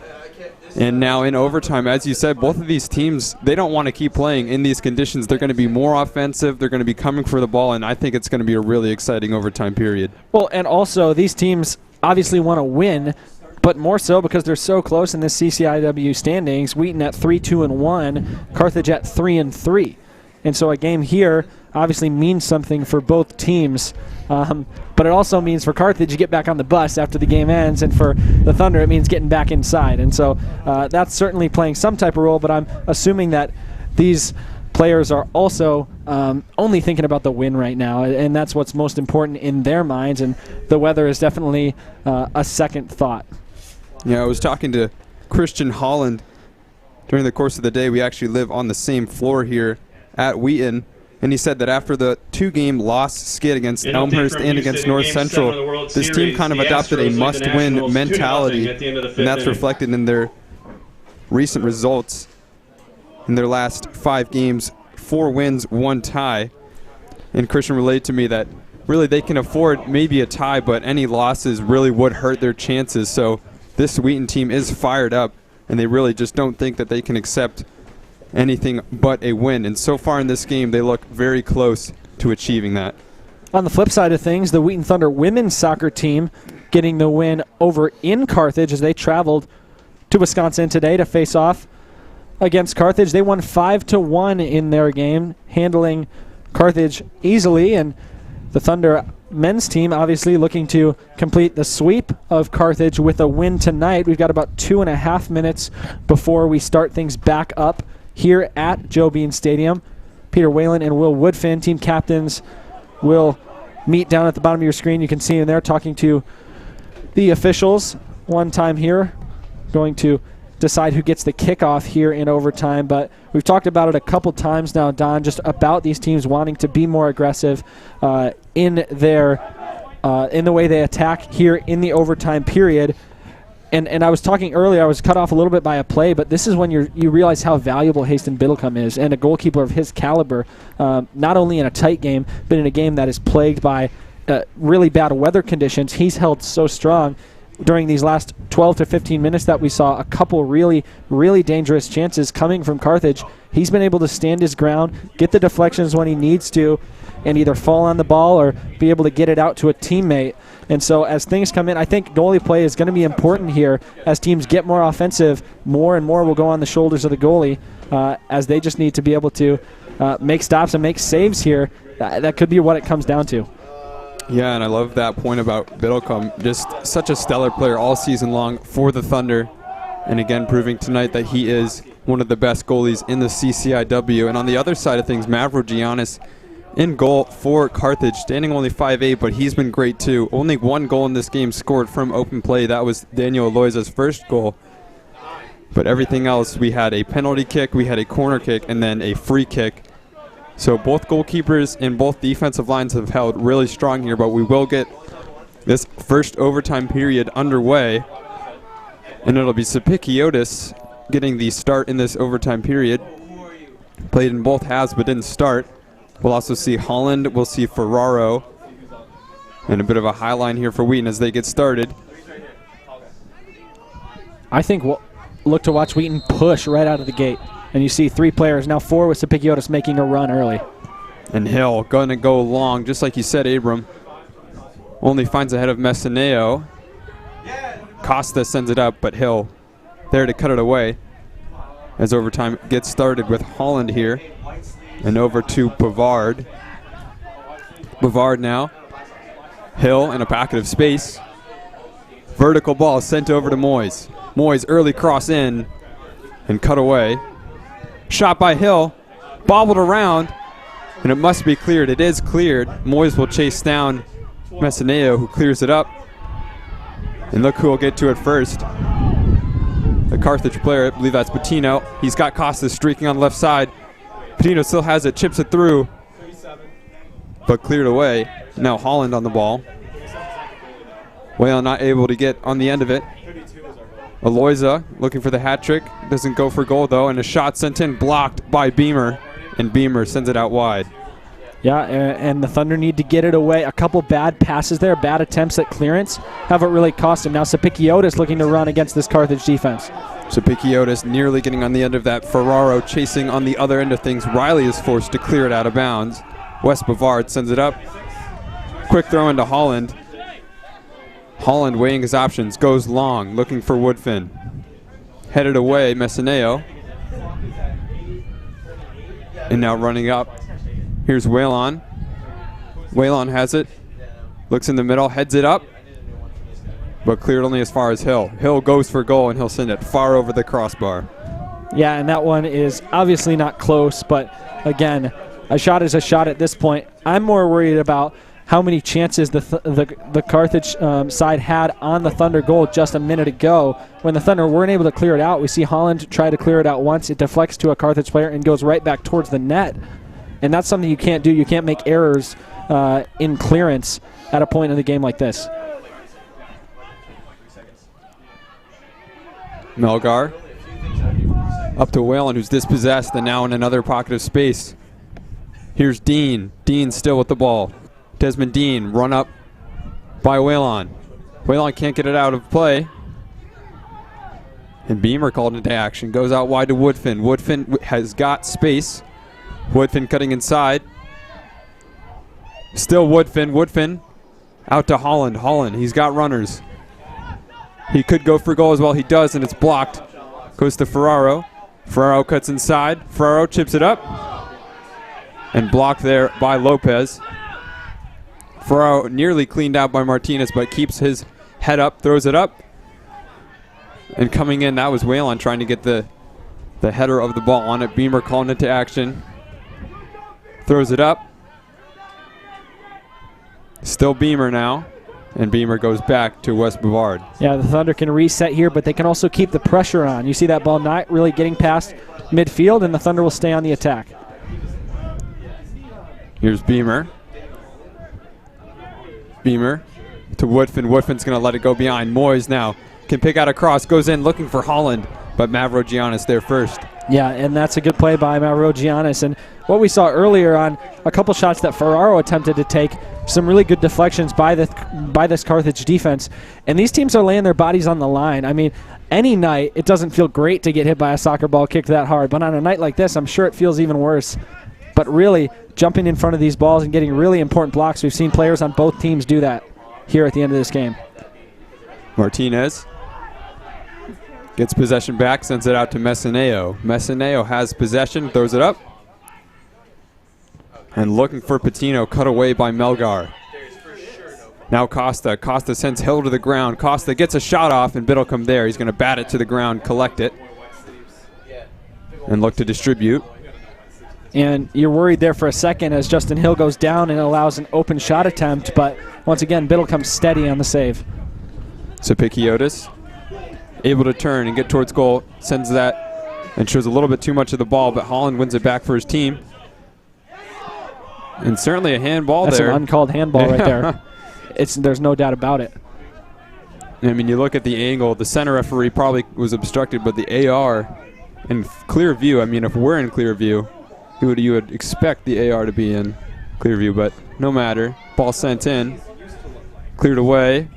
And now in overtime, as you said, both of these teams, they don't want to keep playing in these conditions. They're going to be more offensive. They're going to be coming for the ball, and I think it's going to be a really exciting overtime period. Well, and also these teams obviously want to win, but more so because they're so close in this CCIW standings. Wheaton at 3-2-1, Carthage at 3-3. And so a game here obviously means something for both teams. But it also means for Carthage you get back on the bus after the game ends, and for the Thunder it means getting back inside. And so that's certainly playing some type of role, but I'm assuming that these players are also only thinking about the win right now, and that's what's most important in their minds, and the weather is definitely a second thought. Yeah, I was talking to Christian Holland during the course of the day. We actually live on the same floor here at Wheaton, and he said that after the 2-game loss skid against Elmhurst and against North Central, this team kind of adopted a must-win mentality, and that's reflected in their recent results. In their last 5 games, 4 wins, 1 tie. And Christian relayed to me that really they can afford maybe a tie, but any losses really would hurt their chances. So this Wheaton team is fired up, and they really just don't think that they can accept anything but a win. And so far in this game, they look very close to achieving that. On the flip side of things, the Wheaton Thunder women's soccer team getting the win over in Carthage as they traveled to Wisconsin today to face off against Carthage. They won 5-1 in their game, handling Carthage easily, and the Thunder men's team obviously looking to complete the sweep of Carthage with a win tonight. We've got about 2.5 minutes before we start things back up here at Joe Bean Stadium. Peter Whalen and Will Woodfin, team captains, will meet down at the bottom of your screen. You can see them there talking to the officials one time here, going to decide who gets the kickoff here in overtime. But we've talked about it a couple times now, Don, just about these teams wanting to be more aggressive in the way they attack here in the overtime period. And I was talking earlier, I was cut off a little bit by a play, but this is when you realize how valuable Haston Biddlecombe is, and a goalkeeper of his caliber, not only in a tight game, but in a game that is plagued by really bad weather conditions. He's held so strong during these last 12 to 15 minutes that we saw a couple really, really dangerous chances coming from Carthage. He's been able to stand his ground, get the deflections when he needs to, and either fall on the ball or be able to get it out to a teammate. And so as things come in, I think goalie play is going to be important here. As teams get more offensive, more and more will go on the shoulders of the goalie, as they just need to be able to make stops and make saves here. That could be what it comes down to. Yeah, and I love that point about Biddlecombe. Just such a stellar player all season long for the Thunder. And again, proving tonight that he is one of the best goalies in the CCIW. And on the other side of things, Mavro Giannis in goal for Carthage, standing only 5'8", but he's been great too. Only 1 goal in this game scored from open play. That was Daniel Aloiza's first goal. But everything else, we had a penalty kick, we had a corner kick, and then a free kick. So both goalkeepers and both defensive lines have held really strong here, but we will get this first overtime period underway. And it'll be Sapikiotis getting the start in this overtime period. Played in both halves but didn't start. We'll also see Holland. We'll see Ferraro. And a bit of a high line here for Wheaton as they get started. I think we'll look to watch Wheaton push right out of the gate. And you see 3 players, now 4 with Sapikiotis making a run early. And Hill going to go long, just like you said, Abram. Only finds ahead of Messineo. Costa sends it up, but Hill there to cut it away. As overtime gets started with Holland here. And over to Bavard. Bavard now. Hill in a pocket of space. Vertical ball sent over to Moyes. Moyes early cross in and cut away. Shot by Hill. Bobbled around. And it must be cleared. It is cleared. Moyes will chase down Messineo, who clears it up. And look who will get to it first. The Carthage player, I believe that's Patino. He's got Costa streaking on the left side. Patino still has it, chips it through, but cleared away. Now Holland on the ball. Whale not able to get on the end of it. Aloyza looking for the hat trick. Doesn't go for goal though, and a shot sent in, blocked by Beamer, and Beamer sends it out wide. Yeah, and the Thunder need to get it away. A couple bad passes there, bad attempts at clearance, haven't really cost him. Now Sapikiotis looking to run against this Carthage defense. Sapikiotis nearly getting on the end of that. Ferraro chasing on the other end of things. Riley is forced to clear it out of bounds. Wes Bavard sends it up. Quick throw into Holland. Holland weighing his options, goes long, looking for Woodfin. Headed away, Messineo. And now running up. Here's Whalon. Whalon has it. Looks in the middle, heads it up. But cleared only as far as Hill. Hill goes for goal, and he'll send it far over the crossbar. Yeah, and that one is obviously not close, but again, a shot is a shot at this point. I'm more worried about how many chances the Carthage side had on the Thunder goal just a minute ago. When the Thunder weren't able to clear it out, we see Holland try to clear it out once. It deflects to a Carthage player and goes right back towards the net. And that's something you can't do. You can't make errors in clearance at a point in the game like this. Melgar up to Whalen, who's dispossessed and now in another pocket of space. Here's Dean. Dean still with the ball. Desmond Dean run up by Whalon. Whalon can't get it out of play. And Beamer called into action. Goes out wide to Woodfin. Woodfin has got space. Woodfin cutting inside. Still Woodfin. Woodfin out to Holland. Holland, he's got runners. He could go for goal as well. He does, and it's blocked. Goes to Ferraro. Ferraro cuts inside. Ferraro chips it up. And blocked there by Lopez. Ferraro nearly cleaned out by Martinez, but keeps his head up, throws it up. And coming in, that was Whalon trying to get the header of the ball on it. Beamer calling it to action. Throws it up. Still Beamer now. And Beamer goes back to West Bavard. Yeah, the Thunder can reset here, but they can also keep the pressure on. You see that ball not really getting past midfield, and the Thunder will stay on the attack. Here's Beamer. Beamer to Woodfin. Woodfin's going to let it go behind. Moyes now can pick out a cross, goes in looking for Holland, but Mavrogiannis there first. Yeah, and that's a good play by Mavrogiannis. And what we saw earlier on a couple shots that Ferraro attempted to take, some really good deflections by this Carthage defense. And these teams are laying their bodies on the line. I mean, any night it doesn't feel great to get hit by a soccer ball kicked that hard, but on a night like this, I'm sure it feels even worse. But really, jumping in front of these balls and getting really important blocks, we've seen players on both teams do that here at the end of this game. Martinez gets possession back, sends it out to Messineo. Messineo has possession, throws it up. And looking for Patino, cut away by Melgar. Now Costa. Costa sends Hill to the ground. Costa gets a shot off, and Biddlecombe there. He's going to bat it to the ground, collect it, and look to distribute. And you're worried there for a second as Justin Hill goes down and allows an open shot attempt, but once again, Biddlecome's steady on the save. Sapikiotis able to turn and get towards goal, sends that and shows a little bit too much of the ball, but Holland wins it back for his team. And certainly a handball there. That's an uncalled handball right there. There's no doubt about it. I mean, you look at the angle, the center referee probably was obstructed, but the AR in clear view, I mean, if we're in clear view, you would expect the AR to be in Clearview, but no matter. Ball sent in, cleared away,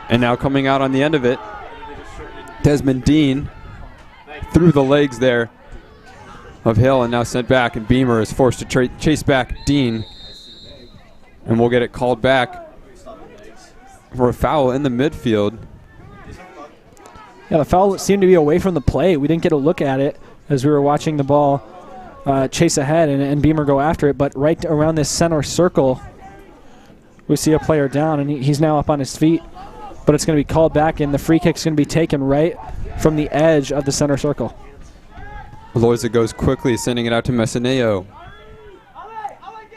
and now coming out on the end of it, Desmond Dean through the legs there of Hill and now sent back, and Beamer is forced to chase back Dean, and we'll get it called back for a foul in the midfield. Yeah, the foul seemed to be away from the plate. We didn't get a look at it as we were watching the ball chase ahead and Beamer go after it, but right around this center circle, we see a player down, and he's now up on his feet, but it's going to be called back, and the free kick's going to be taken right from the edge of the center circle. Loiza goes quickly, sending it out to Messineo.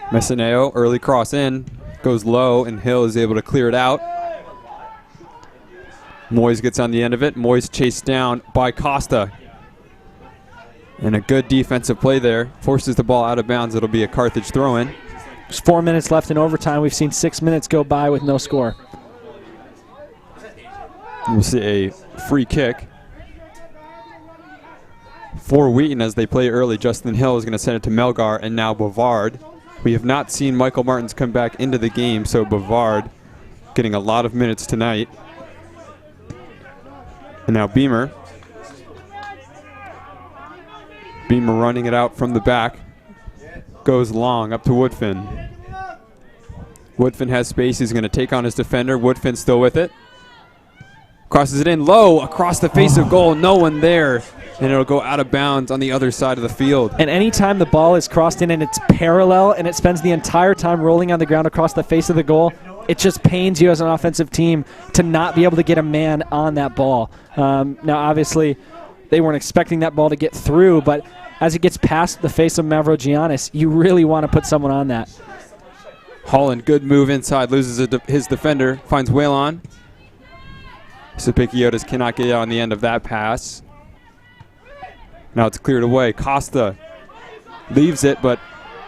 Messineo, early cross in, goes low, and Hill is able to clear it out. Moyes gets on the end of it. Moyes chased down by Costa. And a good defensive play there. Forces the ball out of bounds. It'll be a Carthage throw-in. There's 4 minutes left in overtime. We've seen 6 minutes go by with no score. We'll see a free kick for Wheaton as they play early. Justin Hill is going to send it to Melgar and now Bavard. We have not seen Michael Martins come back into the game, so Bavard getting a lot of minutes tonight. And now Beamer. Beamer running it out from the back. Goes long up to Woodfin. Woodfin has space. He's going to take on his defender. Woodfin still with it. Crosses it in low across the face of goal. No one there. And it'll go out of bounds on the other side of the field. And anytime the ball is crossed in and it's parallel and it spends the entire time rolling on the ground across the face of the goal, it just pains you as an offensive team to not be able to get a man on that ball. Now, obviously, they weren't expecting that ball to get through, but as it gets past the face of Mavrogiannis, you really want to put someone on that. Holland, good move inside, loses his defender, finds Whalon. Sapikiotis cannot get on the end of that pass. Now it's cleared away. Costa leaves it, but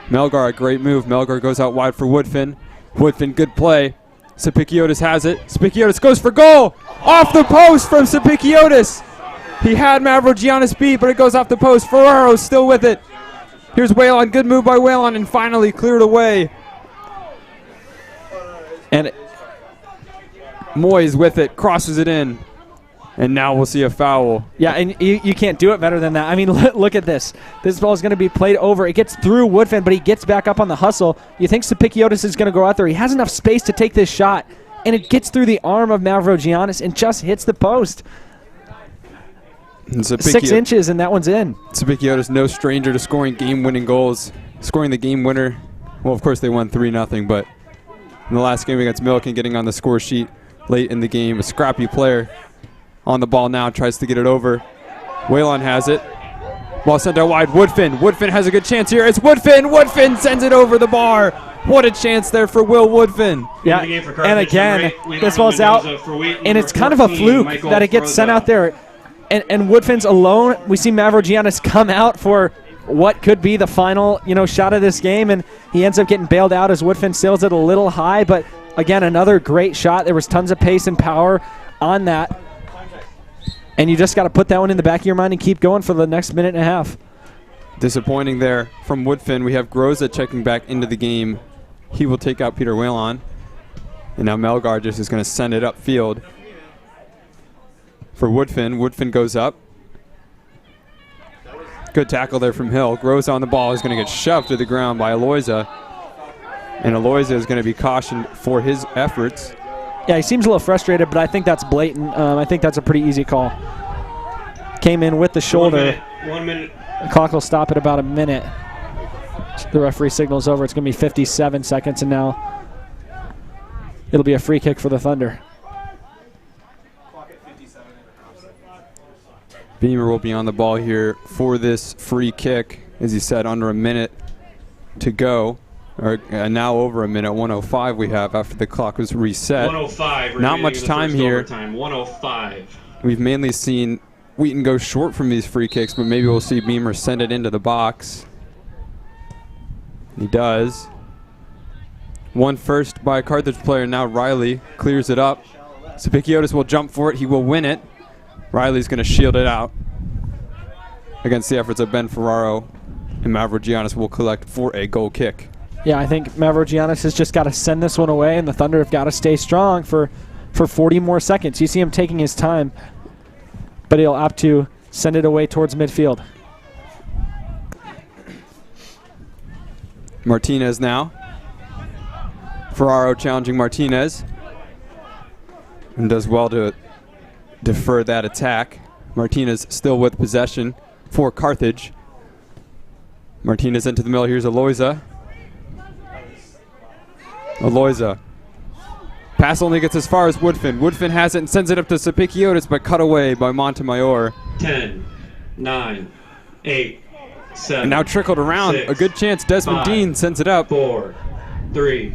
Melgar, a great move. Melgar goes out wide for Woodfin. Woodfin, good play. Sapikiotis has it. Sapikiotis goes for goal! Off the post from Sapikiotis! He had Mavrogiannis beat, but it goes off the post. Ferraro's still with it. Here's Whalon. Good move by Whalon, and finally cleared away. And Moyes with it, crosses it in. And now we'll see a foul. Yeah, and you can't do it better than that. I mean, look at this. This ball is going to be played over. It gets through Woodfin, but he gets back up on the hustle. You think Sapikiotis is going to go out there. He has enough space to take this shot, and it gets through the arm of Mavrogiannis and just hits the post. 6 inches, and that one's in. Sapikiotis, no stranger to scoring game-winning goals. Scoring the game winner. Well, of course, they won 3-0, but in the last game against Milliken, getting on the score sheet late in the game. A scrappy player on the ball now, tries to get it over. Whalon has it. Ball sent out wide. Woodfin. Woodfin has a good chance here. It's Woodfin. Woodfin sends it over the bar. What a chance there for Will Woodfin. Yeah, and again, this ball's out, and it's kind of a fluke that it gets sent out there. And Woodfin's alone. We see Mavrogiannis come out for what could be the final, shot of this game, and he ends up getting bailed out as Woodfin sails it a little high. But again, another great shot. There was tons of pace and power on that. And you just got to put that one in the back of your mind and keep going for the next minute and a half. Disappointing there from Woodfin. We have Groza checking back into the game. He will take out Peter Whalon. And now Melgar just is going to send it upfield for Woodfin. Woodfin goes up. Good tackle there from Hill. Groza on the ball is going to get shoved to the ground by Aloyza. And Aloyza is going to be cautioned for his efforts. Yeah, he seems a little frustrated, but I think that's blatant. I think that's a pretty easy call. Came in with the shoulder. 1 minute. The clock will stop at about a minute. The referee signals over. It's going to be 57 seconds, and now it'll be a free kick for the Thunder. Beamer will be on the ball here for this free kick. As he said, under a minute to go. Or now over a minute, 1:05 we have after the clock was reset. 1:05. Not much time here. Overtime, 1:05. We've mainly seen Wheaton go short from these free kicks, but maybe we'll see Beamer send it into the box. He does. One first by a Carthage player. Now Riley clears it up. Sapikiotis will jump for it. He will win it. Riley's going to shield it out against the efforts of Ben Ferraro. And Mavrogiannis will collect for a goal kick. Yeah, I think Mavrogiannis has just got to send this one away, and the Thunder have got to stay strong for 40 more seconds. You see him taking his time, but he'll opt to send it away towards midfield. Martinez now. Ferraro challenging Martinez. And does well to defer that attack. Martinez still with possession for Carthage. Martinez into the middle. Here's Aloiza. Aloiza. Pass only gets as far as Woodfin. Woodfin has it and sends it up to Sapikiotis, but cut away by Montemayor. 10, 9, 8, 7. And now trickled around. 6, a good chance Desmond 5, Dean sends it up. 4, 3,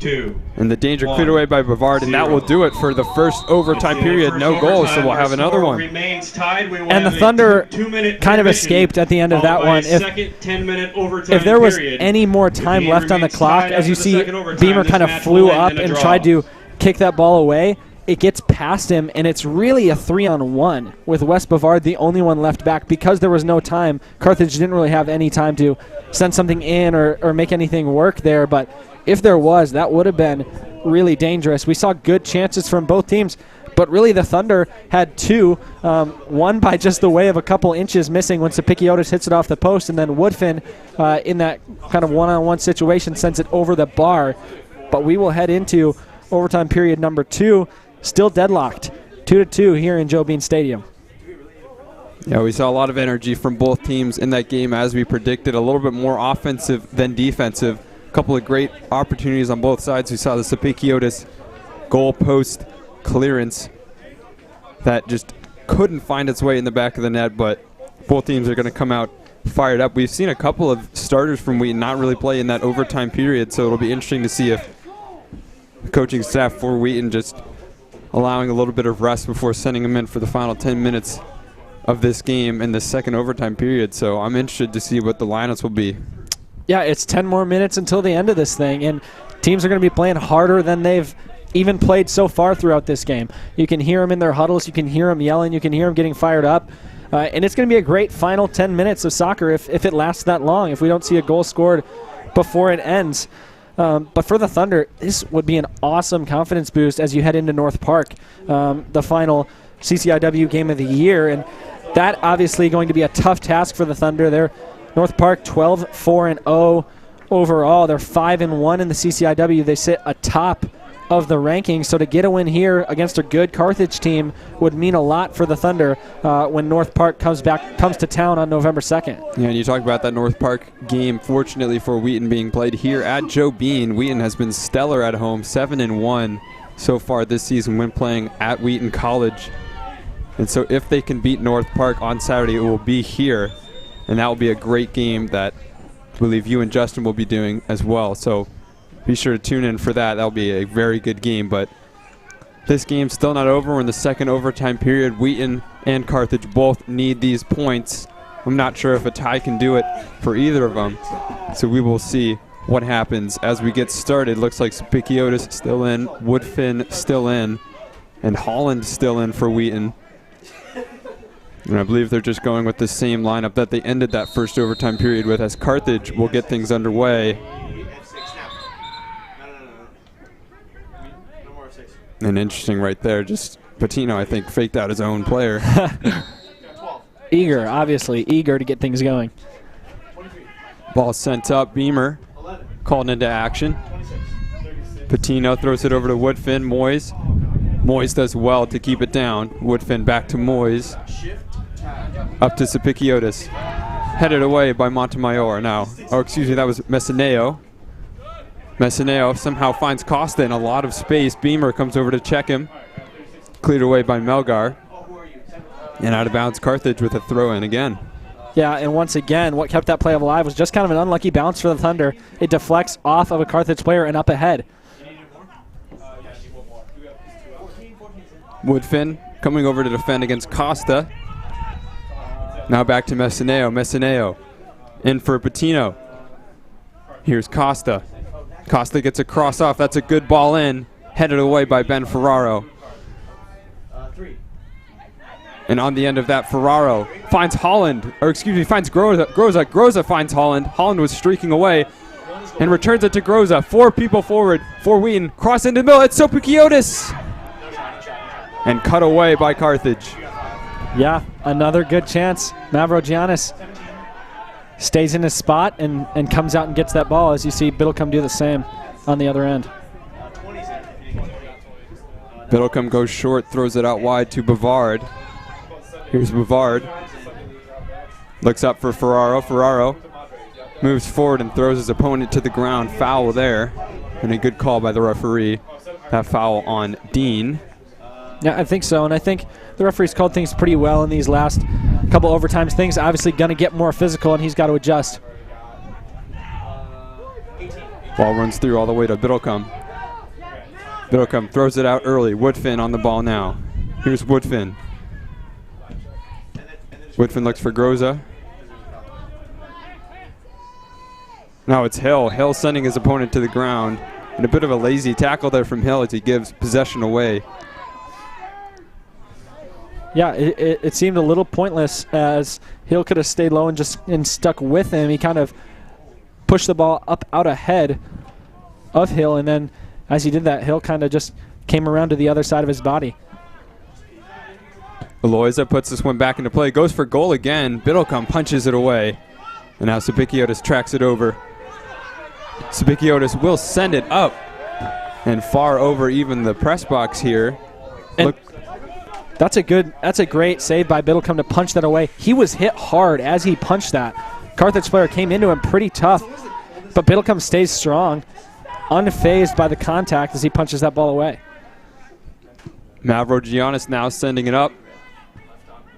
2. And the danger 1, cleared away by Bavard, and that will do it for the first overtime period. No goals, so we'll have another one. And the Thunder kind of escaped at the end of that one. If there was any more time left on the clock, as you see, Beamer kind of flew up and tried to kick that ball away. It gets past him, and it's really a 3-on-1 with Wes Bavard the only one left back. Because there was no time, Carthage didn't really have any time to send something in or make anything work there. But if there was, that would have been really dangerous. We saw good chances from both teams, but really the Thunder had two, one by just the way of a couple inches missing when Sapikiotis hits it off the post, and then Woodfin in that kind of one-on-one situation sends it over the bar. But we will head into overtime period number 2, still deadlocked, 2-2 here in Joe Bean Stadium. Yeah, we saw a lot of energy from both teams in that game, as we predicted. A little bit more offensive than defensive. A couple of great opportunities on both sides. We saw the Sapikiotis goal post clearance that just couldn't find its way in the back of the net, but both teams are going to come out fired up. We've seen a couple of starters from Wheaton not really play in that overtime period, so it'll be interesting to see if the coaching staff for Wheaton just allowing a little bit of rest before sending them in for the final 10 minutes of this game in the second overtime period. So I'm interested to see what the lineups will be. Yeah, it's 10 more minutes until the end of this thing, and teams are going to be playing harder than they've even played so far throughout this game. You can hear them in their huddles, you can hear them yelling, you can hear them getting fired up, and it's going to be a great final 10 minutes of soccer if it lasts that long, if we don't see a goal scored before it ends. But for the Thunder, this would be an awesome confidence boost as you head into North Park, the final CCIW game of the year. And that obviously going to be a tough task for the Thunder. They're North Park 12-4-0 overall. They're 5-1 in the CCIW. They sit atop of the rankings. So to get a win here against a good Carthage team would mean a lot for the Thunder when North Park comes to town on November 2nd. Yeah, and you talked about that North Park game. Fortunately for Wheaton being played here at Joe Bean, Wheaton has been stellar at home, 7-1 so far this season when playing at Wheaton College. And so if they can beat North Park on Saturday, it will be here, and that will be a great game that I believe you and Justin will be doing as well. So be sure to tune in for that. That'll be a very good game. But this game's still not over. We're in the second overtime period. Wheaton and Carthage both need these points. I'm not sure if a tie can do it for either of them. So we will see what happens as we get started. Looks like Sapikiotis still in, Woodfin still in, and Holland still in for Wheaton. And I believe they're just going with the same lineup that they ended that first overtime period with, as Carthage will get things underway. And interesting right there, just Patino, I think, faked out his own player. Eager, obviously, eager to get things going. Ball sent up, Beamer called into action. Patino throws it over to Woodfin, Moyes. Moyes does well to keep it down. Woodfin back to Moyes. Up to Sapikiotis. Headed away by Montemayor now. Oh, excuse me, that was Messineo. Messineo somehow finds Costa in a lot of space. Beamer comes over to check him. Cleared away by Melgar. And out of bounds, Carthage with a throw-in again. Yeah, and once again, what kept that play alive was just kind of an unlucky bounce for the Thunder. It deflects off of a Carthage player and up ahead. Woodfin coming over to defend against Costa. Now back to Messineo. Messineo in for Patino. Here's Costa. Costa gets a cross off. That's a good ball in. Headed away by Ben Ferraro. And on the end of that, Ferraro finds Holland, or excuse me, finds Groza. Groza finds Holland. Holland was streaking away and returns it to Groza. 4 people forward for Wheaton. Cross into the middle. It's Sopukiotis. And cut away by Carthage. Yeah, another good chance. Mavrogiannis stays in his spot and comes out and gets that ball, as you see Biddlecombe do the same on the other end. Biddlecombe goes short, throws it out wide to Bavard. Here's Bavard. Looks up for Ferraro. Ferraro moves forward and throws his opponent to the ground. Foul there. And a good call by the referee. That foul on Dean. Yeah, I think so. And I think the referee's called things pretty well in these last couple overtimes. Things obviously going to get more physical, and he's got to adjust. Ball runs through all the way to Biddlecombe. Biddlecombe throws it out early. Woodfin on the ball now. Here's Woodfin. Woodfin looks for Groza. Now it's Hill. Hill sending his opponent to the ground. And a bit of a lazy tackle there from Hill as he gives possession away. Yeah, it seemed a little pointless, as Hill could have stayed low and just stuck with him. He kind of pushed the ball up out ahead of Hill, and then as he did that, Hill kind of just came around to the other side of his body. Eloisa puts this one back into play, goes for goal again. Biddlecombe punches it away. And now Sabikiotis tracks it over. Sabikiotis will send it up and far over even the press box here. And that's a great save by Biddlecombe to punch that away. He was hit hard as he punched that. Carthage player came into him pretty tough, but Biddlecombe stays strong, unfazed by the contact as he punches that ball away. Mavrogiannis now sending it up.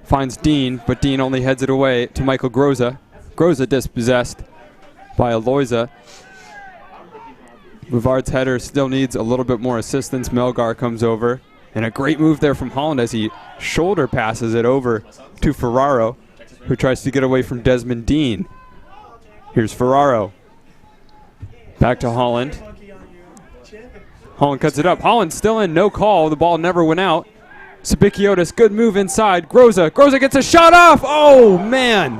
Finds Dean, but Dean only heads it away to Michael Groza. Groza dispossessed by Eloisa. Bavard's header still needs a little bit more assistance. Melgar comes over. And a great move there from Holland as he shoulder passes it over to Ferraro, who tries to get away from Desmond Dean. Here's Ferraro. Back to Holland. Holland cuts it up. Holland still in, no call. The ball never went out. Sabikiotis, good move inside. Groza gets a shot off. Oh, man.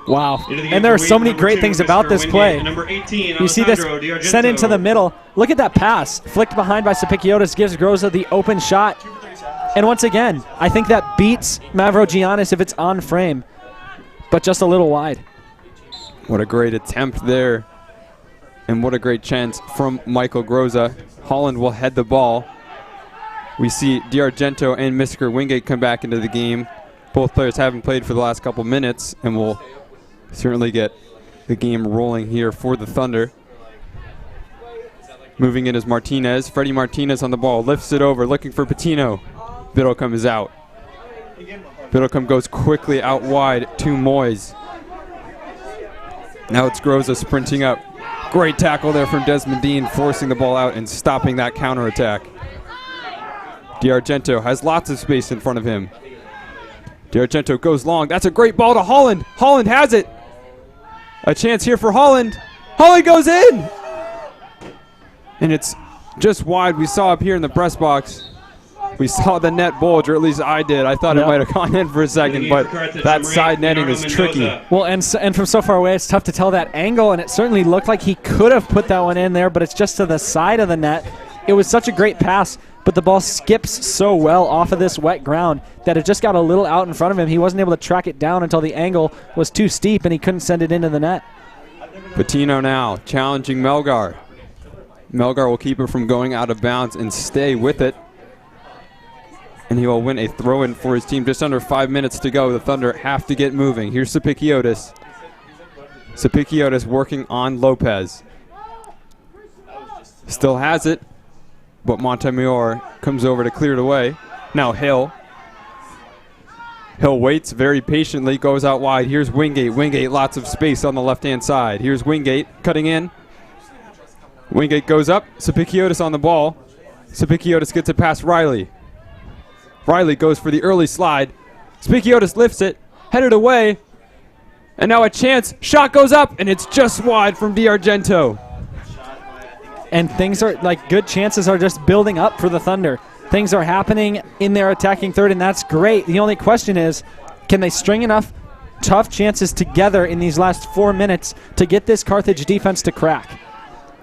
Wow. And there are so many great things about this play. You see this sent into the middle. Look at that pass. Flicked behind by Sapikiotis, gives Groza the open shot. And once again, I think that beats Mavrogiannis if it's on frame, but just a little wide. What a great attempt there. And what a great chance from Michael Groza. Holland will head the ball. We see D'Argento and Mr. Wingate come back into the game. Both players haven't played for the last couple minutes, and will certainly get the game rolling here for the Thunder. Moving in is Martinez. Freddie Martinez on the ball. Lifts it over, looking for Patino. Biddlecombe is out. Biddlecombe goes quickly out wide to Moyes. Now it's Groza sprinting up. Great tackle there from Desmond Dean, forcing the ball out and stopping that counterattack. D'Argento has lots of space in front of him. D'Argento goes long. That's a great ball to Holland. Holland has it. A chance here for Holland. Holland goes in. And it's just wide. We saw up here in the press box. We saw the net bulge, or at least I did. I thought it might have gone in for a second, but that side netting is tricky. Well, and from so far away, it's tough to tell that angle, and it certainly looked like he could have put that one in there, but it's just to the side of the net. It was such a great pass, but the ball skips so well off of this wet ground that it just got a little out in front of him. He wasn't able to track it down until the angle was too steep, and he couldn't send it into the net. Patino now challenging Melgar. Melgar will keep him from going out of bounds and stay with it. And he will win a throw-in for his team. Just under 5 minutes to go. The Thunder have to get moving. Here's Sapikiotis. Sapikiotis working on Lopez. Still has it, but Montemayor comes over to clear it away. Now Hill. Hill waits very patiently, goes out wide. Here's Wingate. Wingate, lots of space on the left-hand side. Here's Wingate cutting in. Wingate goes up. Sapikiotis on the ball. Sapikiotis gets it past Riley. Riley goes for the early slide. Sapikiotis lifts it, headed away, and now a chance. Shot goes up, and it's just wide from D'Argento. And things are like good chances are just building up for the Thunder. Things are happening in their attacking third, and that's great. The only question is, can they string enough tough chances together in these last 4 minutes to get this Carthage defense to crack?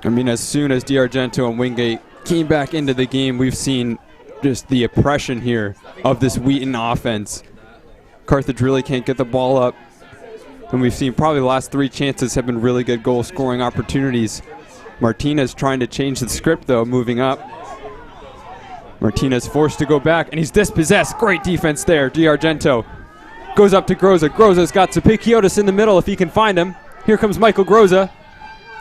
I mean, as soon as DiArgento and Wingate came back into the game, we've seen just the oppression here of this Wheaton offense. Carthage really can't get the ball up. And we've seen probably the last 3 chances have been really good goal scoring opportunities. Martinez trying to change the script though, moving up. Martinez forced to go back, and he's dispossessed. Great defense there. DiArgento goes up to Groza. Groza's got Sapikiotis in the middle if he can find him. Here comes Michael Groza.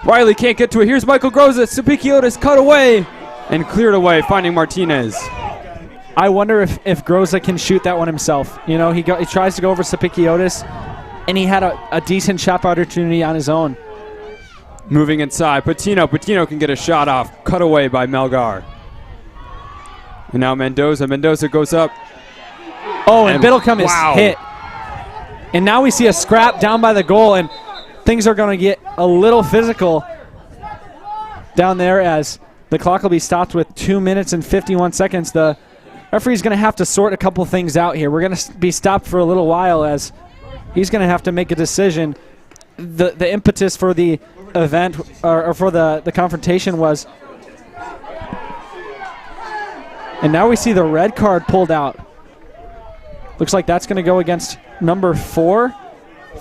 Riley can't get to it. Here's Michael Groza. Sapikiotis cut away and cleared away, finding Martinez. I wonder if Groza can shoot that one himself. You know, he tries to go over Sapikiotis, and he had a decent shot opportunity on his own. Moving inside, Patino can get a shot off. Cut away by Melgar. And now Mendoza. Mendoza goes up. Oh, and Biddlecombe is hit. And now we see a scrap down by the goal, and things are going to get a little physical down there as the clock will be stopped with 2 minutes and 51 seconds. The referee's going to have to sort a couple things out here. We're going to be stopped for a little while as he's going to have to make a decision. The impetus for the event or for the confrontation was, and now we see the red card pulled out. Looks like that's going to go against number 4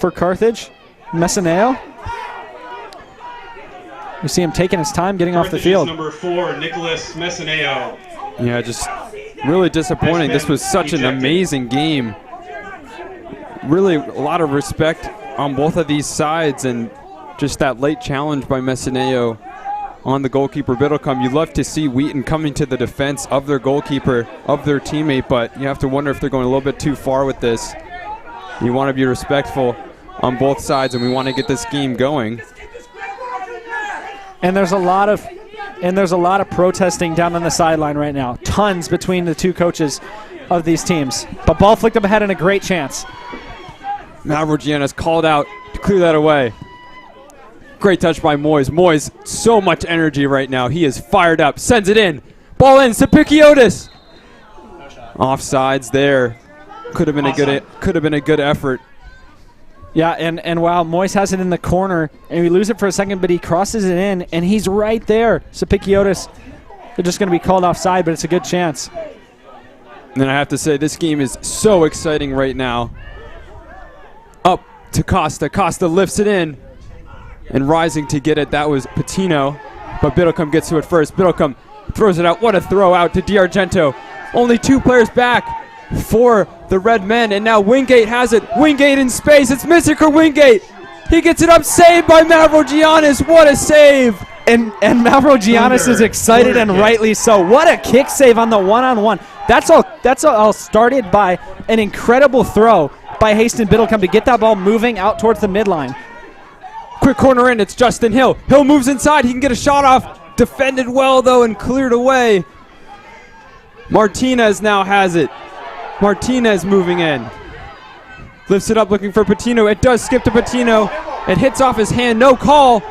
for Carthage, Messineo. You see him taking his time getting off the field. Number 4, Nicholas Messineo. Yeah, just really disappointing. This was such an amazing game. Really a lot of respect on both of these sides, and just that late challenge by Messineo on the goalkeeper Biddlecombe. You love to see Wheaton coming to the defense of their goalkeeper, of their teammate, but you have to wonder if they're going a little bit too far with this. You want to be respectful on both sides, and we want to get this game going. And there's a lot of protesting down on the sideline right now. Tons between the two coaches of these teams. But ball flicked up ahead and a great chance. Mavrogiannis called out to clear that away. Great touch by Moyes. Moyes, so much energy right now. He is fired up. Sends it in. Ball in. Sapikiotis. Offsides there. Could have been a good effort. Yeah, and wow, Moyes has it in the corner, and we lose it for a second, but he crosses it in, and he's right there. Sapikiotis, they're just going to be called offside, but it's a good chance. And then I have to say, this game is so exciting right now. Up to Costa. Costa lifts it in. And rising to get it, that was Patino. But Biddlecombe gets to it first. Biddlecombe throws it out. What a throw out to DiArgento. Only 2 players back for the Red Men. And now Wingate has it. Wingate in space. It's Mr. Wingate. He gets it up. Saved by Mavrogiannis. What a save. And Mavrogiannis is excited, and rightly so. What a kick save on the one-on-one. That's all started by an incredible throw by Haston Biddlecombe to get that ball moving out towards the midline. Quick corner in, it's Justin Hill. Hill moves inside, he can get a shot off. Defended well though and cleared away. Martinez now has it. Martinez moving in. Lifts it up looking for Patino. It does skip to Patino. It hits off his hand, no call.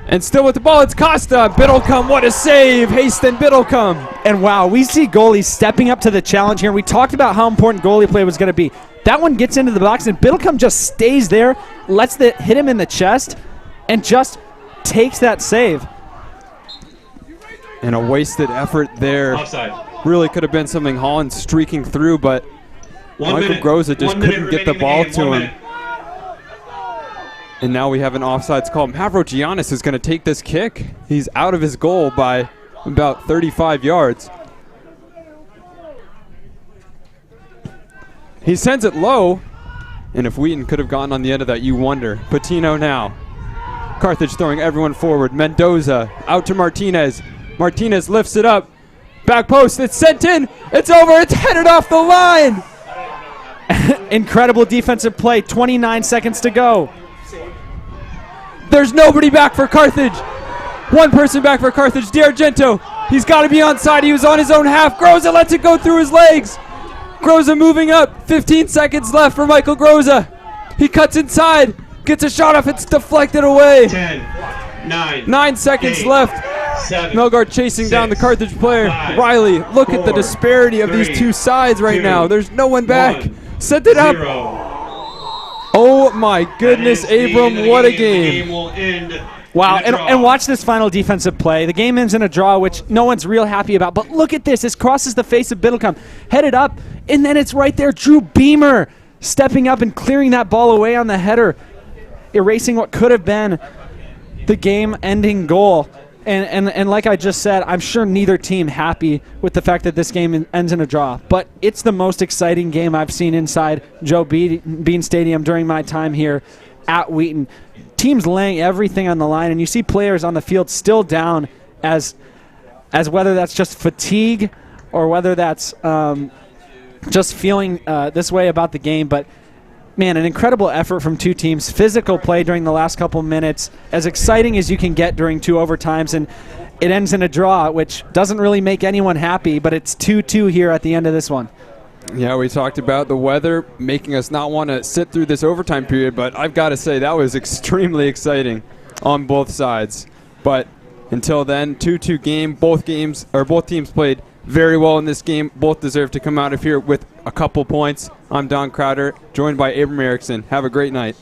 And still with the ball, it's Costa. Biddlecombe, what a save. Haston Biddlecombe. And wow, we see goalies stepping up to the challenge here. We talked about how important goalie play was going to be. That one gets into the box, and Biddlecombe just stays there, lets it hit him in the chest, and just takes that save. And a wasted effort there. Offside. Really could have been something Holland streaking through, but Michael Groza just couldn't get the ball to him. And now we have an offsides call. Mavrogiannis is going to take this kick. He's out of his goal by about 35 yards. He sends it low, and if Wheaton could have gotten on the end of that, you wonder. Patino now. Carthage throwing everyone forward. Mendoza out to Martinez. Martinez lifts it up. Back post, it's sent in. It's over, it's headed off the line. Incredible defensive play, 29 seconds to go. There's nobody back for Carthage. One person back for Carthage, DiArgento. He's got to be onside. He was on his own half. Groza lets it go through his legs. Groza moving up. 15 seconds left for Michael Groza. He cuts inside. Gets a shot off. It's deflected away. 10, 9, 9 seconds 8, left. Melgard chasing down the Carthage player. Riley, look at the disparity of these two sides right now. There's no one back. Set it up. Oh my goodness, Abram, what a game. Wow, and watch this final defensive play. The game ends in a draw, which no one's real happy about. But look at this. This crosses the face of Biddlecombe. Headed up, and then it's right there. Drew Beamer stepping up and clearing that ball away on the header, erasing what could have been the game-ending goal. And like I just said, I'm sure neither team happy with the fact that this game ends in a draw. But it's the most exciting game I've seen inside Joe Bean Stadium during my time here at Wheaton. Teams laying everything on the line, and you see players on the field still down as whether that's just fatigue or whether that's just feeling this way about the game. But man, an incredible effort from two teams. Physical play during the last couple minutes. As exciting as you can get during 2 overtimes. And it ends in a draw, which doesn't really make anyone happy, but it's 2-2 here at the end of this one. Yeah, we talked about the weather making us not want to sit through this overtime period, but I've got to say that was extremely exciting on both sides. But until then, 2-2 game. Both teams played very well in this game. Both deserve to come out of here with a couple points. I'm Don Crowder, joined by Abram Erickson. Have a great night.